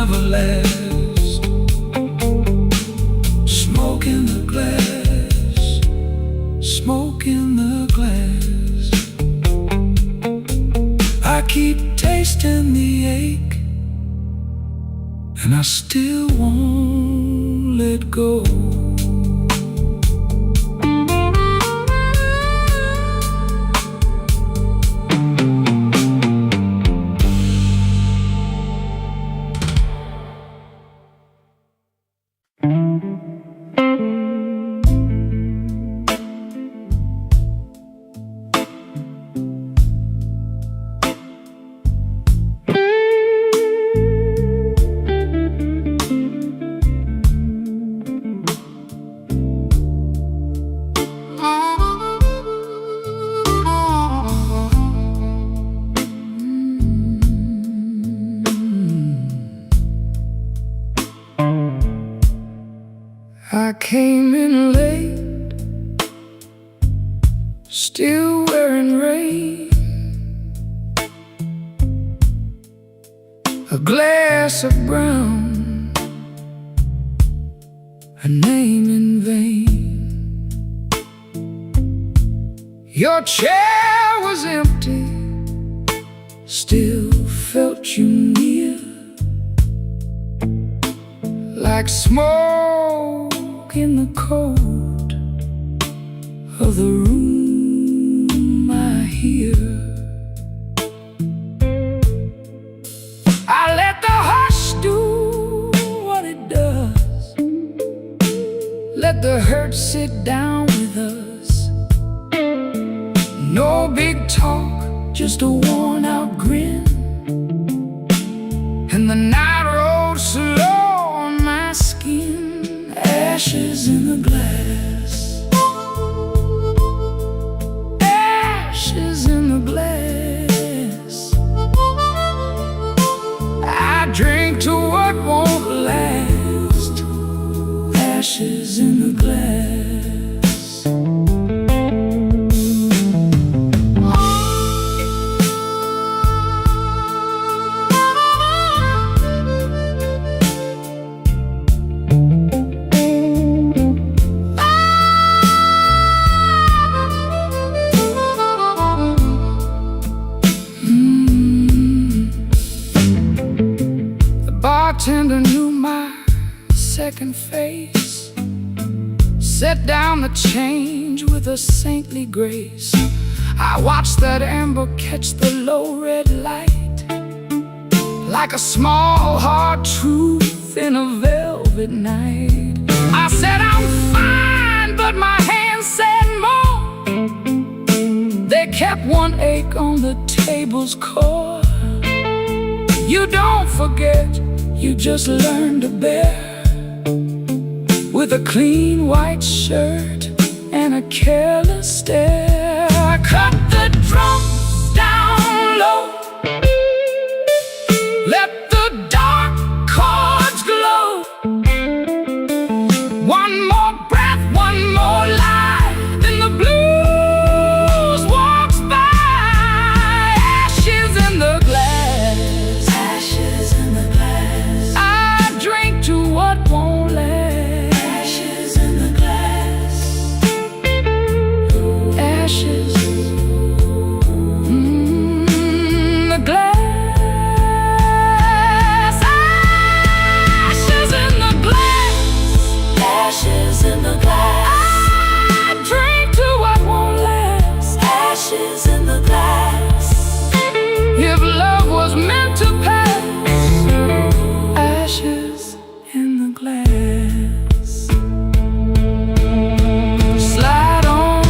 never last. Smoke in the glass, smoke in the glass. I keep tasting the ache, and I still won't let go. I came in late, still wearing rain. A glass of brown, a name in vain. Your chair was empty, still felt you near, like smoke in the cold of the room I hear. I let the hush do what it does, let the hurt sit down with us. No big talk, just a worn out grin, and the night rolled slow on my skin. Ashes in the glass, ashes in the glass. I drink to what won't last. Ashes in the glass. Bartender knew my second face, set down the change with a saintly grace. I watched that amber catch the low red light, like a small hard truth in a velvet night. I said I'm fine, but my hands said more. They kept one ache on the table's core. You don't forget, you just learn to bear, with a clean white shirt and a careless stare. I cut the drums down low, let the dark chords glow. One more breath, one more lie, then the blues walks by. Ashes in the glass, ashes in the glass. I drink to what won't last. Ashes in the glass, ashes in the glass. Ashes in the glass, ashes in the glass. I drink to what won't last. Ashes in the glass. If love was meant to pass, ashes in the glass. Slide on,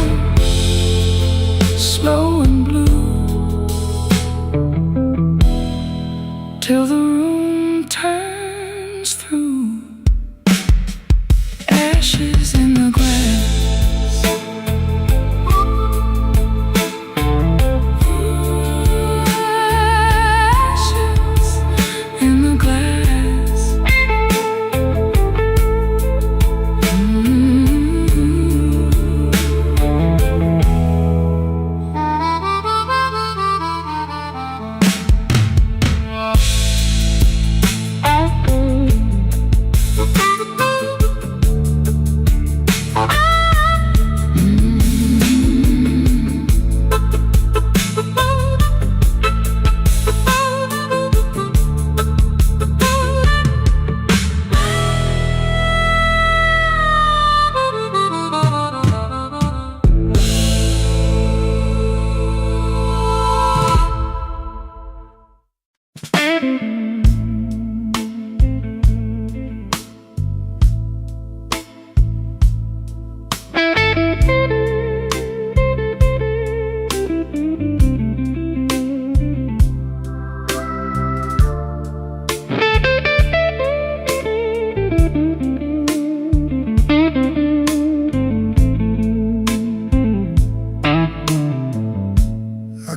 slow and blue, till the room turns through. Ashes in the glass. Ashes in the glass. I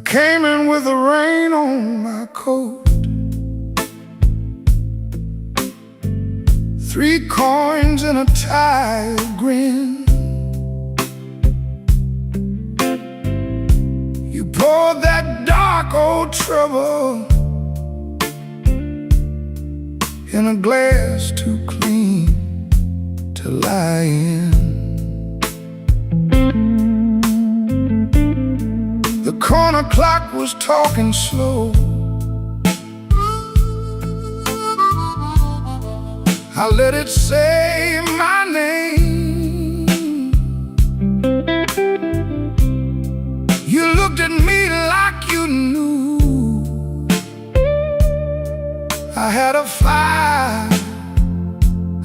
came in with the rain on my coat, 3 coins and a tired grin. You poured that dark old trouble in a glass too clean to lie in. The corner clock was talking slow. I let it say my name. You looked at me like you knew I had a fire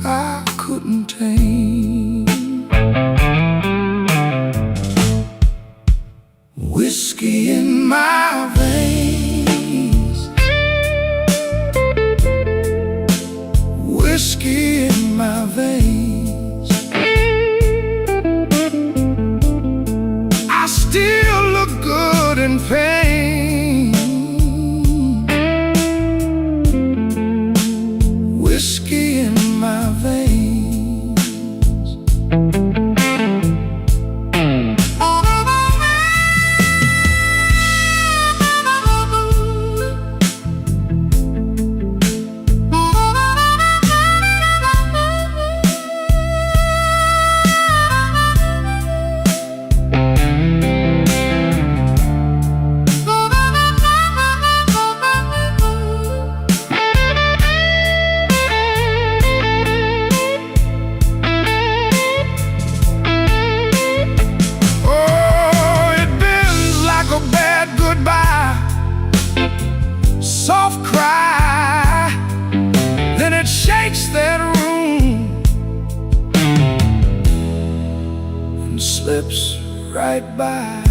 I couldn't tame. Whiskey in my veins, whiskey in my veins. I still look good in pain. Whiskey in my veins. Soft cry, then it shakes that room and slips right by.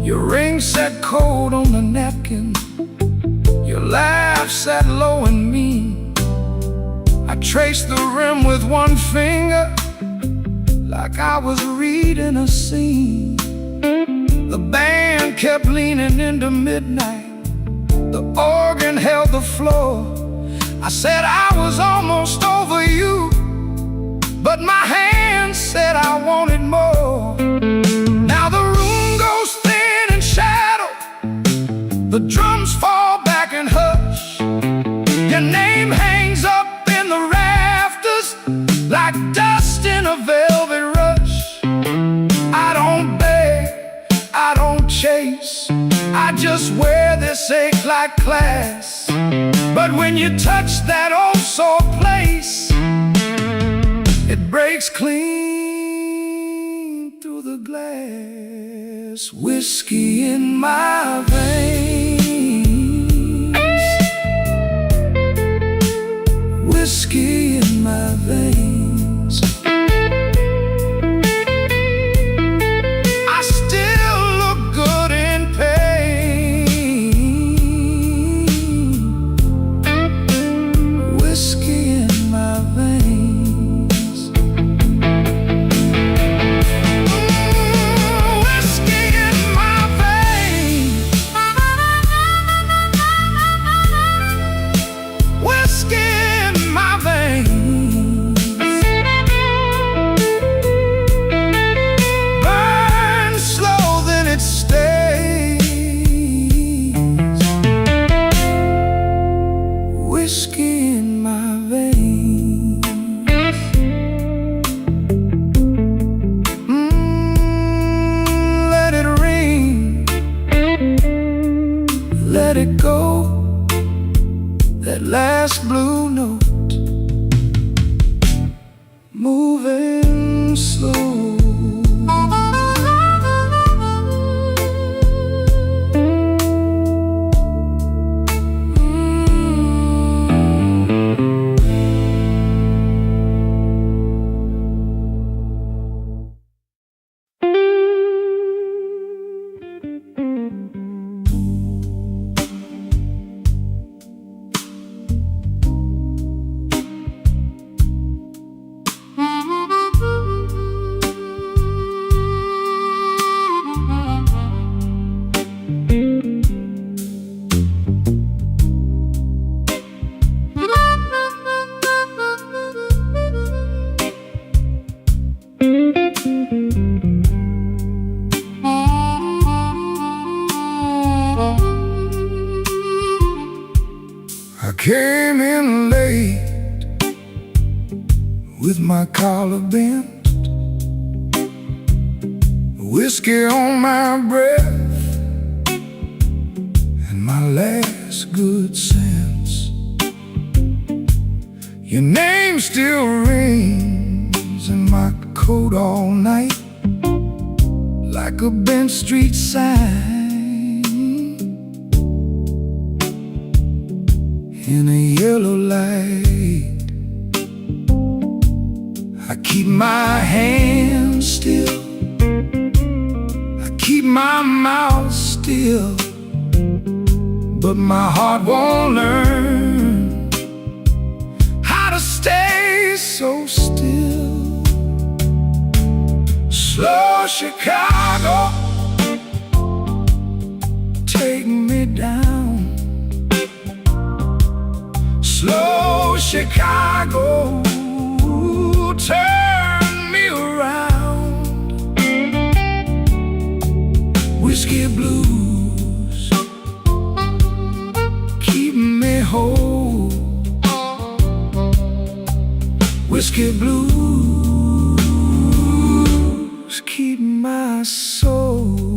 Your ring sat cold on the napkin, your laugh sat low and mean. I traced the rim with one finger, like I was reading a scene. The band kept leaning into midnight, the organ held the floor. I said I was almost over you, but my hand said I wanted more. Now the room goes thin and shadow, the drums fall back and hush. Your name hangs up in the rafters like dust in a velvet rush. I don't beg, I don't chase, I just wear this ache like class. But when you touch that old sore place, it breaks clean through the glass. Whiskey in my veins, whiskey in my veins. I still look good in pain. Whiskey in my veins. Whiskey in my veins. Whiskey in my veins. Burn slow, then it stays. Whiskey in my veins. Let it ring, let it go, that last blue note, moving slow. came in late with my collar bent, whiskey on my breath, and my last good sense. Your name still rings in my coat all night, like a bent street sign in a yellow light. I keep my hands still, I keep my mouth still, but my heart won't learn how to stay so still. Slow Chicago, take me down. Slow Chicago, turn me around. Whiskey blues, keep me whole. Whiskey blues, keep my soul.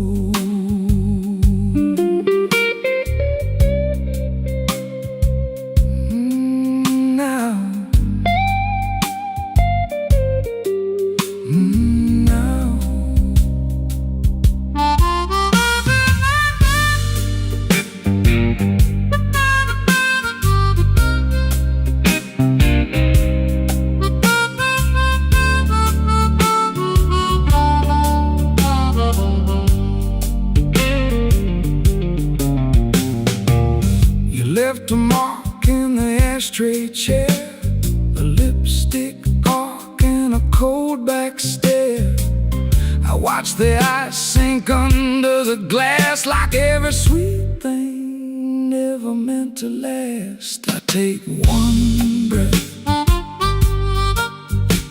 Left a mark in the ashtray chair, a lipstick arc and a cold back stare. I watch the ice sink under the glass, like every sweet thing never meant to last. I take one breath,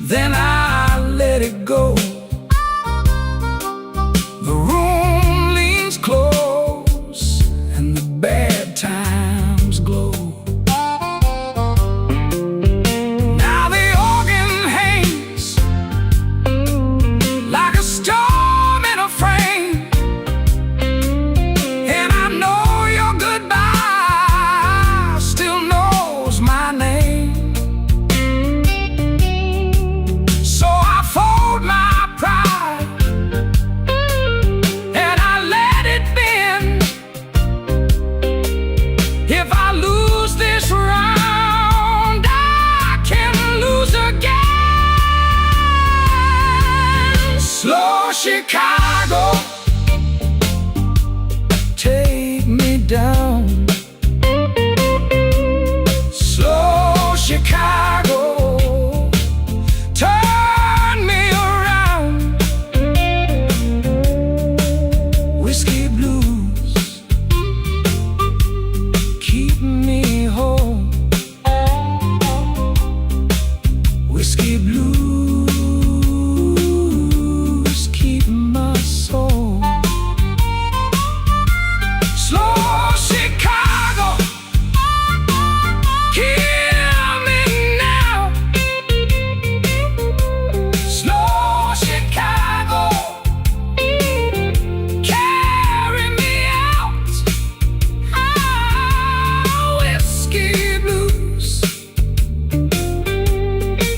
then I let it go. The room leans close and the bad times glow. Now the organ hangs like a storm in a frame, and I know your goodbye still knows my name. So I fold my pride and I let it bend. If I lose this round, I can lose again. Slow Chicago, take me down. Slow Chicago, turn me around. Whiskey blues, keep me whole. Whiskey blues, keep my soul. Slow Chicago, kill me now. Slow Chicago, carry me out. Whiskey blues,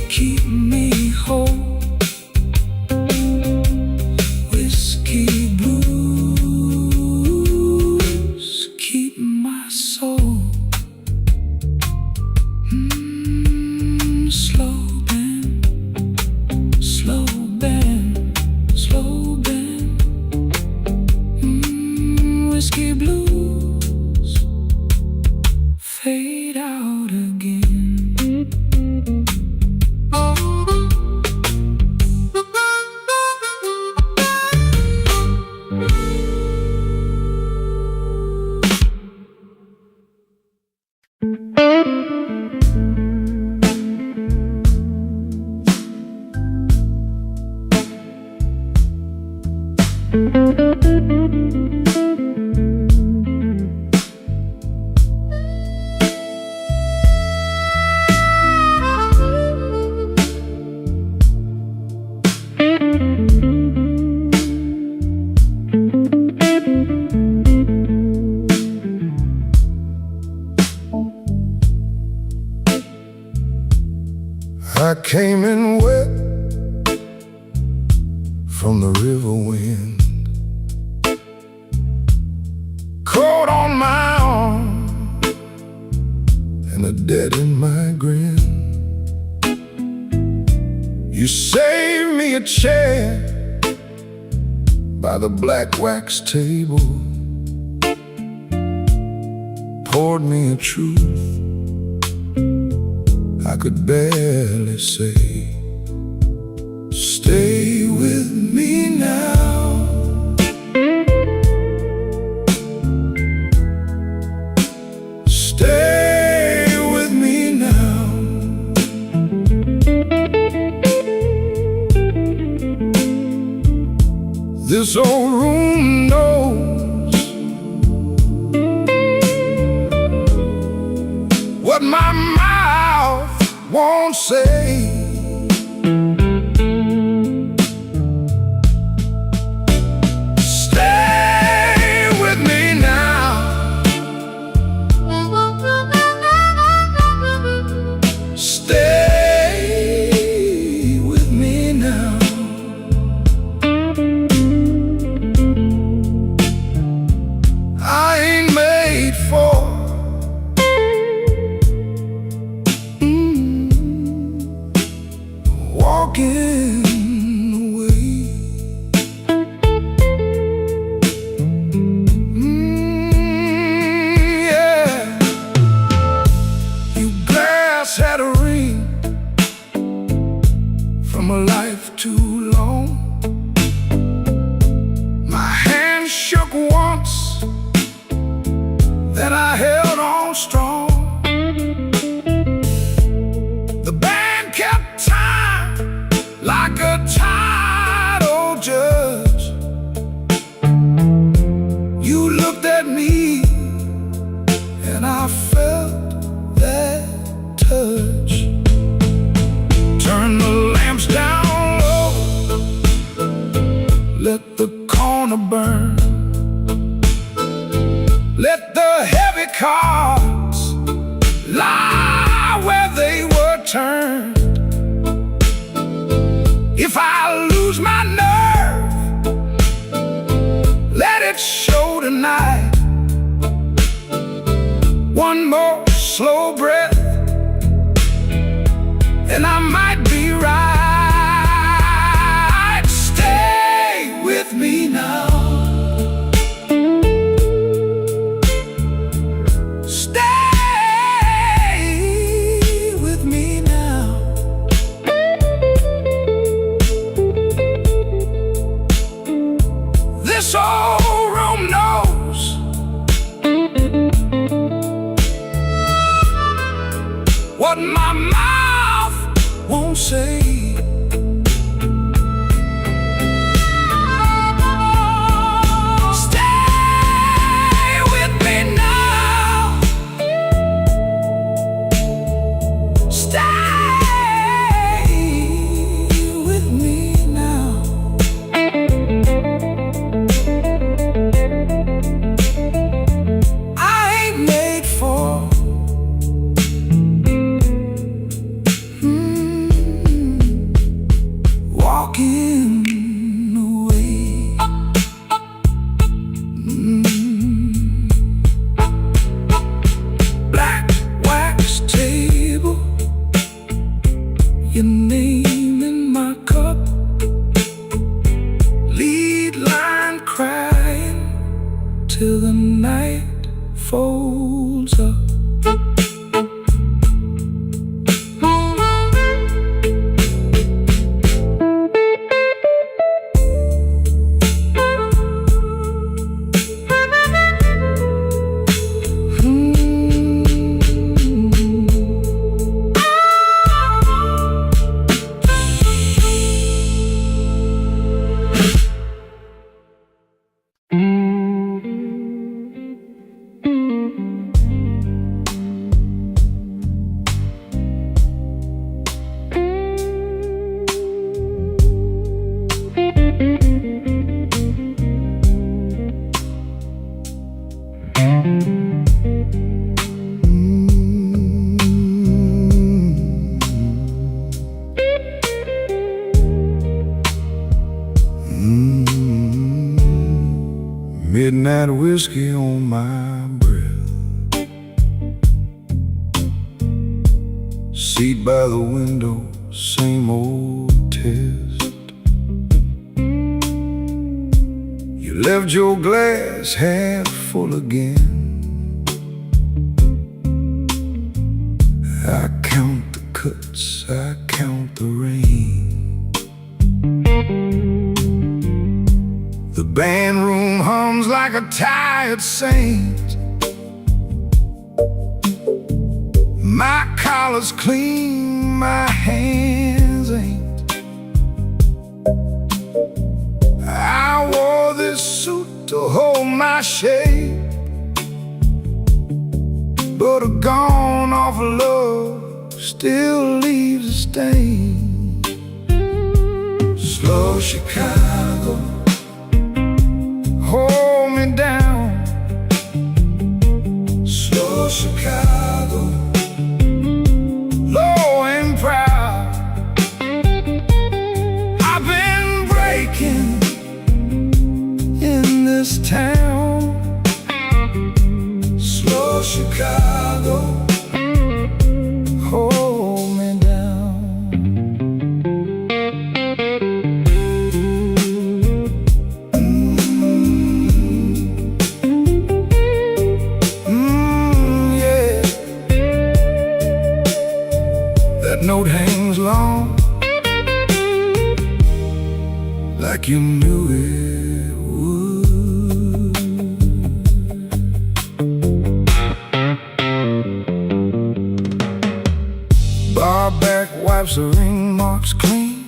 keep me whole. Whiskey blues, keep my soul. Slow bend, slow bend, slow bend. Whiskey blues, fade out again. deaden my grin. You saved me a chair by the black wax table, poured me a truth I could barely say. Stay with me now. Stay with me now. This old room knows what my mouth won't say. Stay with me now. Stay with me now. I ain't made for walking away. Yeah. You glass had a ring from a life too long. My hand shook once, then I held on strong. The band kept time like a title judge. You looked at me and I felt that touch. Turn the lamps down low, let the corner burn. Let the heavy cards lie where they were turned. If I lose my nerve, let it show tonight. One more slow breath and I might be right. Stay with me now. This old room knows what my mouth won't say. Stay with me now. Stay with me now. Walking away. Black wax table, your name in my cup, lead line crying till the night folds up. Midnight whiskey on my breath, seat by the window, same old test. You left your glass half full again. I count the cuts, I count the rain. The band room hums like a tired saint. My collar's clean, my hands ain't. I wore this suit to hold my shape, but a gone off love still leaves a stain. Slow Chicago, hold me down. Slow Chicago, low and proud. I've been breaking in this town. Slow Chicago, hold me down. Yeah. That note hangs long, like you knew it would. Bar back wipes the ring marks clean.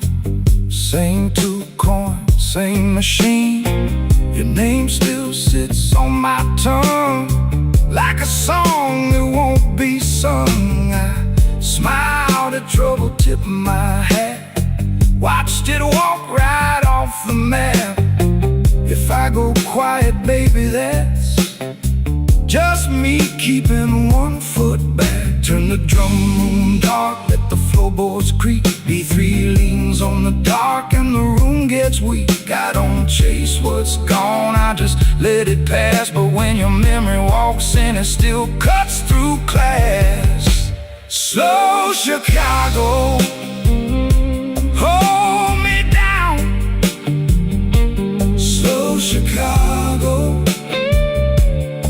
Same two coins, same machine. Your name still sits on my tongue, like a song that won't be sung. I smiled at trouble, tipped my hat, watched it walk right off the map. If I go quiet, baby, that's just me keeping one foot back. Turn the drum room dark, let the floorboards creak. B3 leans on the dark and the room gets weak. I don't chase what's gone, I just let it pass. But when your memory walks in, it still cuts through class. Slow Chicago, hold me down. Slow Chicago,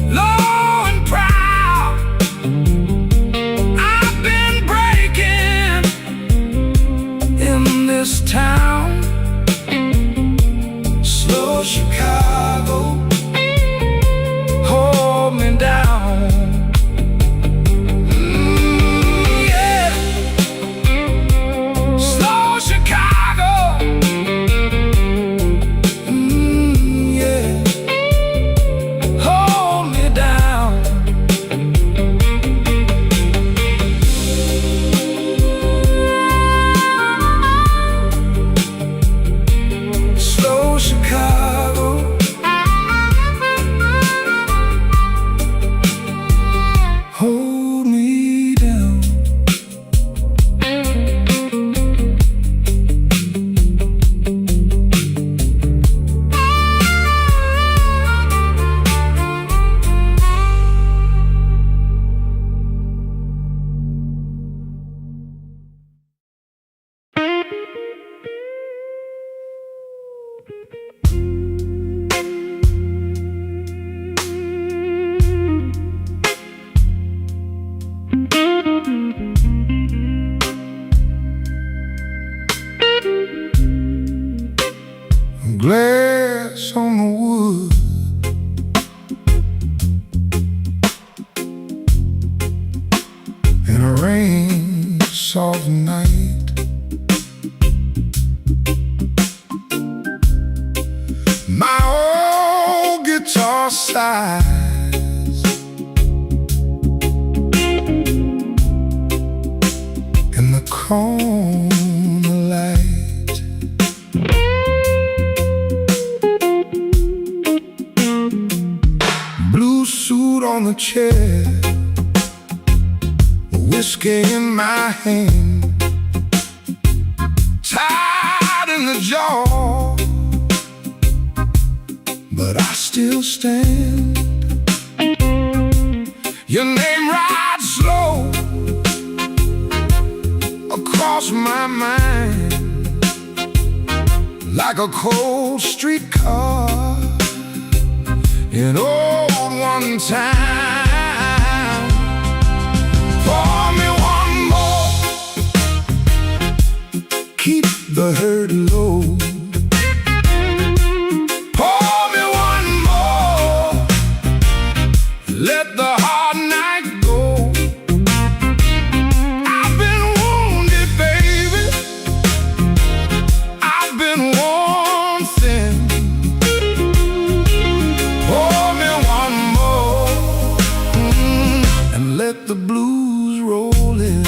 low and proud. I've been breaking in this town. Slow Chicago, hold me down. Glass on the wood, in a rain soft night. My old guitar sighs in the corner light. Blue suit on the chair, whiskey in my hand, tied in the jaw, but I still stand. Your name rides slow cross my mind like a cold streetcar in old one time. Pour me one more, keep the hurt low. Pour me one more, let the hard night go. I've been wounded, baby, I've been worn thin. Pour me one more, and let the blues roll in.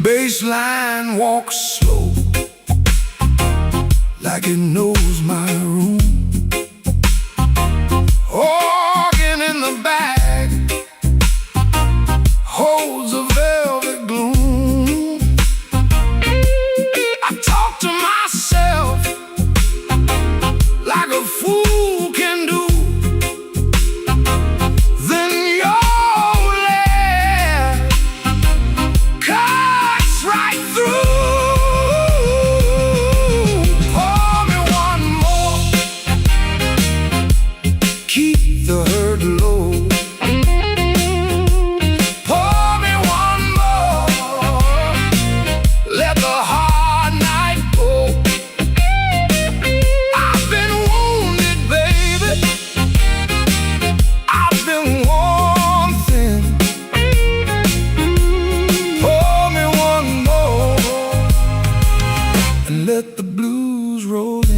Baseline walks slow, like it knows my room. Organ in the back holds a velvet gloom. I talk to myself like a fool can do. Then your laugh cuts right through. Pour me one more, keep the hurt low. Pour me one more, let the hard night go. I've been wounded, baby, I've been worn thin. Pour me one more, and let the blues roll in.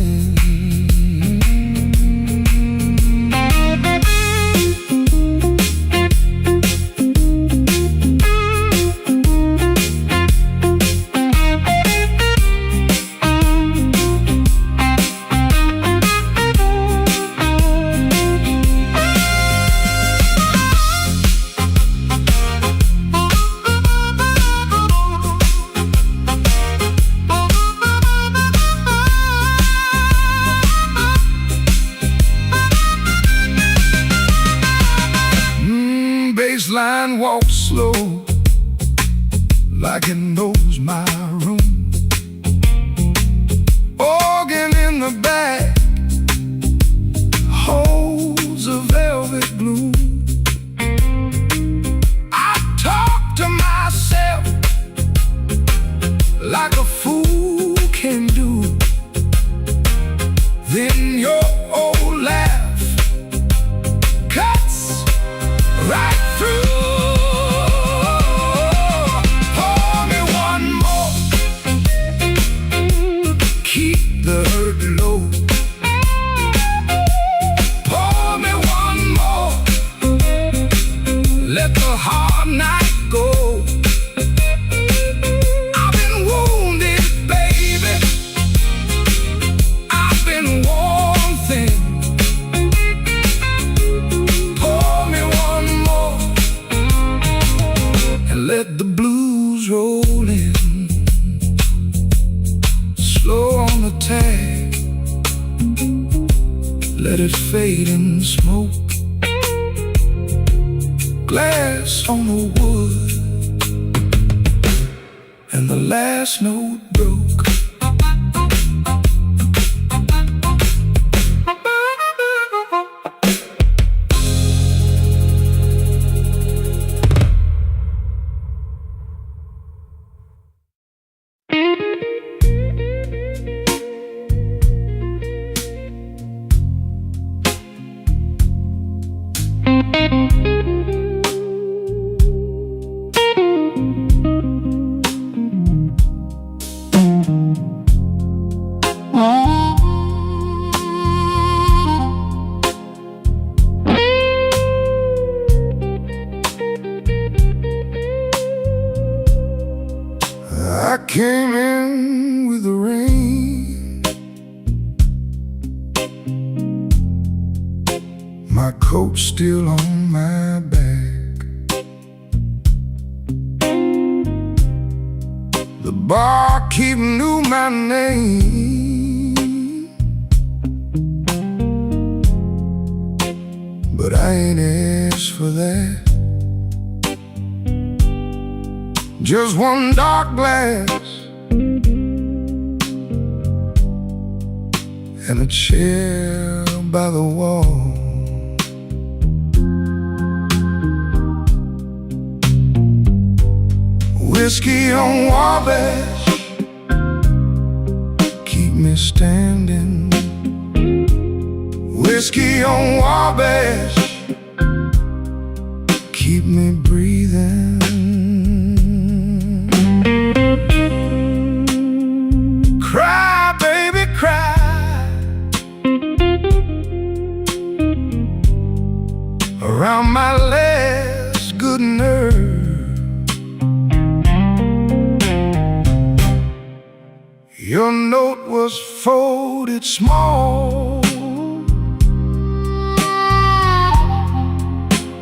Baseline walks slow, like it knows my room. Organ in the back holds a velvet gloom. I talk to myself like a fool can do. Then your old laugh cuts right through. Pour me one more, keep the hurt low. Pour me one more, let the hard night go. I've been wounded, baby, I've been worn thin. Pour me one more, and let the blues roll in. Slow on the tag, let it fade in smoke. Glass on the wood, and the last note broke. I came in with the rain, my coat still on my back. The barkeep knew my name, but I ain't asked for that. just one dark glass and a chair by the wall. Whiskey on Wabash, keep me standing. Whiskey on Wabash, keep me breathing. Cry, baby, cry around my last good nerve. Your note was folded small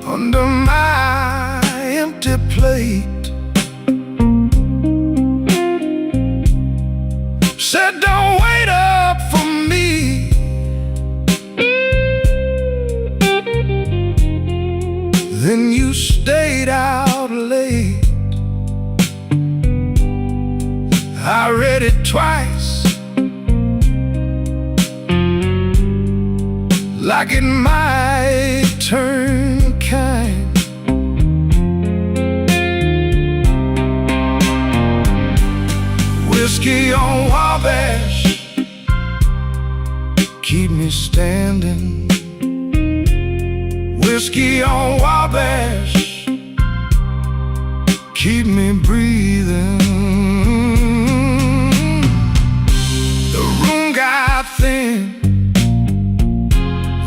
under my empty plate. Said don't wait up for me. Then you stayed out late. I read it twice, like it might turn kind. Whiskey on Wabash, keep me standing. Whiskey on Wabash, keep me breathing. Got thin,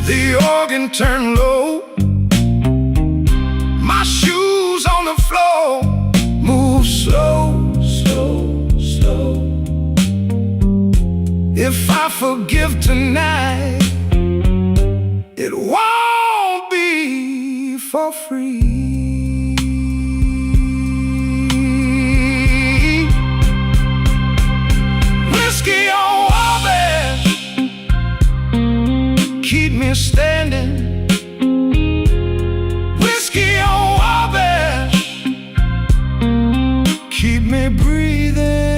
the organ turned low, my shoes on the floor move slow, slow, slow. If I forgive tonight, it won't be for free. Whiskey on Wabash, keep me standing. Whiskey on Wabash, keep me breathing.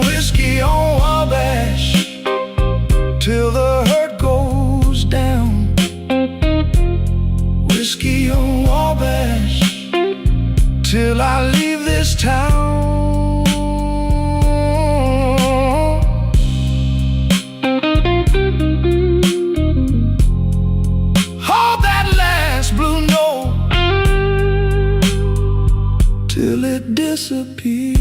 Whiskey on Wabash, till the hurt goes down. Whiskey on Wabash, till I leave this town. Till it disappears.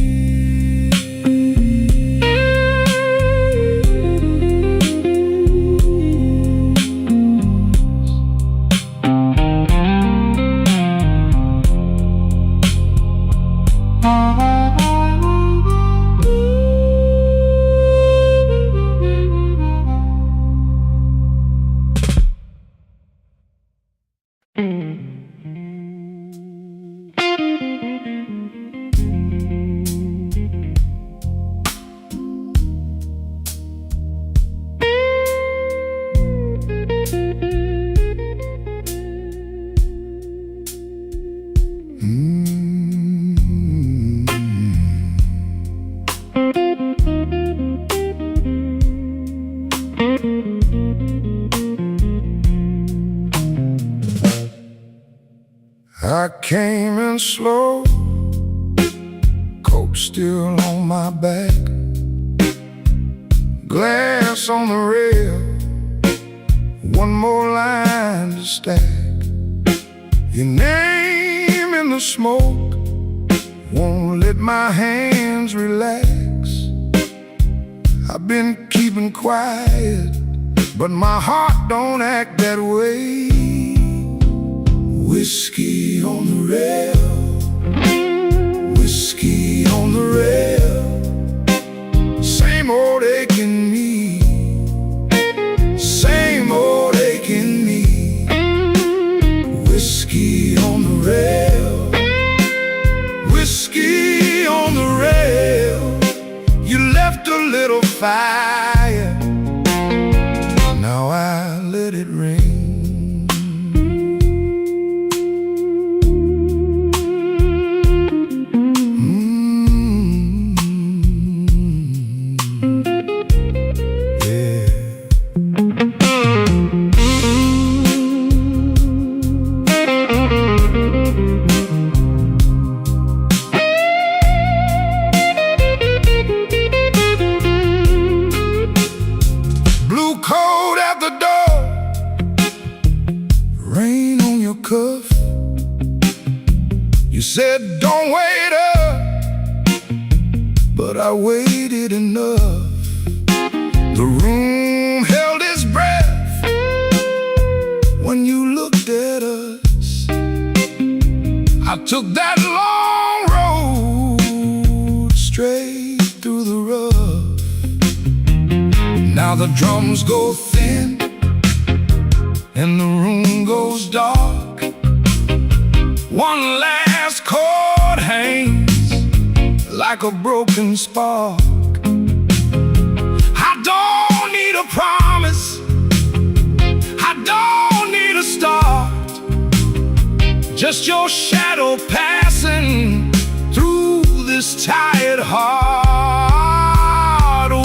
I came in slow, coat still on my back, glass on the rail, one more line to stack. Your name in the smoke won't let my hands relax. I've been keeping quiet, but my heart don't act that way. Whiskey on the rail, whiskey on the rail, same old aching me, same old aching me. Whiskey on the rail, whiskey on the rail. You left a little fire, now I let it ring. but I waited enough. The room held its breath when you looked at us. I took that long road straight through the rough. Now the drums go thin and the room goes dark. One last chord hangs like a broken spark. I don't need a promise, I don't need a start, just your shadow passing through this tired heart.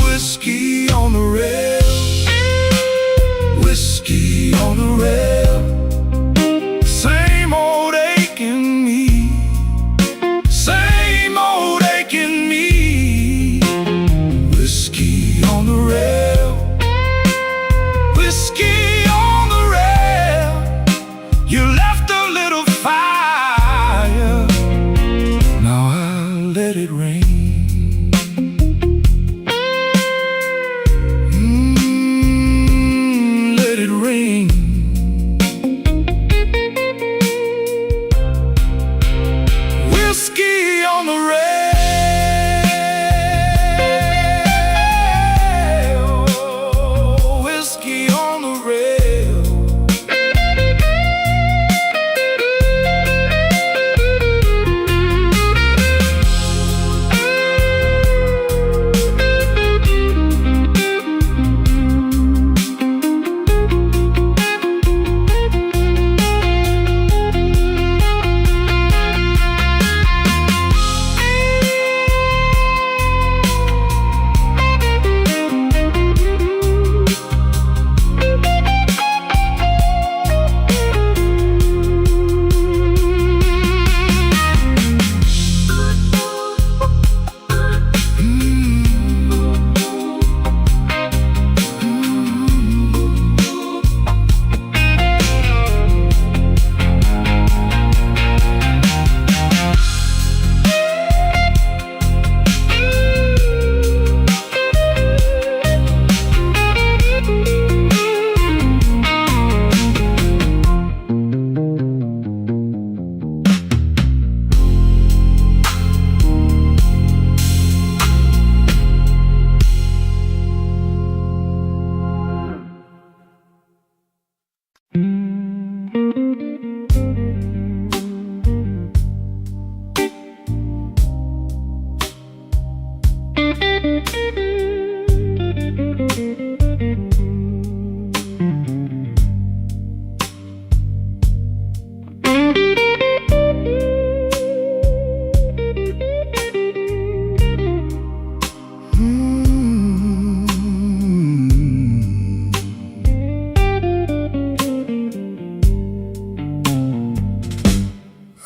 Whiskey on the rail, whiskey on the rail. Same old aching me, same old aching me. Whiskey on the rail, whiskey on the rail. You left a little fire, now I'll let it rain. Let it rain. Whiskey on the rail, whiskey on the rail.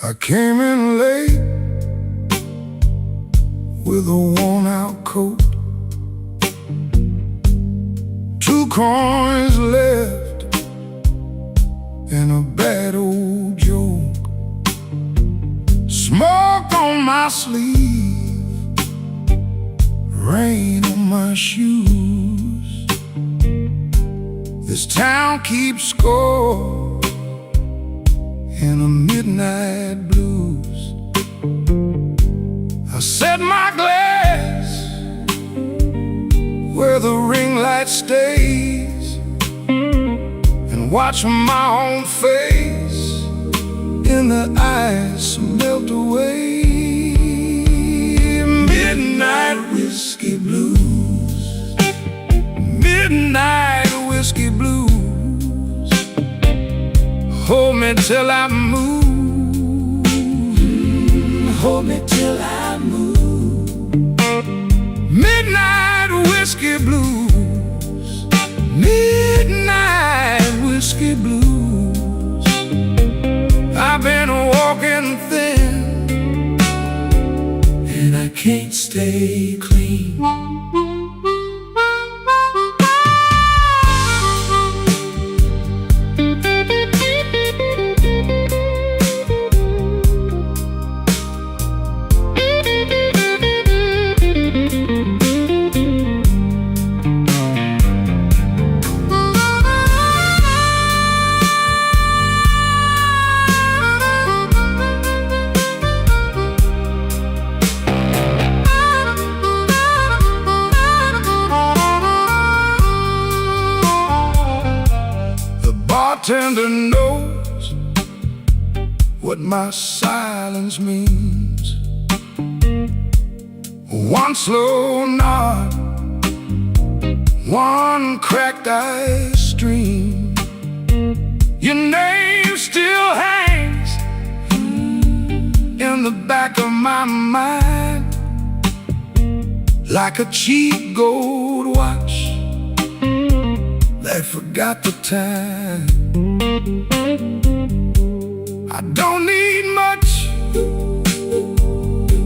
I came in late with a worn-out coat, 2 coins left and a bad old joke. Smoke on my sleeve, rain on my shoes. This town keeps score in a midnight blues. I set my glass where the ring light stays and watch my own face in the ice melt away. Midnight whiskey blues, midnight whiskey blues. Hold me till I move, hold me till I move. Midnight whiskey blues, midnight whiskey blues. I've been walking thin and I can't stay clean. bartender knows what my silence means. One slow nod, one cracked ice stream. Your name still hangs in the back of my mind like a cheap gold watch that forgot the time. I don't need much,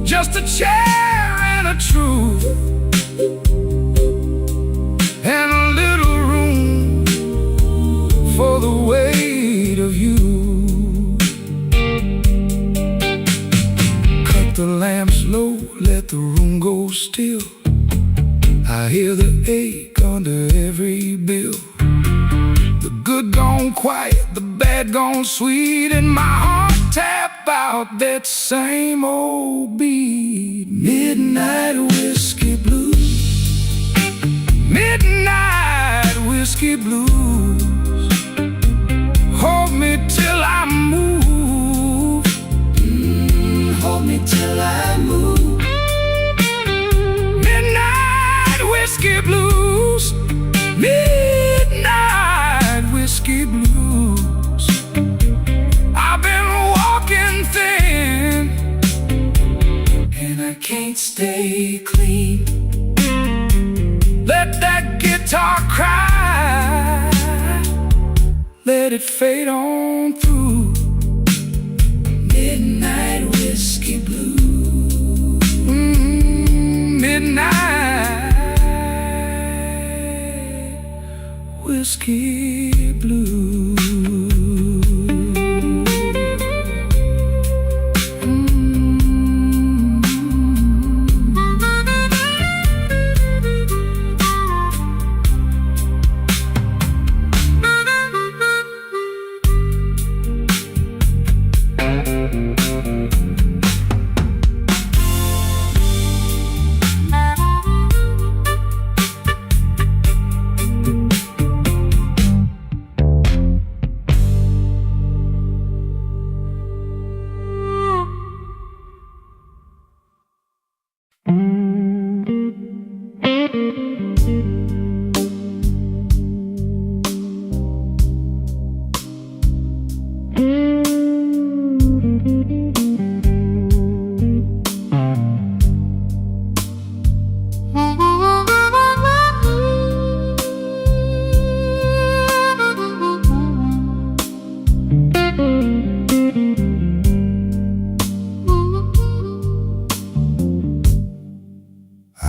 just a chair and a truth, and a little room for the weight of you. Cut the lamps low, let the room go still. I hear the ache under every bill. The good gone quiet, the bad gone sweet, and my heart tap out that same old beat. Midnight whiskey blues, midnight whiskey blues. Hold me till I move, hold me till I move. Midnight whiskey blues, midnight whiskey blues. I've been walking thin, and I can't stay clean. Let that guitar cry, let it fade on through. Midnight whiskey blues, midnight whiskey blues.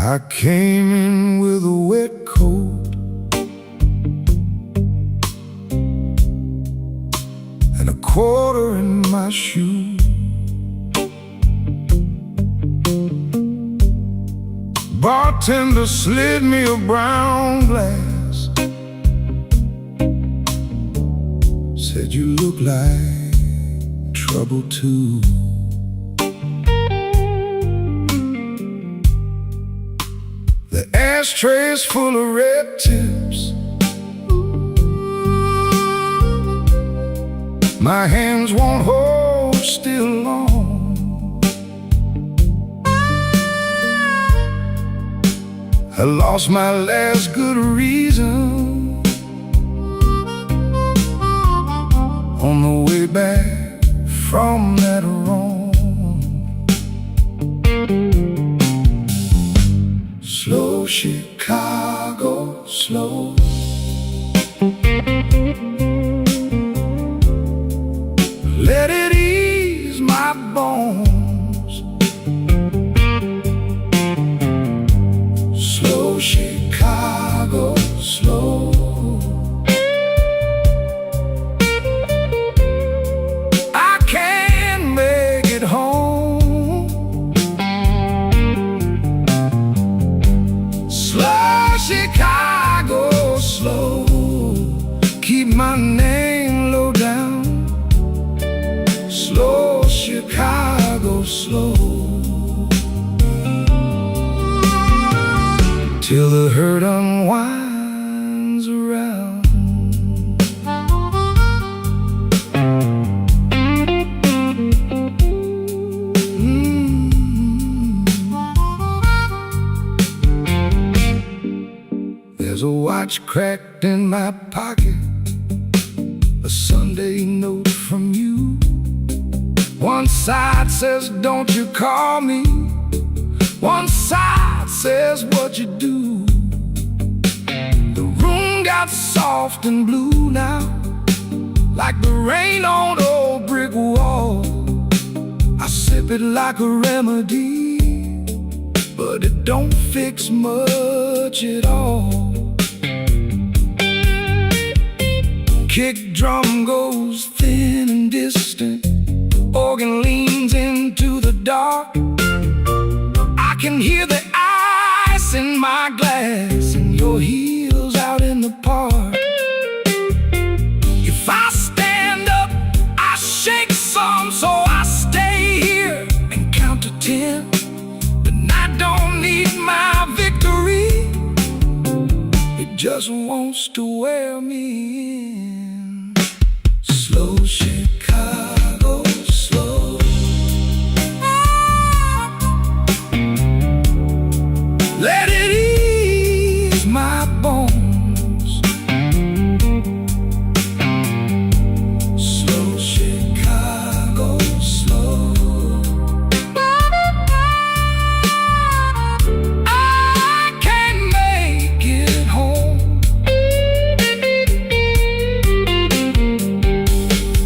I came in with a wet coat and a quarter in my shoe. Bartender slid me a brown glass, said you look like trouble too. The ashtray's full of red tips, my hands won't hold still long. I lost my last good reason on the way back from that wrong. Slow Chicago, slow. Let it ease my bones. Slow Chicago, slow. I can't make it home. Slow Chicago, slow. Keep my name low down. Slow Chicago, slow. Till the hurt unwinds around. There's a watch cracked in my pocket, a Sunday note from you. One side says, don't you call me. One side says, what you do. The room got soft and blue now, like the rain on old brick wall. I sip it like a remedy, but it don't fix much at all. Kick drum goes thin and distant, organ leans into the dark. I can hear the ice in my glass and your heels out in the park. If I stand up, I shake some, so I stay here and count to 10. But I don't need my victory, it just wants to wear me in. Slow Chicago, slow. Let it ease my bones. Slow Chicago, slow. I can't make it home.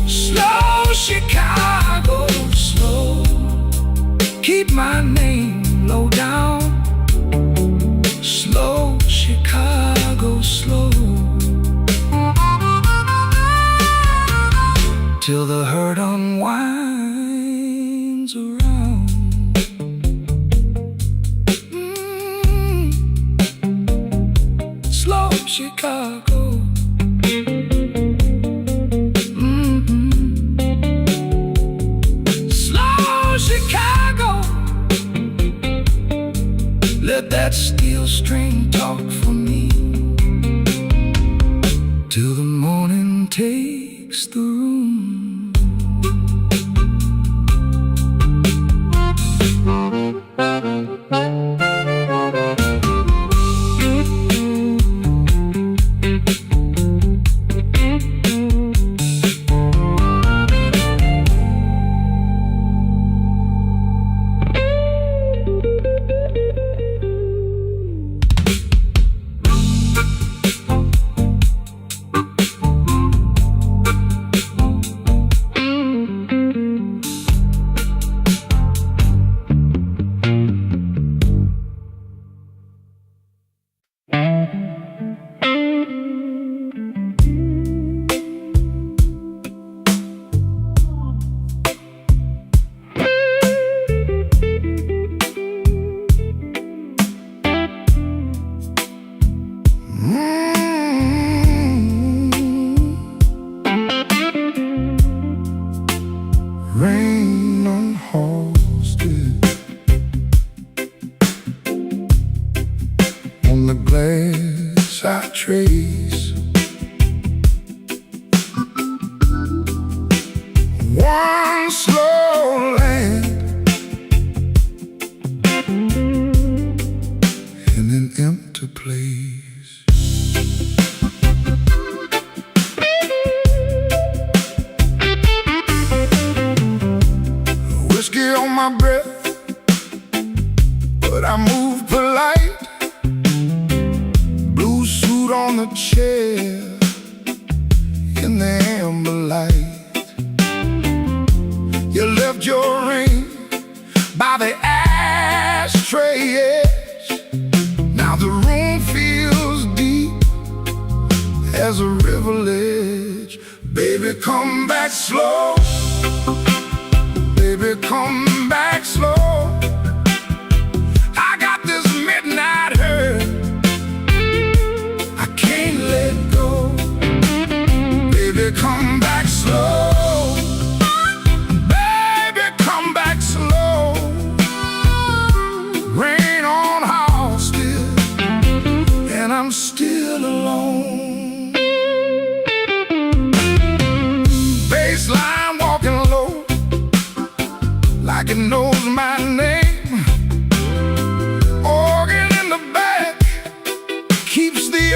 Slow Chicago, slow. Keep my name low down. Slow Chicago, slow. Till the hurt unwinds around. Slow Chicago. Slow Chicago. Let that steel string talk for me, till the morning takes the room. Rain on hosted on the glass I trace. One slow land in an empty place. Whiskey on my breath, but I move polite. Blue suit on the chair in the amber light. You left your ring by the ashtray edge. Now the room feels deep as a rivulet. Baby, come back slow. Baby, come back slow. I got this midnight hurt, I can't let go. Baby, come back slow. Baby, come back slow. Rain on house still, and I'm still alone. Baseline walking low, like it knows my name. Organ in the back keeps the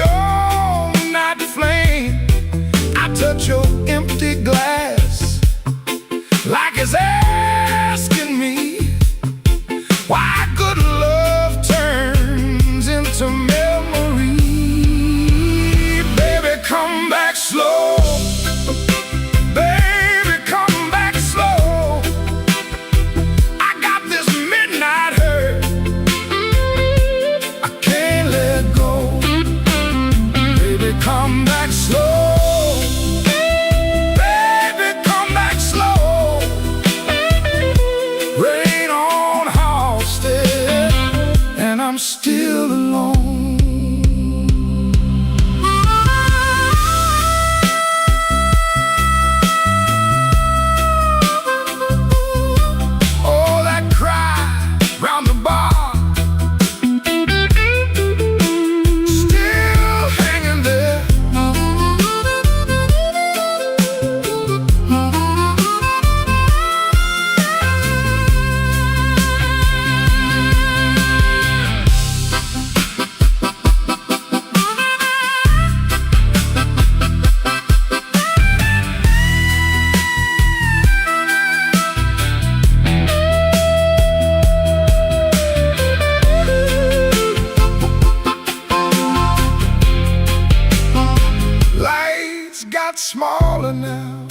smaller now.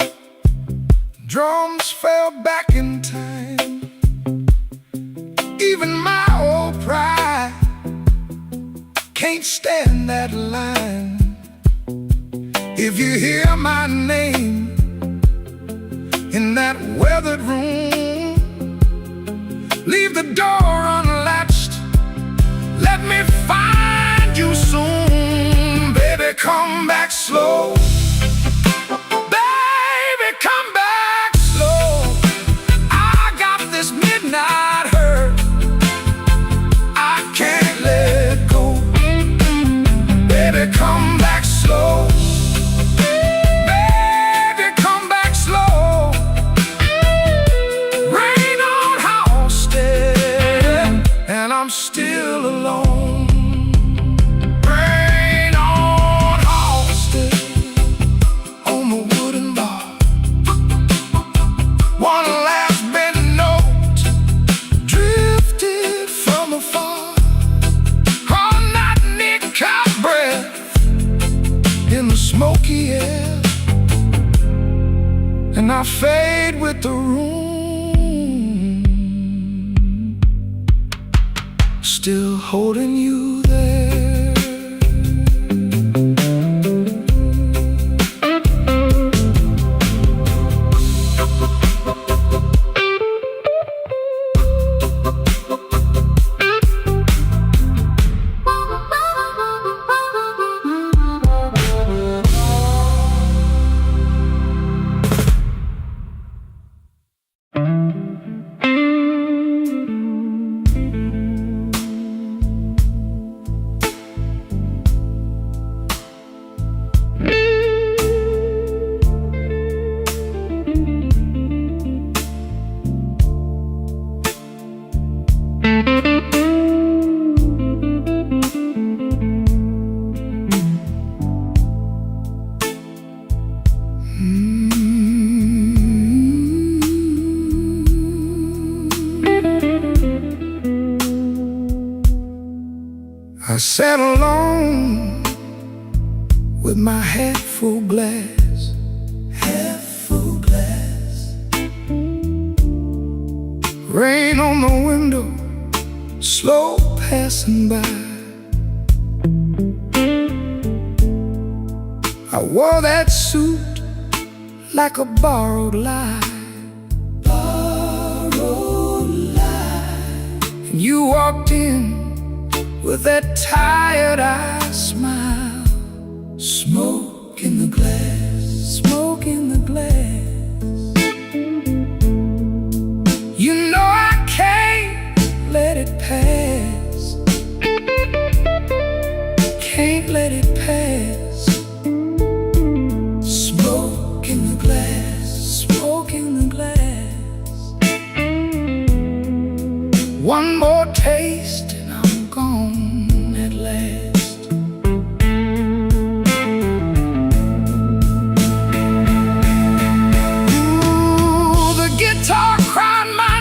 Drums fell back in time. Even my old pride can't stand that line. If you hear my name in that weathered room, leave the door unlatched. Let me find you soon. Baby, come back slow. Baby, come back slow. I got this midnight hurt I can't let go. Baby, come back slow. Baby, come back slow. Rain on Halsted, and I'm still alone. Rain on Halsted, on the wooden bar. One last bent note drifted from afar. On that nick-out breath in the smoky air, and I fade with the room, still holding you there. I sat alone with my half full glass, half full glass. Rain on the window, slow passing by. I wore that suit like a borrowed lie, borrowed lie. And you walked in with that tired-eyed smile. Smoke in the glass, smoke in the glass. You know I can't let it pass, can't let it pass. Smoke in the glass, smoke in the glass. One more taste and I'm gone at last. Ooh, the guitar cried my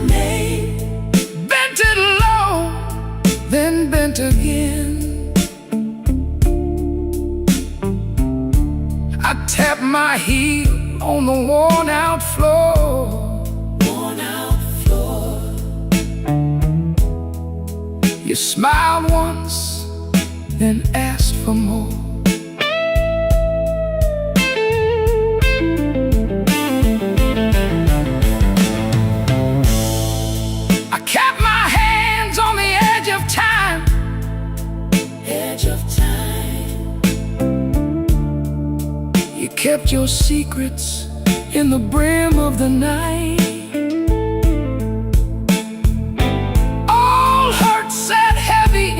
name, bent it low, then bent again. I tapped my heel on the worn-out floor. You smiled once, then asked for more. I kept my hands on the edge of time, edge of time. You kept your secrets in the brim of the night. Heavy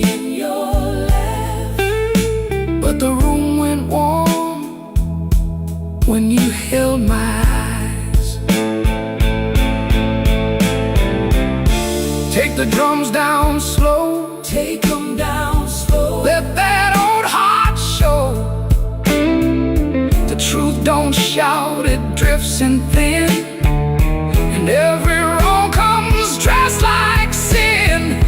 in your laugh, but the room went warm when you held my eyes. Take the drums down slow, take them down slow. Let that old heart show. The truth don't shout, it drifts and thin, and every wrong comes dressed like sin.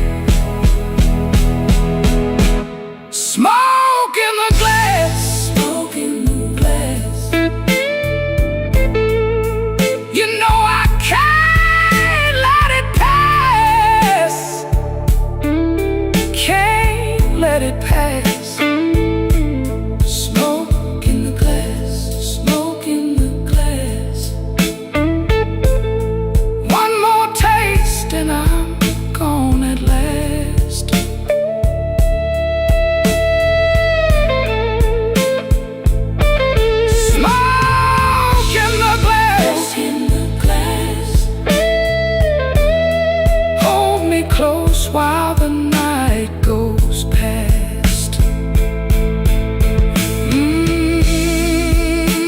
while the night goes past.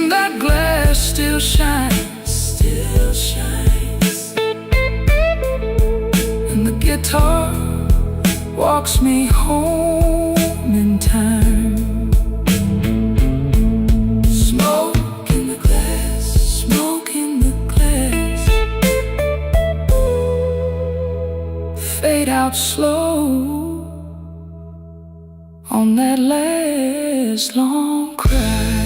That glass still shines, and the guitar walks me home in time. Smoke in the glass, smoke in the glass, fade out slow on that last long cry.